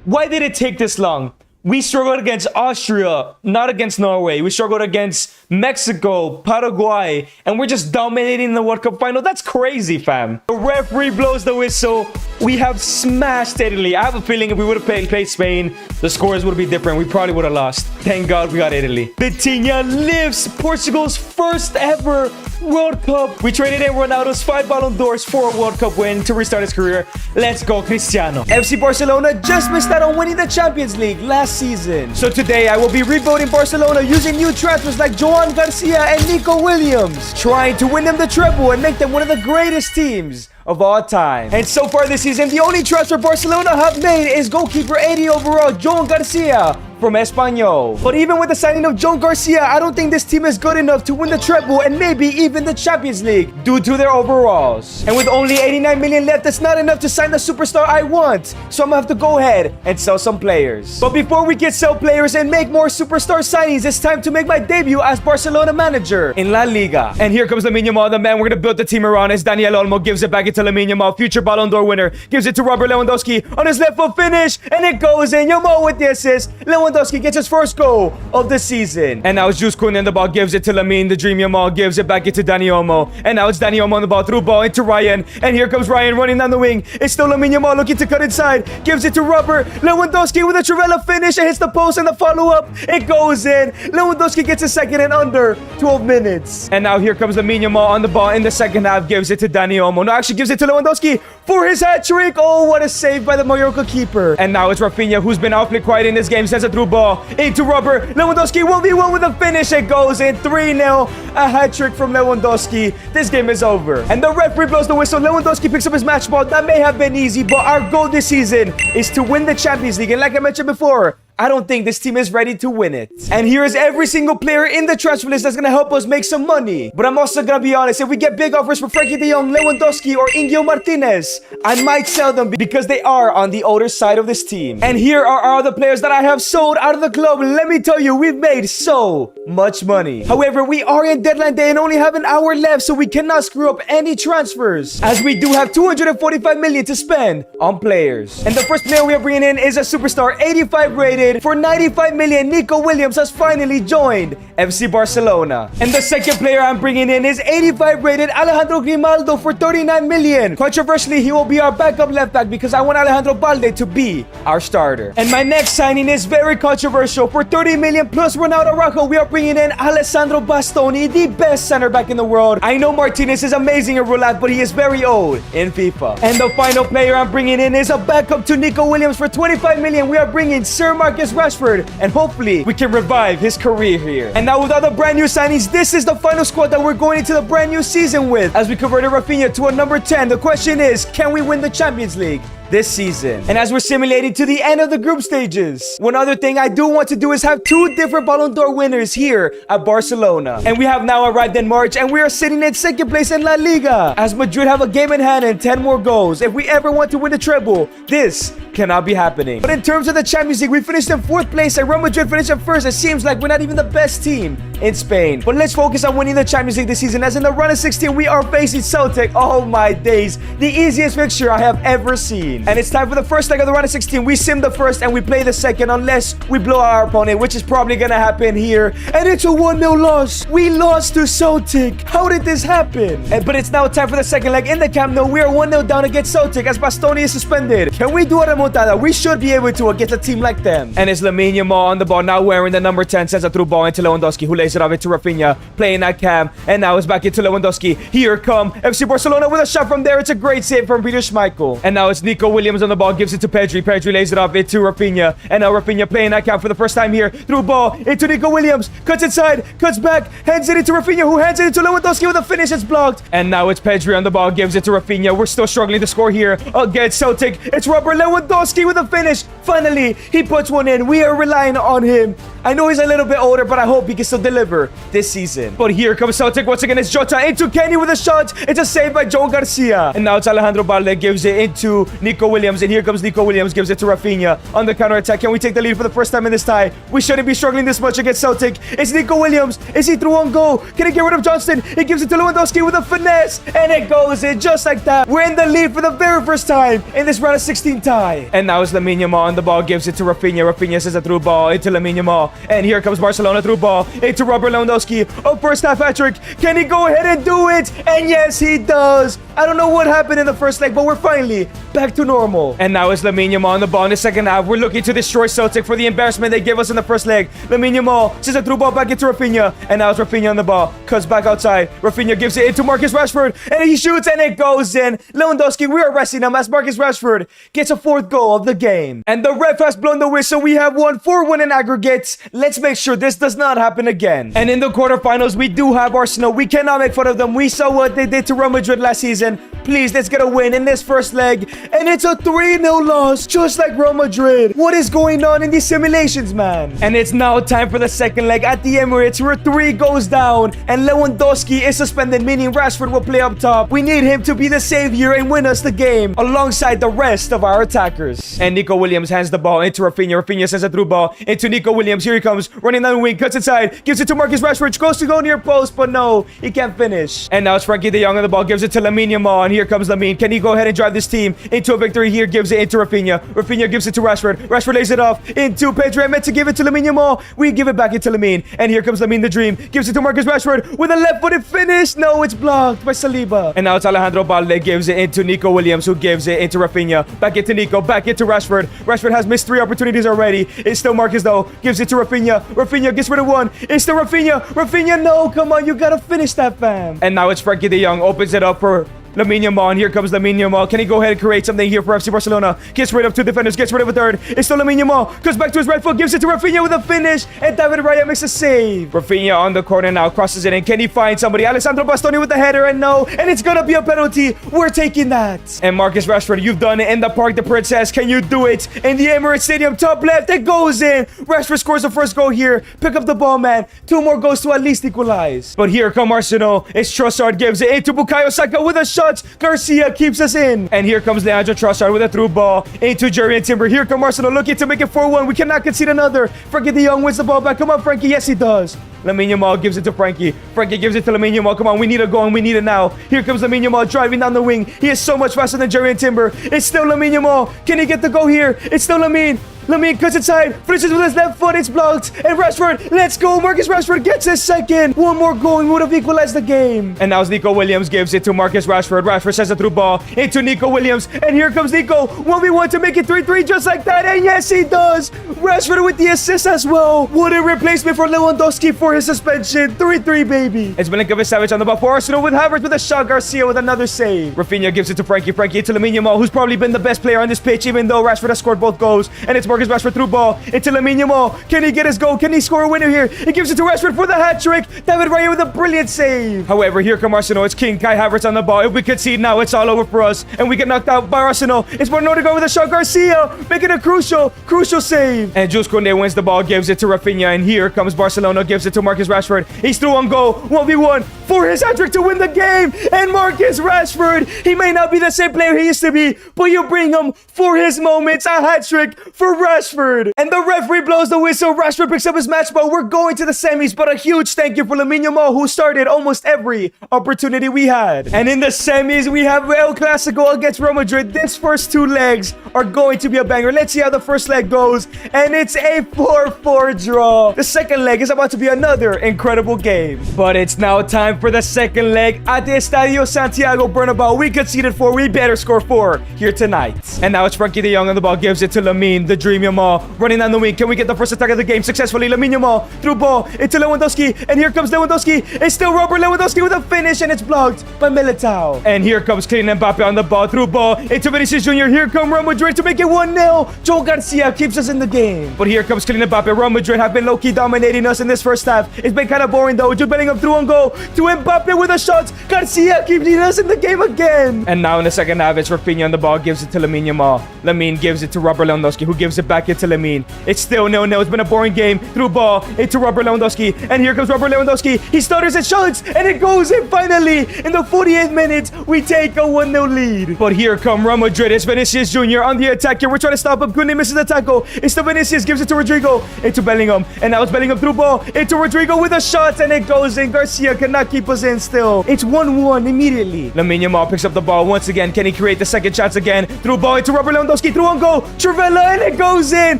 S1: Why did it take this long? We struggled against Austria, not against Norway. We struggled against Mexico, Paraguay, and we're just dominating the World Cup final. That's crazy, fam. The referee blows the whistle. We have smashed Italy. I have a feeling if we would have played Spain, the scores would be different. We probably would have lost. Thank God we got Italy. Vitinha lives Portugal's first ever World Cup. We traded in Ronaldo's 5 Ballon d'Ors for a World Cup win to restart his career. Let's go, Cristiano. FC Barcelona just missed out on winning the Champions League last season. So today I will be rebuilding Barcelona using new transfers like Joan Garcia and Nico Williams, trying to win them the treble and make them one of the greatest teams of all time. And so far this season, the only transfer Barcelona have made is goalkeeper 80 overall John Garcia from Espanyol. But even with the signing of John Garcia, I don't think this team is good enough to win the treble and maybe even the Champions League due to their overalls. And with only 89 million left, that's not enough to sign the superstar I want. So I'm gonna have to go ahead and sell some players. But before we can sell players and make more superstar signings, it's time to make my debut as Barcelona manager in La Liga. And here comes Lamine Yamal, the man we're gonna build the team around, as Daniel Olmo gives it back into Lamine Yamal, future Ballon d'Or winner, gives it to Robert Lewandowski on his left foot finish, and it goes in. Yamal with the assist. Lewandowski gets his first goal of the season. And now it's Jules Koundé, the ball gives it to Lamine. The dream Yamal gives it back into Dani Olmo. And now it's Dani Olmo on the ball, through ball into Ryan. And here comes Ryan running down the wing. It's still Lamine Yamal looking to cut inside. Gives it to Robert Lewandowski with a Trivela finish. It hits the post and the follow-up. It goes in. Lewandowski gets a second in under 12 minutes. And now here comes Lamine Yamal on the ball in the second half. Gives it to Dani Olmo. No, actually gives it to Lewandowski for his hat-trick. Oh, what a save by the Mallorca keeper. And now it's Rafinha, who's been awfully quiet in this game, sends a through ball into Robert Lewandowski. 1v1 with a finish. It goes in. 3-0. A hat-trick from Lewandowski. This game is over. And the referee blows the whistle. Lewandowski picks up his match ball. That may have been easy, but our goal this season is to win the Champions League. And like I mentioned before, I don't think this team is ready to win it. And here is every single player in the transfer list that's going to help us make some money. But I'm also going to be honest, if we get big offers for Frankie de Jong, Lewandowski, or Ingio Martinez, I might sell them because they are on the older side of this team. And here are all the players that I have sold out of the club. Let me tell you, we've made so much money. However, we are in deadline day and only have an hour left, so we cannot screw up any transfers, as we do have 245 million to spend on players. And the first player we are bringing in is a superstar, 85 rated. For 95 million, Nico Williams has finally joined FC Barcelona. And the second player I'm bringing in is 85 rated Alejandro Grimaldo for 39 million. Controversially, he will be our backup left back because I want Alejandro Balde to be our starter. And my next signing is very controversial. For 30 million plus Ronaldo Araujo, we are bringing in Alessandro Bastoni, the best center back in the world. I know Martinez is amazing in real life, but he is very old in FIFA. And the final player I'm bringing in is a backup to Nico Williams. For 25 million, we are bringing Sir Marcus Rashford, and hopefully we can revive his career here. And now with all the brand new signings, this is the final squad that we're going into the brand new season with, as we converted Rafinha to a number 10. The question is, can we win the Champions League this season? And as we're simulating to the end of the group stages, one other thing I do want to do is have 2 different Ballon d'Or winners here at Barcelona. And we have now arrived in March, and we are sitting in second place in La Liga, as Madrid have a game in hand and 10 more goals. If we ever want to win the treble, this cannot be happening. But in terms of the Champions League, we finished in 4th place and Real Madrid finished in 1st. It seems like we're not even the best team in Spain. But let's focus on winning the Champions League this season, as in the round of 16 we are facing Celtic. Oh my days, the easiest fixture I have ever seen. And it's time for the first leg of the round of 16. We sim the first and we play the second, unless we blow our opponent, which is probably gonna happen here. And it's a 1-0 loss. We lost to Celtic. How did this happen? But it's now time for the second leg in the Camp Nou. We are 1-0 down against Celtic as Bastoni is suspended. Can we do a remontada? We should be able to against a team like them. And it's Lamine Yamal on the ball, now wearing the number 10, sends a through ball into Lewandowski, who lays it off into Rafinha, playing that cam, and now it's back into Lewandowski. Here come FC Barcelona with a shot from there. It's a great save from Peter Schmeichel. And now it's Nico Williams on the ball, gives it to Pedri. Pedri lays it off into Rafinha, and now Rafinha playing that cam for the first time here, through ball into Nico Williams, cuts inside, cuts back, hands it into Rafinha, who hands it into Lewandowski with a finish. It's blocked. And now it's Pedri on the ball, gives it to Rafinha. We're still struggling to score here against Celtic. It's Robert Lewandowski with a finish. Finally, he puts one in. We are relying on him. I know he's a little bit older, but I hope he can still deliver this season. But here comes Celtic once again. It's Jota into Kenny with a shot. It's a save by John Garcia. And now it's Alejandro Balde, gives it into Nico Williams. And here comes Nico Williams, gives it to Rafinha on the counter-attack. Can we take the lead for the first time in this tie? We shouldn't be struggling this much against Celtic. It's Nico Williams. Is he through on goal? Can he get rid of Johnston? He gives it to Lewandowski with a finesse. And it goes in just like that. We're in the lead for the very first time in this round of 16 tie. And now it's Lamine Yamal on the ball, gives it to Rafinha. Rafinha sends a through ball into Lamine Yamal. And here comes Barcelona through ball into Robert Lewandowski. A first half hat-trick. Can he go ahead and do it? And yes, he does. I don't know what happened in the first leg, but we're finally back to normal. And now it's Lamine Yamal on the ball in the second half. We're looking to destroy Celtic for the embarrassment they gave us in the first leg. Lamine Yamal sends a through ball back into Rafinha. And now it's Rafinha on the ball. Cuts back outside. Rafinha gives it into Marcus Rashford. And he shoots and it goes in. Lewandowski, we are resting him as Marcus Rashford gets a 4th goal of the game. And the ref has blown the whistle. We have won 4-1 in aggregate. Let's make sure this does not happen again. And in the quarterfinals, we do have Arsenal. We cannot make fun of them. We saw what they did to Real Madrid last season. Please, let's get a win in this first leg. And it's a 3-0 loss, just like Real Madrid. What is going on in these simulations, man? And it's now time for the second leg at the Emirates, where 3 goes down and Lewandowski is suspended, meaning Rashford will play up top. We need him to be the savior and win us the game alongside the rest of our attackers. And Nico Williams hands the ball into Rafinha. Rafinha sends a through ball into Nico Williams. Here he comes, running down the wing, cuts inside, gives it to Marcus Rashford, goes to go near post, but no, he can't finish. And now it's Frankie de Jong on the ball, gives it to Lamine Yamal, and here comes Lamine. Can he go ahead and drive this team into a victory here? Gives it into Rafinha. Rafinha gives it to Rashford. Rashford lays it off into Pedro. I meant to give it to Lamine Yamal. We give it back into Lamine. And here comes Lamine the Dream. Gives it to Marcus Rashford with a left-footed finish. No, it's blocked by Saliba. And now it's Alejandro Balde. Gives it into Nico Williams, who gives it into Rafinha. Back into Nico. Back into Rashford. Rashford has missed 3 opportunities already. It's still Marcus, though. Gives it to Rafinha. Rafinha gets rid of 1. It's still Rafinha. Rafinha, no. Come on. You gotta finish that, fam. And now it's Frankie de Jong. Opens it up for Lamine Yamal, and here comes Lamine Yamal. Can he go ahead and create something here for FC Barcelona? Gets rid of 2 defenders, gets rid of a 3rd. It's still Lamine Yamal. Goes back to his right foot, gives it to Rafinha with a finish, and David Raya makes a save. Rafinha on the corner now, crosses it in. Can he find somebody? Alessandro Bastoni with the header, and no, and it's gonna be a penalty. We're taking that. And Marcus Rashford, you've done it in the Parc des Princes. Can you do it in the Emirates Stadium? Top left, it goes in. Rashford scores the first goal here. Pick up the ball, man. 2 more goals to at least equalize. But here come Arsenal. It's Trossard, gives it into Bukayo Saka with a shot. Garcia keeps us in. And here comes Leandro Trossard with a through ball into Jurriën Timber. Here come Arsenal looking to make it 4-1. We cannot concede another. Frankie de Jong wins the ball back. Come on, Frankie. Yes, he does. Lamine Yamal gives it to Frankie. Frankie gives it to Lamine Yamal. Come on, we need a goal and we need it now. Here comes Lamine Yamal driving down the wing. He is so much faster than Jurriën Timber. It's still Lamine Yamal. Can he get the goal here? It's still Lamine. Lamine cuts inside, finishes with his left foot, it's blocked, and Rashford, let's go, Marcus Rashford gets his second. 1 more goal and would have equalized the game. And now Nico Williams gives it to Marcus Rashford. Rashford sends a through ball into Nico Williams, and here comes Nico, 1v1 to make it 3-3 just like that, and yes, he does. Rashford with the assist as well. What a replacement for Lewandowski for his suspension. 3-3, baby. It's Milinkovic-Savic on the ball for Arsenal with Havertz with a shot, Garcia with another save. Rafinha gives it to Frankie. Frankie into Lamine Yamal, who's probably been the best player on this pitch, even though Rashford has scored both goals, and it's Marcus Rashford through ball into Lamine Yamal. Can he get his goal? Can he score a winner here? He gives it to Rashford for the hat-trick. David Raya with a brilliant save. However, here come Arsenal. It's King Kai Havertz on the ball. If we concede now, it's all over for us, and we get knocked out by Arsenal. It's Bruno to go with a shot. Garcia making a crucial save. And Jules Koundé wins the ball, gives it to Rafinha, and here comes Barcelona, gives it to Marcus Rashford. He's through on goal, 1v1 for his hat-trick to win the game. And Marcus Rashford, he may not be the same player he used to be, but you bring him for his moments. A hat-trick for Rashford. And the referee blows the whistle. Rashford picks up his match ball. We're going to the semis, but a huge thank you for Lamine Yamal, who started almost every opportunity we had. And in the semis, we have El Clasico against Real Madrid. This first 2 legs are going to be a banger. Let's see how the first leg goes. And it's a 4-4 draw. The second leg is about to be another incredible game. But it's now time for the second leg at the Estadio Santiago Bernabeu. We conceded 4. We better score 4 here tonight. And now it's Frankie de Jong on the ball. Gives it to Lamine, the Dream Yamal, running down the wing. Can we get the first attack of the game successfully? Lamine Yamal through ball into Lewandowski. And here comes Lewandowski. It's still Robert Lewandowski with a finish, and it's blocked by Militao. And here comes Kylian Mbappe on the ball. Through ball into Vinicius Jr. Here come Real Madrid to make it 1-0. Joe Garcia keeps us in the game. But here comes Kylian Mbappe. Real Madrid have been low-key dominating us in this first half. It's been kind of boring though. Jude Bellingham through on goal to Mbappe with a shot. Garcia keeping us in the game again. And now in the second half, it's Rafinha on the ball. Gives it to Lamine Yamal. Lamine gives it to Robert Lewandowski, who gives it back into Lamine. It's still 0-0. It's been a boring game. Through ball into Robert Lewandowski. And here comes Robert Lewandowski. He stutters and shots, and it goes in finally. In the 48th minute, we take a 1-0 lead. But here come Real Madrid. It's Vinicius Jr. on the attack here. We're trying to stop him. Koundé misses the tackle. It's to Vinicius. Gives it to Rodrigo. Into Bellingham. And now it's Bellingham through ball. Into Rodrigo with a shot, and it goes in. Garcia cannot keep us in still. It's 1-1 immediately. Lamine Yamal picks up the ball once again. Can he create the second chance again? Through ball into Robert Lewandowski. Through on goal. Trivela, and it goes in.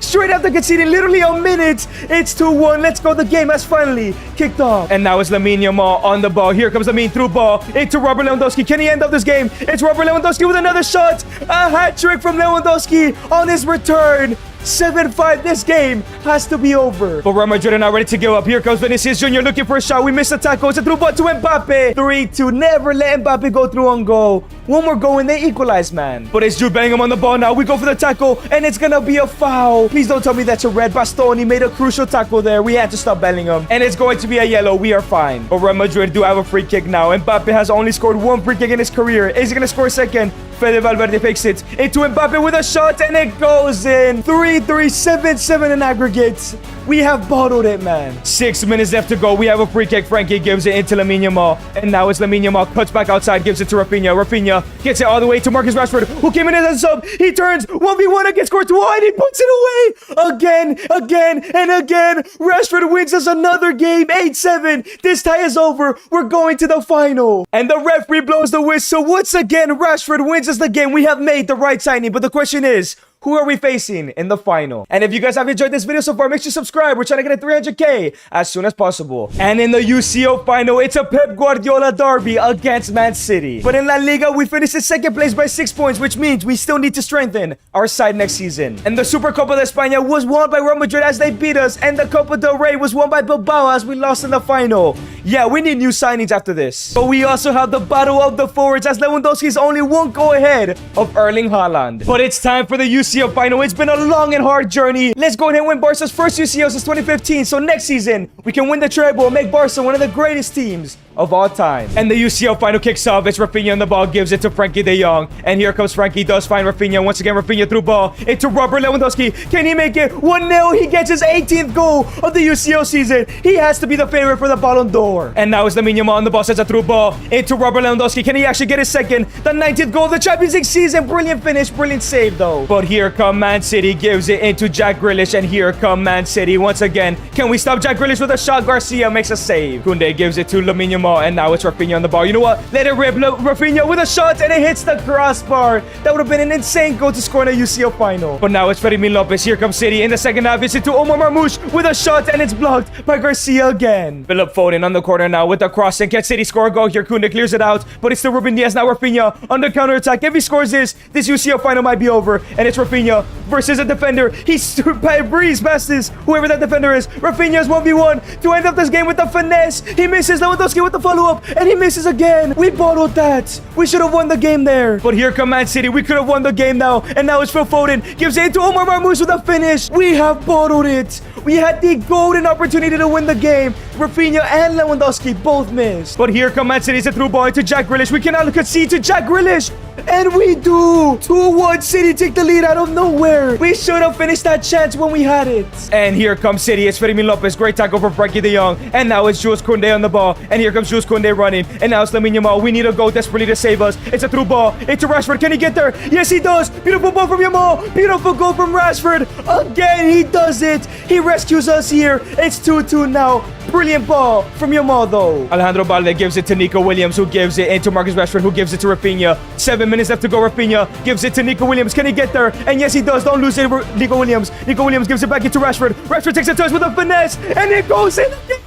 S1: Straight after conceding literally a minute. It's 2-1. Let's go. The game has finally kicked off. And now it's Lamine Yamal on the ball. Here comes Lamine through ball into Robert Lewandowski. Can he end up this game? It's Robert Lewandowski with another shot. A hat-trick from Lewandowski on his return. 7-5. This game has to be over. But Real Madrid are now ready to give up. Here comes Vinicius Jr. looking for a shot. We missed the tackle. It's a through ball to Mbappe. 3-2. Never let Mbappe go through on goal. One more goal and they equalize, man. But it's Jude Bellingham on the ball now. We go for the tackle, and it's gonna be a foul. Please don't tell me that's a red. Bastoni made a crucial tackle there. We had to stop Bellingham, and it's going to be a yellow. We are fine. But Real Madrid do have a free kick now. Mbappe has only scored one free kick in his career. Is he gonna score a second? Fede Valverde fakes it into Mbappe with a shot, and it goes in. 3-3, 7-7 in aggregate. We have bottled it, man. 6 minutes left to go. We have a free kick. Frankie gives it into Lamine Yamal, and now it's Lamine Yamal. Cuts back outside, gives it to Rafinha. Rafinha gets it all the way to Marcus Rashford, who came in as a sub. He turns 1v1 against Courtois, and he puts it away again, and again. Rashford wins us another game, 8-7. This tie is over. We're going to the final, and the referee blows the whistle. Once again, Rashford wins us the game. We have made the right signing, but the question is, who are we facing in the final? And if you guys have enjoyed this video so far, make sure you subscribe. We're trying to get to 300k as soon as possible. And in the UCL final, it's a Pep Guardiola derby against Man City. But in La Liga, we finished in second place by 6 points, which means we still need to strengthen our side next season. And the Supercopa de España was won by Real Madrid as they beat us, and the Copa del Rey was won by Bilbao as we lost in the final. Yeah, we need new signings after this. But we also have the battle of the forwards as Lewandowski is only one goal ahead of Erling Haaland. But it's time for the UCL final. It's been a long and hard journey. Let's go ahead and win Barca's first UCL since 2015. So next season, we can win the treble and make Barca one of the greatest teams of all time. And the UCL final kicks off. It's Rafinha on the ball, gives it to Frankie de Jong. And here comes Frankie, does find Rafinha. Once again, Rafinha through ball into Robert Lewandowski. Can he make it? 1-0. He gets his 18th goal of the UCL season. He has to be the favorite for the Ballon d'Or. And now it's Lamine Yamal on the ball, sends a through ball into Robert Lewandowski. Can he actually get his second? The 19th goal of the Champions League season. Brilliant finish, brilliant save though. But here come Man City, gives it into Jack Grealish. And here come Man City once again. Can we stop Jack Grealish with a shot? Garcia makes a save. Koundé gives it to Lamine Yamal, and now it's Rafinha on the ball. You know what? Let it rip. Rafinha with a shot, and it hits the crossbar. That would have been an insane goal to score in a UCL final. But now it's Fermin Lopez. Here comes City in the second half. It's into Omar Marmoush with a shot, and it's blocked by Garcia again. Philip Foden on the corner now with the crossing. Can City score a goal here? Koundé clears it out, but it's still Ruben Diaz. Now Rafinha on the counter attack. If he scores this UCL final might be over, and it's Rafinha versus a defender. He breezed past this, whoever that defender is. Rafinha's 1v1 to end up this game with the finesse. He misses. Lewandowski with the follow-up, and he misses again. We bottled that. We should have won the game there. But here come Man City. We could have won the game now. And now it's Phil Foden. Gives it to Omar Marmoush with a finish. We have bottled it. We had the golden opportunity to win the game. Rafinha and Lewandowski both missed. But here come Man City. It's a through ball to Jack Grealish. We cannot concede to Jack Grealish. And we do. 2-1. City take the lead out of nowhere. We should have finished that chance when we had it. And here comes City. It's Fermin Lopez. Great tackle from Frankie de Jong. And now it's Jules Koundé on the ball. And here comes Jules Koundé running. And now it's Lamine Yamal. We need a goal desperately to save us. It's a through ball into Rashford. Can he get there? Yes, he does. Beautiful ball from Yamal. Beautiful goal from Rashford. Again, he does it. He rescues us here. It's 2-2 now. Brilliant ball from Yamal, though. Alejandro Balde gives it to Nico Williams, who gives it into Marcus Rashford, who gives it to Rafinha. 7 minutes left to go. Rafinha gives it to Nico Williams. Can he get there? And yes, he does. Don't lose it, Nico Williams. Nico Williams gives it back into Rashford. Rashford takes a touch with a finesse, and it goes in again.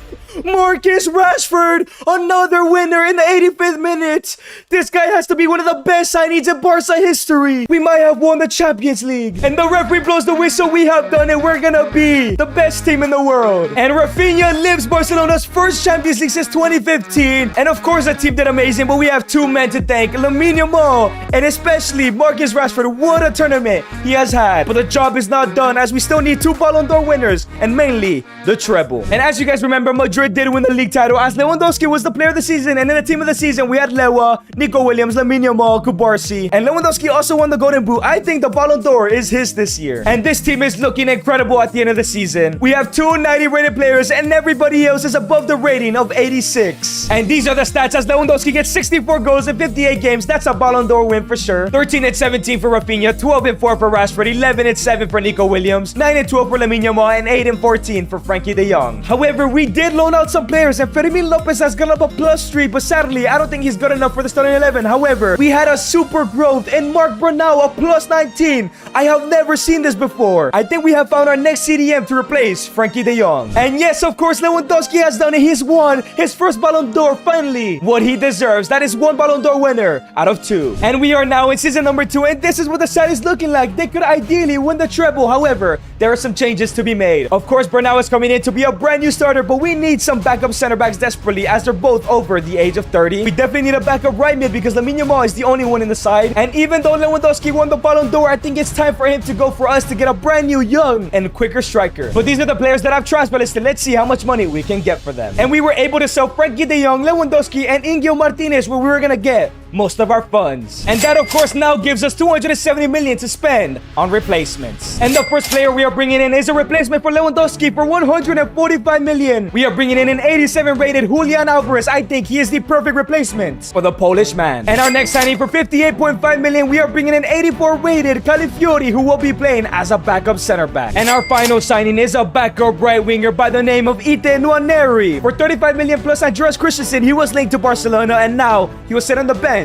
S1: Marcus Rashford, another winner in the 85th minute. This guy has to be one of the best signings in Barca history. We might have won the Champions League. And the referee blows the whistle. We have done it. We're gonna be the best team in the world. And Rafinha lives Barcelona's first Champions League since 2015. And of course, the team did amazing, but we have two men to thank, Lamine Yamal and especially Marcus Rashford. What a tournament he has had. But the job is not done, as we still need two Ballon d'Or winners, and mainly the treble. And as you guys remember, Madrid did win the league title as Lewandowski was the player of the season, and in the team of the season we had Lewa, Nico Williams, Lamine Yamal, Kubarsi, and Lewandowski also won the Golden Boot. I think the Ballon d'Or is his this year, and this team is looking incredible at the end of the season. We have two 90 rated players, and everybody else is above the rating of 86. And these are the stats as Lewandowski gets 64 goals in 58 games. That's a Ballon d'Or win for sure. 13 and 17 for Rafinha, 12 and 4 for Rashford, 11 and 7 for Nico Williams, 9 and 12 for Lamine Yamal, and 8 and 14 for Frankie de Jong. However, we did loan out some players, and Fermin Lopez has gone up a +3, but sadly, I don't think he's good enough for the starting 11. However, we had a super growth in Marc Brunau, a +19. I have never seen this before. I think we have found our next CDM to replace Frankie de Jong. And yes, of course, Lewandowski has done it. He's won his first Ballon d'Or, finally. What he deserves. That is one Ballon d'Or winner out of 2. And we are now in season number 2, and this is what the side is looking like. They could ideally win the treble. However, there are some changes to be made. Of course, Brunau is coming in to be a brand new starter, but we need need some backup center backs desperately as they're both over the age of 30. We definitely need a backup right mid because Lamine Yamal is the only one in the side. And even though Lewandowski won the Ballon d'Or, I think it's time for him to go for us to get a brand new, young, and quicker striker. But these are the players that I've transfer listed. Let's see how much money we can get for them. And we were able to sell Frankie de Jong, Lewandowski, and Ingio Martinez where we were gonna get most of our funds. And that, of course, now gives us 270 million to spend on replacements. And the first player we are bringing in is a replacement for Lewandowski for 145 million. We are bringing in an 87 rated Julian Alvarez. I think he is the perfect replacement for the Polish man. And our next signing for 58.5 million, we are bringing in 84 rated Calafiori, who will be playing as a backup center back. And our final signing is a backup right winger by the name of Ite Nwaneri. For 35 million plus Andreas Christensen, he was linked to Barcelona and now he was set on the bench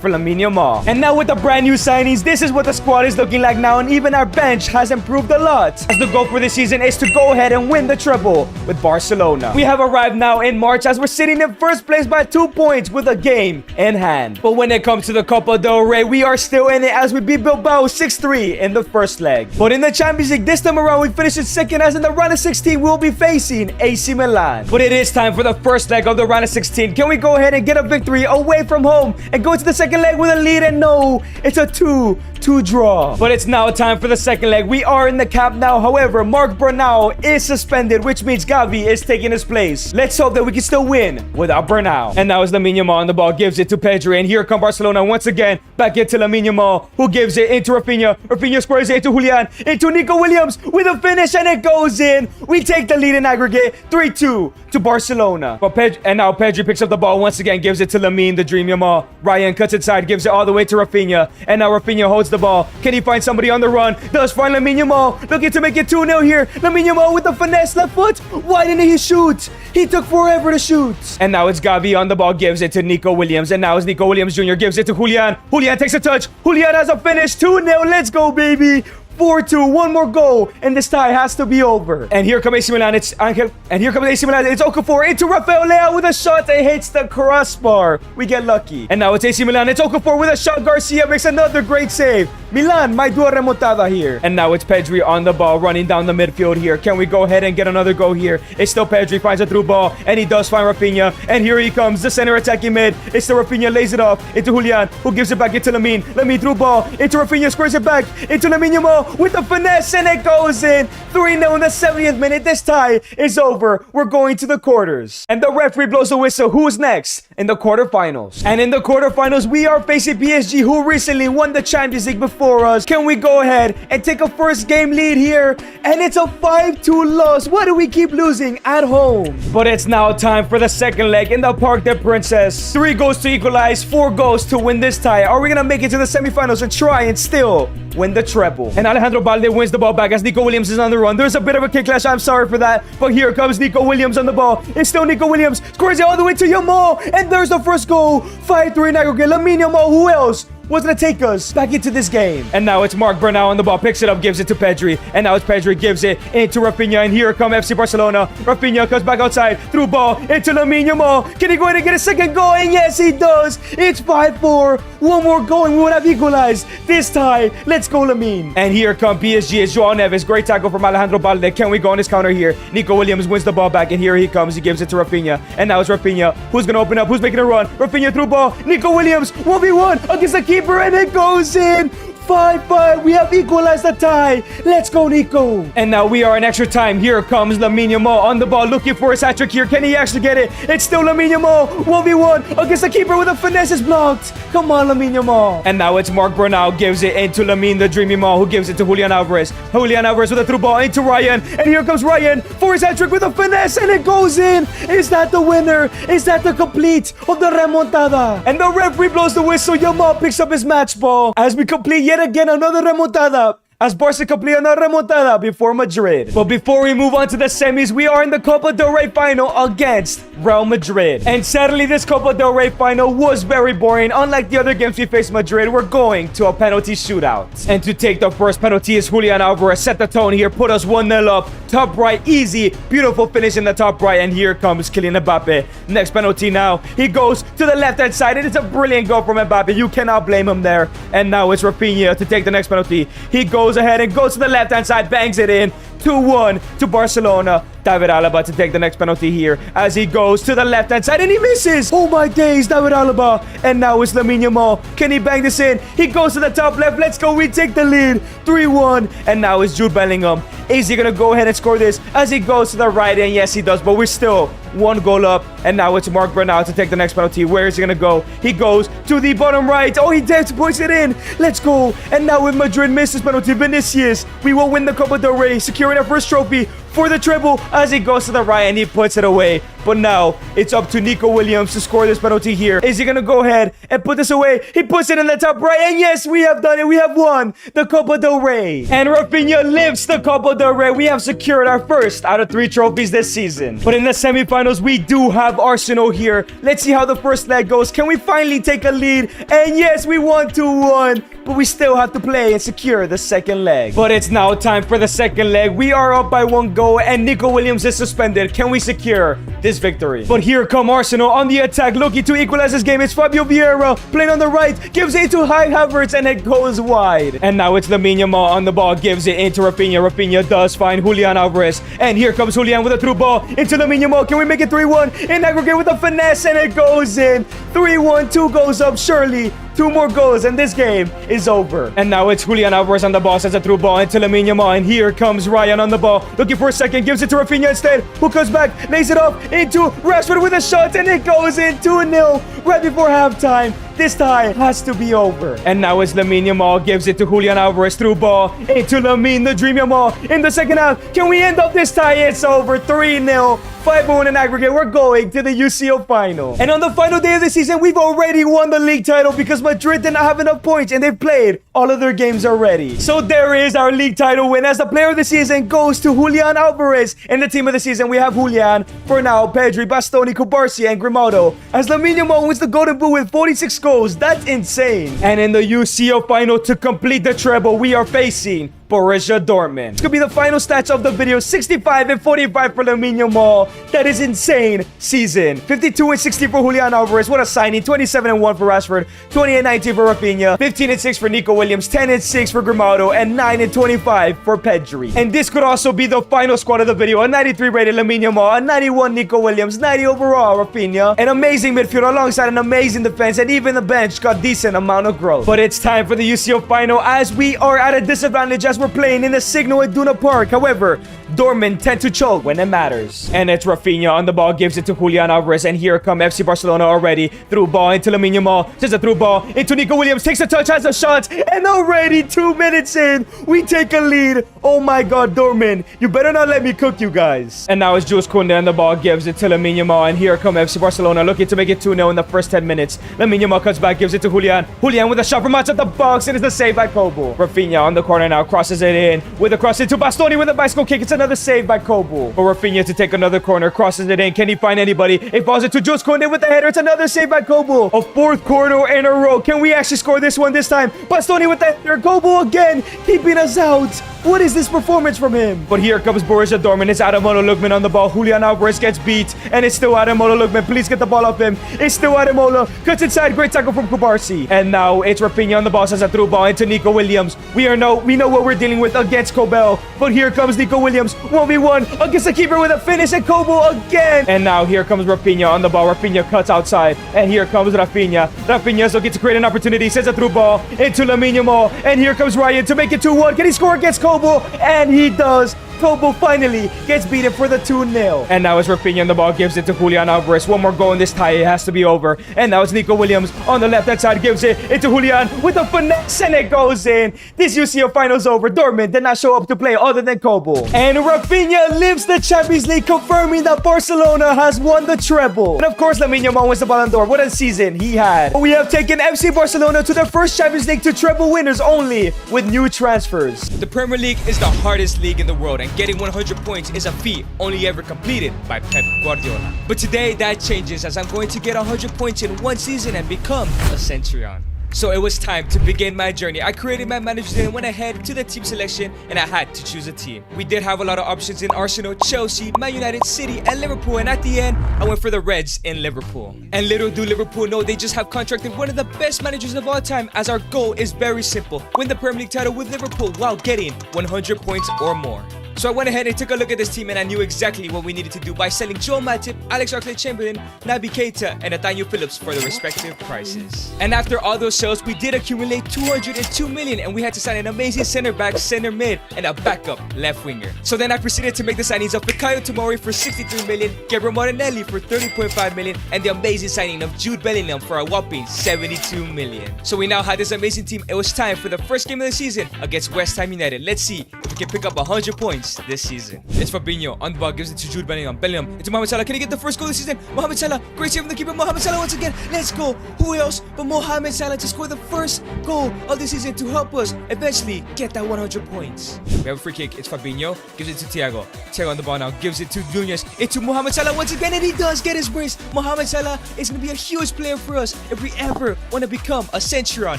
S1: for Lamine Yamal. And now with the brand new signings, this is what the squad is looking like now, and even our bench has improved a lot. As the goal for this season is to go ahead and win the treble with Barcelona. We have arrived now in March as we're sitting in first place by 2 points with a game in hand. But when it comes to the Copa del Rey, we are still in it as we beat Bilbao 6-3 in the first leg. But in the Champions League, this time around, we finished in second as in the round of 16, we'll be facing AC Milan. But it is time for the first leg of the round of 16. Can we go ahead and get a victory away from home and go to the second leg with a lead? And no, it's a 2-2 draw. But it's now time for the second leg. We are in the cap now. However, Marc Bernal is suspended, which means Gavi is taking his place. Let's hope that we can still win without Bernal. And now is Lamine Yamal on the ball, gives it to Pedri, and here come Barcelona once again. Back into Lamine Yamal, who gives it into Rafinha. Rafinha squares it into Julian, into Nico Williams with a finish, and it goes in. We take the lead in aggregate, 3-2 to Barcelona. But now Pedri picks up the ball once again, gives it to Lamine, the dream Yamal. Ryan cuts inside, gives it all the way to Rafinha, and now Rafinha holds the ball. Can he find somebody on the run? Does find Lamine Yamal, looking to make it 2-0 here. Lamine Yamal with the finesse left foot. Why didn't he shoot? He took forever to shoot. And now it's Gavi on the ball, gives it to Nico Williams, and now it's Nico Williams Jr. gives it to Julian. Julian takes a touch. Julian has a finish. 2-0. Let's go, baby. 4-2, one more goal, and this tie has to be over. And here comes AC Milan, it's Angel, and here comes AC Milan, it's Okafor into Rafael Leao with a shot that hits the crossbar. We get lucky. And now it's AC Milan, it's Okafor with a shot, Garcia makes another great save. Milan might do a remontada here. And now it's Pedri on the ball, running down the midfield here. Can we go ahead and get another goal here? It's still Pedri, finds a through ball, and he does find Rafinha. And here he comes, the center attacking mid. It's still Rafinha, lays it off into Julian, who gives it back into Lamine. Lamine through ball, into Rafinha, squares it back, into Lamine Yamal with the finesse, and it goes in. 3-0 in the 70th minute. This tie is over. We're going to the quarters. And the referee blows the whistle. Who's next in the quarterfinals? And in the quarterfinals, we are facing PSG, who recently won the Champions League before us. Can we go ahead and take a first game lead here? And it's a 5-2 loss. Why do we keep losing at home? But it's now time for the second leg in the Parc des Princes. 3 goals to equalize, 4 goals to win this tie. Are we gonna make it to the semifinals and try and still win the treble? And Alejandro Balde wins the ball back as Nico Williams is on the run. There's a bit of a kick clash. I'm sorry for that. But here comes Nico Williams on the ball. It's still Nico Williams. Scores it all the way to Yamal. And there's the first goal. 5-3 in aggregate. Lamine Yamal, who else was going to take us back into this game? And now it's Marc Bernal on the ball. Picks it up, gives it to Pedri. And now it's Pedri, gives it into Rafinha. And here come FC Barcelona. Rafinha comes back outside. Through ball into Lamine Yamal. Can he go ahead and get a second goal? And yes, he does. It's 5-4. One more goal and we would have equalized this tie. Let's go, Lamine. And here come PSG. It's Joao Neves. Great tackle from Alejandro Balde. Can we go on his counter here? Nico Williams wins the ball back. And here he comes. He gives it to Rafinha. And now it's Rafinha. Who's going to open up? Who's making a run? Rafinha through ball. Nico Williams. 1v1 against the keeper. And it goes in. 5-5. We have equalized the tie. Let's go, Nico. And now we are in extra time. Here comes Lamine Yamal on the ball, looking for his hat-trick here. Can he actually get it? It's still Lamine Yamal. 1v1 against the keeper with a finesse is blocked. Come on, Lamine Yamal. And now it's Marc Bernal, gives it into Lamine, the dream Yamal, who gives it to Julian Alvarez. Julian Alvarez with a through ball into Ryan. And here comes Ryan for his hat-trick with a finesse, and it goes in. Is that the winner? Is that the complete of the remontada? And the referee blows the whistle. Yamal picks up his match ball as we complete yet again another remontada, as Barca complete another remontada before Madrid. But before we move on to the semis, we are in the Copa del Rey final against Real Madrid. And sadly, this Copa del Rey final was very boring. Unlike the other games we faced Madrid, we're going to a penalty shootout. And to take the first penalty is Julian Alvarez. Set the tone here, put us 1-0 up. Top right, easy, beautiful finish in the top right. And here comes Kylian Mbappe. Next penalty now. He goes to the left-hand side, and it's a brilliant goal from Mbappe. You cannot blame him there. And now it's Rafinha to take the next penalty. He goes ahead and goes to the left-hand side, bangs it in. 2-1 to Barcelona. David Alaba to take the next penalty here as he goes to the left-hand side and he misses. Oh my days, David Alaba. And now it's Lamine Yamal. Can he bang this in? He goes to the top left. Let's go. We take the lead. 3-1. And now it's Jude Bellingham. Is he going to go ahead and score this as he goes to the right? And yes, he does. But we're still 1 goal up. And now it's Mark Bernal to take the next penalty. Where is he going to go? He goes to the bottom right. Oh, he dares to push it in. Let's go. And now if Madrid misses penalty, Vinicius, we will win the Copa del Rey, securing our first trophy for the treble as he goes to the right and he puts it away. But now it's up to Nico Williams to score this penalty here. Is he going to go ahead and put this away? He puts it in the top right. And yes, we have done it. We have won the Copa del Rey. And Rafinha lifts the Copa del Rey. We have secured our first out of 3 trophies this season. But in the semifinals, we do have Arsenal here. Let's see how the first leg goes. Can we finally take a lead? And yes, we won 2-1. But we still have to play and secure the second leg. But it's now time for the second leg. We are up by 1 goal and Nico Williams is suspended. Can we secure this victory? But here come Arsenal on the attack, looking to equalize this game. It's Fabio Vieira playing on the right, gives it to Kai Havertz and it goes wide. And now it's Lamine Yamal on the ball, gives it into Rafinha. Rafinha does find Julian Alvarez. And here comes Julian with a through ball into Lamine Yamal. Can we make it 3-1 in aggregate with a finesse and it goes in. 3-1, 2 goes up. Surely 2 more goals and this game is over. And now it's Julian Alvarez on the ball, sends a through ball into Lamine Yamal. And here comes Ryan on the ball, looking for a second, gives it to Rafinha instead, who comes back, lays it off into Rashford with a shot, and it goes in 2-0 right before halftime. This tie has to be over. And now it's Lamine Yamal, gives it to Julian Alvarez, through ball into Lamine, the Dream Yamal in the second half. Can we end up this tie? It's over. 3-0. 5-1 in aggregate. We're going to the UCL final. And on the final day of the season, we've already won the league title because Madrid did not have enough points and they've played all of their games already. So there is our league title win as the player of the season goes to Julian Alvarez. And the team of the season, we have Julian, Bernal, Pedri, Bastoni, Cubarsí, and Grimaldo. As Lamine Yamal wins the Golden Boot with 46 goals. That's insane. And in the UCL final to complete the treble, we are facing Borussia Dortmund. This could be the final stats of the video. 65 and 45 for Lamine Yamal. That is insane season. 52 and 60 for Julian Alvarez. What a signing. 27 and 1 for Rashford. 20 and 19 for Rafinha. 15 and 6 for Nico Williams. 10 and 6 for Grimaldo. And 9 and 25 for Pedri. And this could also be the final squad of the video. A 93 rated Lamine Yamal. A 91 Nico Williams. 90 overall Rafinha. An amazing midfield alongside an amazing defense. And even the bench got decent amount of growth. But it's time for the UCL final as we are at a disadvantage as we're playing in the Signal Iduna Park. However, Dortmund tend to choke when it matters. And it's Rafinha on the ball, gives it to Julian Alvarez. And here come FC Barcelona already. Through ball into Lamine Yamal. Just a through ball into Nico Williams. Takes a touch, has a shot. And already 2 minutes in, we take a lead. Oh my god, Dortmund. You better not let me cook you guys. And now it's Jules Koundé on the ball, gives it to Lamine Yamal. And here come FC Barcelona looking to make it 2-0 in the first 10 minutes. Lamine Yamal cuts back, gives it to Julian. Julian with a shot from outside the box. And it's the save by Kobo. Rafinha on the corner now, crosses it in. With a cross into Bastoni with a bicycle kick. It's another save by Kobo. For Rafinha to take another corner, crosses it in. Can he find anybody? It falls into Jules Koundé with the header. It's another save by Kobo. A 4th corner in a row. Can we actually score this one this time? Bastoni with the header. Kobo again, keeping us out. What is this performance from him? But here comes Borussia Dortmund. It's Ademola Lookman on the ball. Julian Alvarez gets beat. And it's still Ademola Lookman. Please get the ball off him. It's still Ademola. Cuts inside. Great tackle from Cubarsí. And now it's Rafinha on the ball. Says a through ball into Nico Williams. We know what we're dealing with against Kobel. But here comes Nico Williams. 1v1 against the keeper with a finish. And Kobo again. And now here comes Rafinha on the ball. Rafinha cuts outside. And here comes Rafinha. Rafinha's looking to create an opportunity. Sends a through ball into Lamine Yamal. And here comes Ryan to make it 2-1. Can he score against Kobo? And he does. Kobo finally gets beaten for the 2-0. And now it's Rafinha on the ball, gives it to Julian Alvarez. 1 more goal in this tie. It has to be over. And now it's Nico Williams on the left-hand side, gives it into Julian with a finesse, and it goes in. This UCL final's over. Dortmund did not show up to play other than Kobo. And Rafinha lives the Champions League, confirming that Barcelona has won the treble. And of course, Lamine Yamal wins the Ballon d'Or. What a season he had. We have taken FC Barcelona to their first Champions League to treble winners only with new transfers. The Premier League is the hardest league in the world, and getting 100 points is a feat only ever completed by Pep Guardiola. But today that changes as I'm going to get 100 points in 1 season and become a Centurion. So it was time to begin my journey. I created my manager and went ahead to the team selection, and I had to choose a team. We did have a lot of options in Arsenal, Chelsea, Man United, City, and Liverpool, and at the end, I went for the Reds in Liverpool. And little do Liverpool know they just have contracted one of the best managers of all time, as our goal is very simple: win the Premier League title with Liverpool while getting 100 points or more. So I went ahead and took a look at this team, and I knew exactly what we needed to do by selling Joel Matip, Alex Oxlade-Chamberlain, Naby Keita, and Nathaniel Phillips for the respective prices. And after all those sales, we did accumulate 202 million, and we had to sign an amazing center back, center mid, and a backup left winger. So then I proceeded to make the signings of Fikayo Tomori for 63 million, Gabriel Martinelli for 30.5 million, and the amazing signing of Jude Bellingham for a whopping 72 million. So we now had this amazing team. It was time for the first game of the season against West Ham United. Let's see if we can pick up 100 points this season. It's Fabinho on the ball, gives it to Jude Bellingham. Bellingham into Mohamed Salah. Can he get the first goal this season? Mohamed Salah, great save from the keeper. Mohamed Salah once again. Let's go. Who else but Mohamed Salah to score the first goal of the season to help us eventually get that 100 points. We have a free kick. It's Fabinho. Gives it to Thiago. Thiago on the ball now. Gives it to Nunez. Into Mohamed Salah once again, and he does get his brace. Mohamed Salah is going to be a huge player for us if we ever want to become a centurion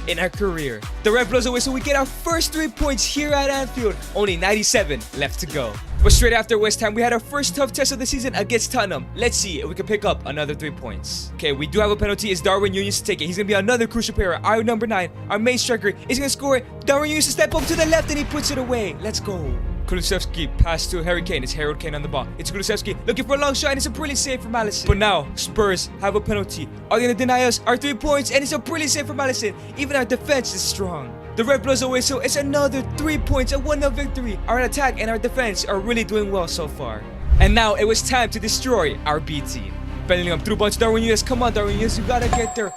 S1: in our career. The ref blows away, so we get our first 3 points here at Anfield. Only 97 left to go. But straight after West Ham, we had our first tough test of the season against Tottenham. Let's see if we can pick up another 3 points. Okay, we do have a penalty. It's Darwin Nunez to take it. He's going to be another crucial player. Our number 9, our main striker, is going to score it. Darwin Nunez to step up to the left, and he puts it away. Let's go. Kulusevski pass to Harry Kane. It's Harold Kane on the ball. It's Kulusevski looking for a long shot, and it's a brilliant save from Alisson. But now, Spurs have a penalty. Are they going to deny us our 3 points? And it's a brilliant save from Alisson. Even our defense is strong. The red blows away, so it's another 3 points, a 1-0 victory. Our attack and our defense are really doing well so far. And now it was time to destroy our B team. Bellingham through ball to Darwin Nunez. Come on, Darwin Nunez, you gotta get there.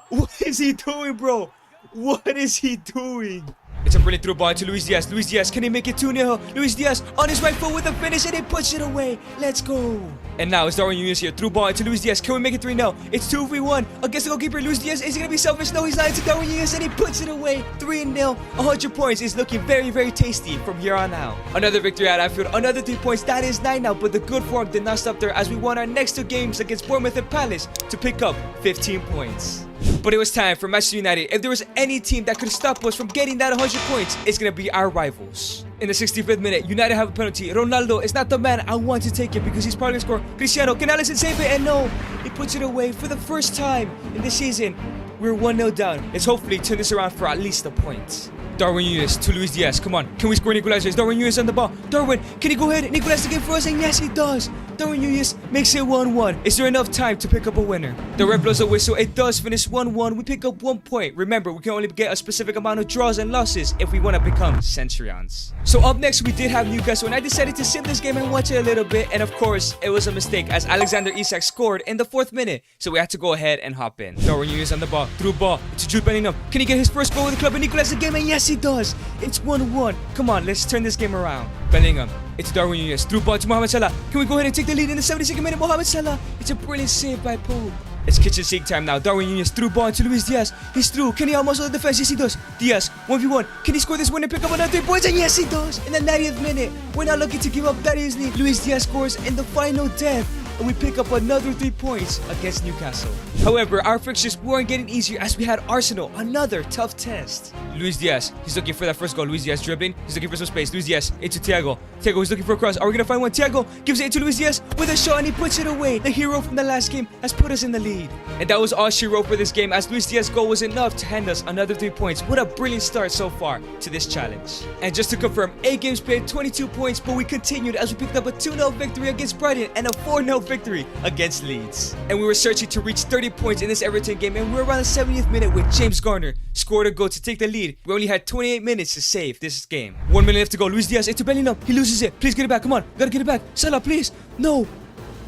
S1: What is he doing, bro? What is he doing? It's a brilliant through ball to Luis Diaz. Luis Diaz, can he make it 2-0? Luis Diaz on his right foot with a finish, and he puts it away. Let's go. And now it's Darwin Nunez here. Through ball to Luis Diaz. Can we make it 3-0? It's 2v1 against the goalkeeper. Luis Diaz, is he going to be selfish? No, he's not. It's Darwin Nunez, and he puts it away. 3-0. 100 points is looking very, very tasty from here on out. Another victory at Anfield. Another 3 points. That is 9 now, but the good form did not stop there as we won our next 2 games against Bournemouth and Palace to pick up 15 points. But it was time for Manchester United. If there was any team that could stop us from getting that 100 points, it's going to be our rivals. In the 65th minute, United have a penalty. Ronaldo is not the man I want to take it because he's probably going to score. Cristiano, can Alisson save it? And no, he puts it away for the first time in this season. We're 1-0 down. Let's hopefully turn this around for at least a point. Darwin Nunez to Luis Diaz. Come on, can we score an equalizer? It's Darwin Nunez on the ball. Darwin, can he go ahead and equalize the game for us? And yes, he does. Darwin Nunez makes it 1-1. Is there enough time to pick up a winner? The red blows a whistle. It does finish 1-1. We pick up 1 point. Remember, we can only get a specific amount of draws and losses if we want to become centurions. So up next, we did have Newcastle, and I decided to sim this game and watch it a little bit. And of course, it was a mistake as Alexander Isak scored in the 4th minute. So we had to go ahead and hop in. Darwin Nunez on the ball. Through ball to Jude Bellingham. Can he get his first goal with the club and equalize the game? And yes, he does. It's 1-1. Come on, let's turn this game around. Bellingham. It's Darwin Nunez. Through ball to Mohamed Salah. Can we go ahead and take the lead in the 72nd minute? Mohamed Salah. It's a brilliant save by Pope. It's kitchen sink time now. Darwin Nunez through ball to Luis Diaz. He's through. Can he almost on the defense? Yes, he does. Diaz, 1v1. Can he score this win and pick up another 3 points? And yes, he does. In the 90th minute. We're not looking to give up that easily. Luis Diaz scores in the final death. And we pick up another 3 points against Newcastle. However, our fixtures weren't getting easier as we had Arsenal, another tough test. Luis Diaz, he's looking for that first goal. Luis Diaz dribbling, he's looking for some space. Luis Diaz into Thiago. Thiago is looking for a cross. Are we gonna find one? Thiago gives it into Luis Diaz with a shot and he puts it away. The hero from the last game has put us in the lead. And that was all she wrote for this game as Luis Diaz's goal was enough to hand us another 3 points. What a brilliant start so far to this challenge. And just to confirm, 8 games played, 22 points, but we continued as we picked up a 2-0 victory against Brighton and a 4-0 victory against Leeds. And we were searching to reach 30 points in this Everton game, and we were around the 70th minute with James Garner scored a goal to take the lead. We only had 28 minutes to save this game. 1 minute left to go. Luis Diaz into Bellingham. He loses it. Please get it back. Come on. Gotta get it back. Salah, please. No.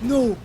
S1: No.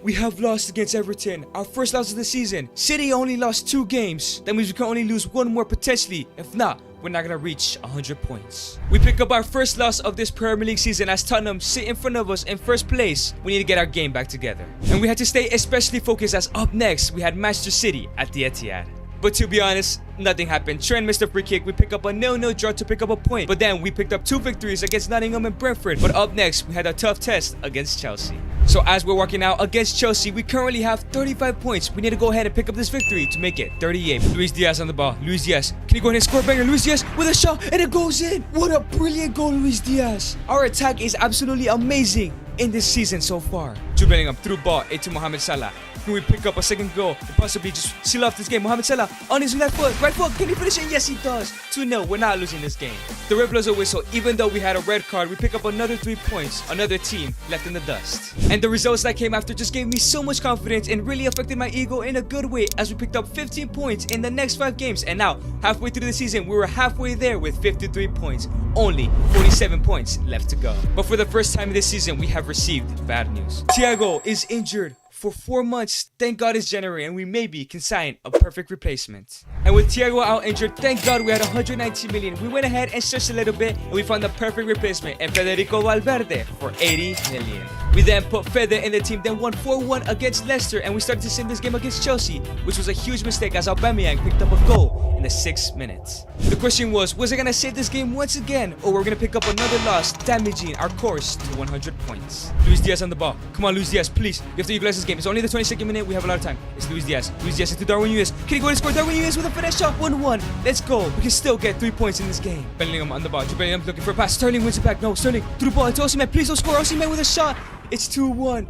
S1: We have lost against Everton. Our first loss of the season. City only lost 2 games. That means we can only lose 1 more potentially. If not, we're not gonna reach 100 points. We pick up our first loss of this Premier League season as Tottenham sit in front of us in first place. We need to get our game back together. And we had to stay especially focused as up next we had Manchester City at the Etihad. But to be honest, nothing happened. Trent missed a free kick. We pick up a 0-0 draw to pick up a point. But then we picked up 2 victories against Nottingham and Brentford. But up next, we had a tough test against Chelsea. So as we're walking out against Chelsea, we currently have 35 points. We need to go ahead and pick up this victory to make it 38. Luis Diaz on the ball. Luis Diaz. Can he go ahead and score a banger? Luis Diaz with a shot and it goes in. What a brilliant goal, Luis Diaz. Our attack is absolutely amazing in this season so far. Jude Bellingham through ball into Mohamed Salah. Can we pick up a second goal and possibly just seal off this game? Mohamed Salah on his left foot, right foot, can he finish it? Yes, he does. 2-0, we're not losing this game. The ref blows a whistle. Even though we had a red card, we pick up another 3 points. Another team left in the dust. And the results that came after just gave me so much confidence and really affected my ego in a good way, as we picked up 15 points in the next 5 games. And now, halfway through the season, we were halfway there with 53 points. Only 47 points left to go. But for the first time this season, we have received bad news. Thiago is injured for 4 months. Thank God it's January and we maybe can sign a perfect replacement. And with Thiago out injured, thank God we had 119 million. We went ahead and searched a little bit and we found the perfect replacement in Federico Valverde for 80 million. We then put Fede in the team, then won 4-1 against Leicester, and we started to sim this game against Chelsea, which was a huge mistake as Aubameyang picked up a goal in the 6th minute. The question was I gonna save this game once again, or we're gonna pick up another loss, damaging our course to 100 points? Luis Diaz on the ball. Come on, Luis Diaz, please. You have to equalize this game. It's only the 22nd minute. We have a lot of time. It's Luis Diaz. Luis Diaz into Darwin Núñez. Can he go and score? Darwin Núñez with a finesse shot. 1-1. Let's go. We can still get 3 points in this game. Bellingham on the ball. Bellingham looking for a pass. Sterling wins it back. No, Sterling through the ball into Osimhen. Please don't score. Osimhen with a shot. It's 2-1.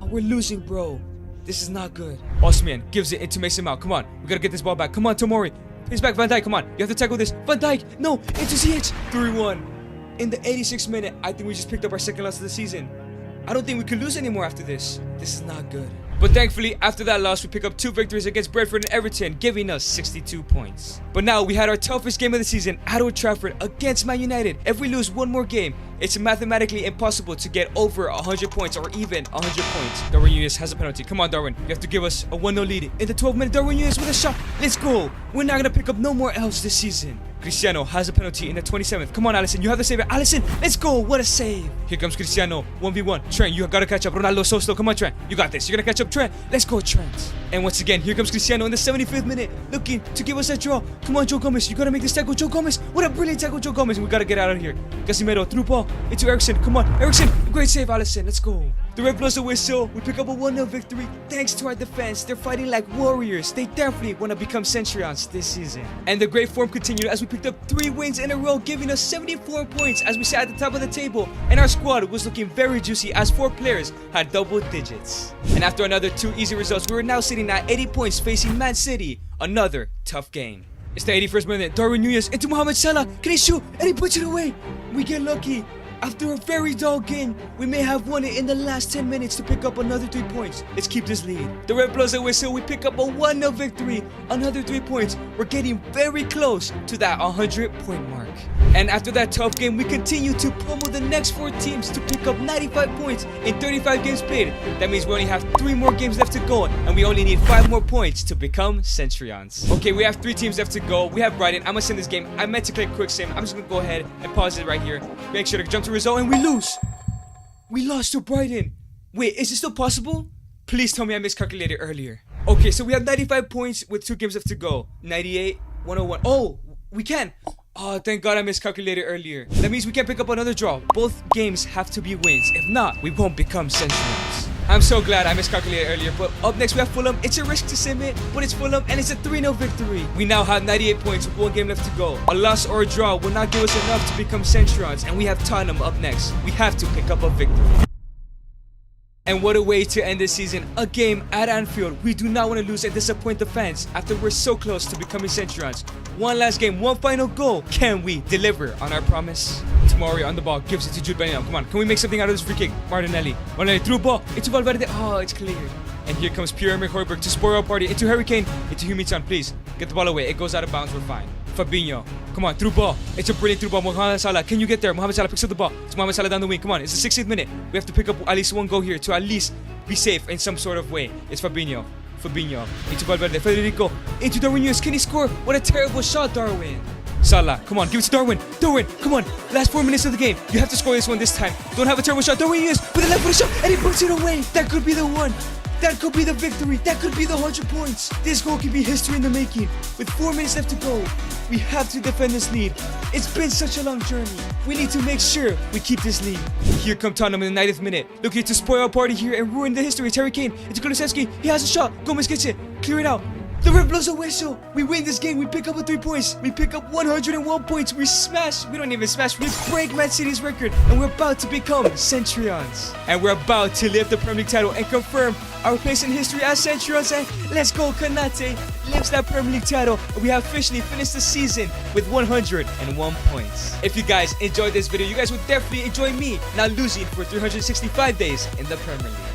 S1: Oh, we're losing, bro. This is not good. Osimhen gives it into Mason Mount. Come on. We gotta get this ball back. Come on, Tomori. He's back. Van Dijk, come on. You have to tackle this. Van Dijk. No. Into ZH. 3-1. In the 86th minute, I think we just picked up our second loss of the season. I don't think we could lose anymore after this. This is not good. But thankfully, after that loss, we pick up 2 victories against Brentford and Everton, giving us 62 points. But now we had our toughest game of the season at Old Trafford against Man United. If we lose one more game, it's mathematically impossible to get over 100 points or even 100 points. Darwin Núñez has a penalty. Come on, Darwin. You have to give us a 1-0 lead. In the 12th minute, Darwin Núñez with a shot. Let's go. We're not going to pick up no more L's this season. Cristiano has a penalty in the 27th. Come on, Alisson. You have to save it. Alisson, let's go. What a save. Here comes Cristiano. 1v1. Trent, you got to catch up. Ronaldo so slow. Come on, Trent. You got this. You're going to catch up, Trent. Let's go, Trent. And once again, here comes Cristiano in the 75th minute, looking to give us a draw. Come on, Joe Gomez. You got to make this tackle. Joe Gomez. What a brilliant tackle, Joe Gomez. We got to get out of here. Casemiro through ball into Eriksen. Come on, Eriksen. Great save, Alisson. Let's go. The ref blows the whistle. We pick up a 1-0 victory thanks to our defense. They're fighting like warriors. They definitely want to become Centurions this season. And the great form continued as we picked up 3 wins in a row, giving us 74 points as we sat at the top of the table. And our squad was looking very juicy as 4 players had double digits. And after another 2 easy results, we were now sitting at 80 points facing Man City. Another tough game. It's the 81st minute. Darwin Núñez into Mohamed Salah. Can he shoot? And he puts it away. We get lucky. After a very dull game, we may have won it in the last 10 minutes to pick up another 3 points. Let's keep this lead. The ref blows a whistle. We pick up a 1-0 victory. Another 3 points. We're getting very close to that 100-point mark. And after that tough game, we continue to pummel the next 4 teams to pick up 95 points in 35 games played. That means we only have 3 more games left to go, and we only need 5 more points to become Centurions. Okay, we have 3 teams left to go. We have Brighton. I'm gonna send this game. I meant to click quick sim. I'm just gonna go ahead and pause it right here. Make sure to jump to result, and we lose. We lost to Brighton. Wait, is it still possible? Please tell me I miscalculated earlier. Okay, so we have 95 points with 2 games left to go. 98, 101. Oh, we can. Oh, thank God I miscalculated earlier. That means we can pick up another draw. Both games have to be wins. If not, we won't become Centurions. I'm so glad I miscalculated earlier. But up next we have Fulham. It's a risk to sim it, but it's Fulham and it's a 3-0 victory. We now have 98 points with 1 game left to go. A loss or a draw will not give us enough to become Centurions, and we have Tottenham up next. We have to pick up a victory. And what a way to end this season. A game at Anfield. We do not want to lose and disappoint the fans after we're so close to becoming Centurions. One last game, 1 final goal. Can we deliver on our promise? Tomori on the ball, gives it to Jude Bellingham. Come on, can we make something out of this free kick? Martinelli through ball, into Valverde. Oh, it's cleared. And here comes Pierre-Emerick Højbjerg to spoil our party. Into Harry Kane, into Humitan, please. Get the ball away, it goes out of bounds, we're fine. Fabinho, come on, through ball. It's a brilliant through ball. Mohamed Salah, can you get there? Mohamed Salah picks up the ball. It's Mohamed Salah down the wing. Come on, it's the 60th minute. We have to pick up at least 1 goal here to at least be safe in some sort of way. It's Fabinho, into Valverde, Federico, into Darwin Núñez. Can he score? What a terrible shot, Darwin. Salah, come on, give it to Darwin. Darwin, come on. Last 4 minutes of the game. You have to score this one this time. Don't have a terrible shot. Darwin Núñez with a left foot shot, and he puts it away. That could be the one. That could be the victory. That could be the 100 points. This goal could be history in the making. With 4 minutes left to go, we have to defend this lead. It's been such a long journey. We need to make sure we keep this lead. Here come Tottenham in the 90th minute. Looking to spoil our party here and ruin the history. It's Harry Kane. It's Kulusevski. He has a shot. Gomez gets it. Clear it out. The ref blows a whistle. We win this game. We pick up 3 points. We pick up 101 points. We smash. We don't even smash. We break Man City's record. And we're about to become Centurions. And we're about to lift the Premier League title and confirm our place in history as Centurions. And let's go, Konate lifts that Premier League title. And we have officially finished the season with 101 points. If you guys enjoyed this video, you guys would definitely enjoy me not losing for 365 days in the Premier League.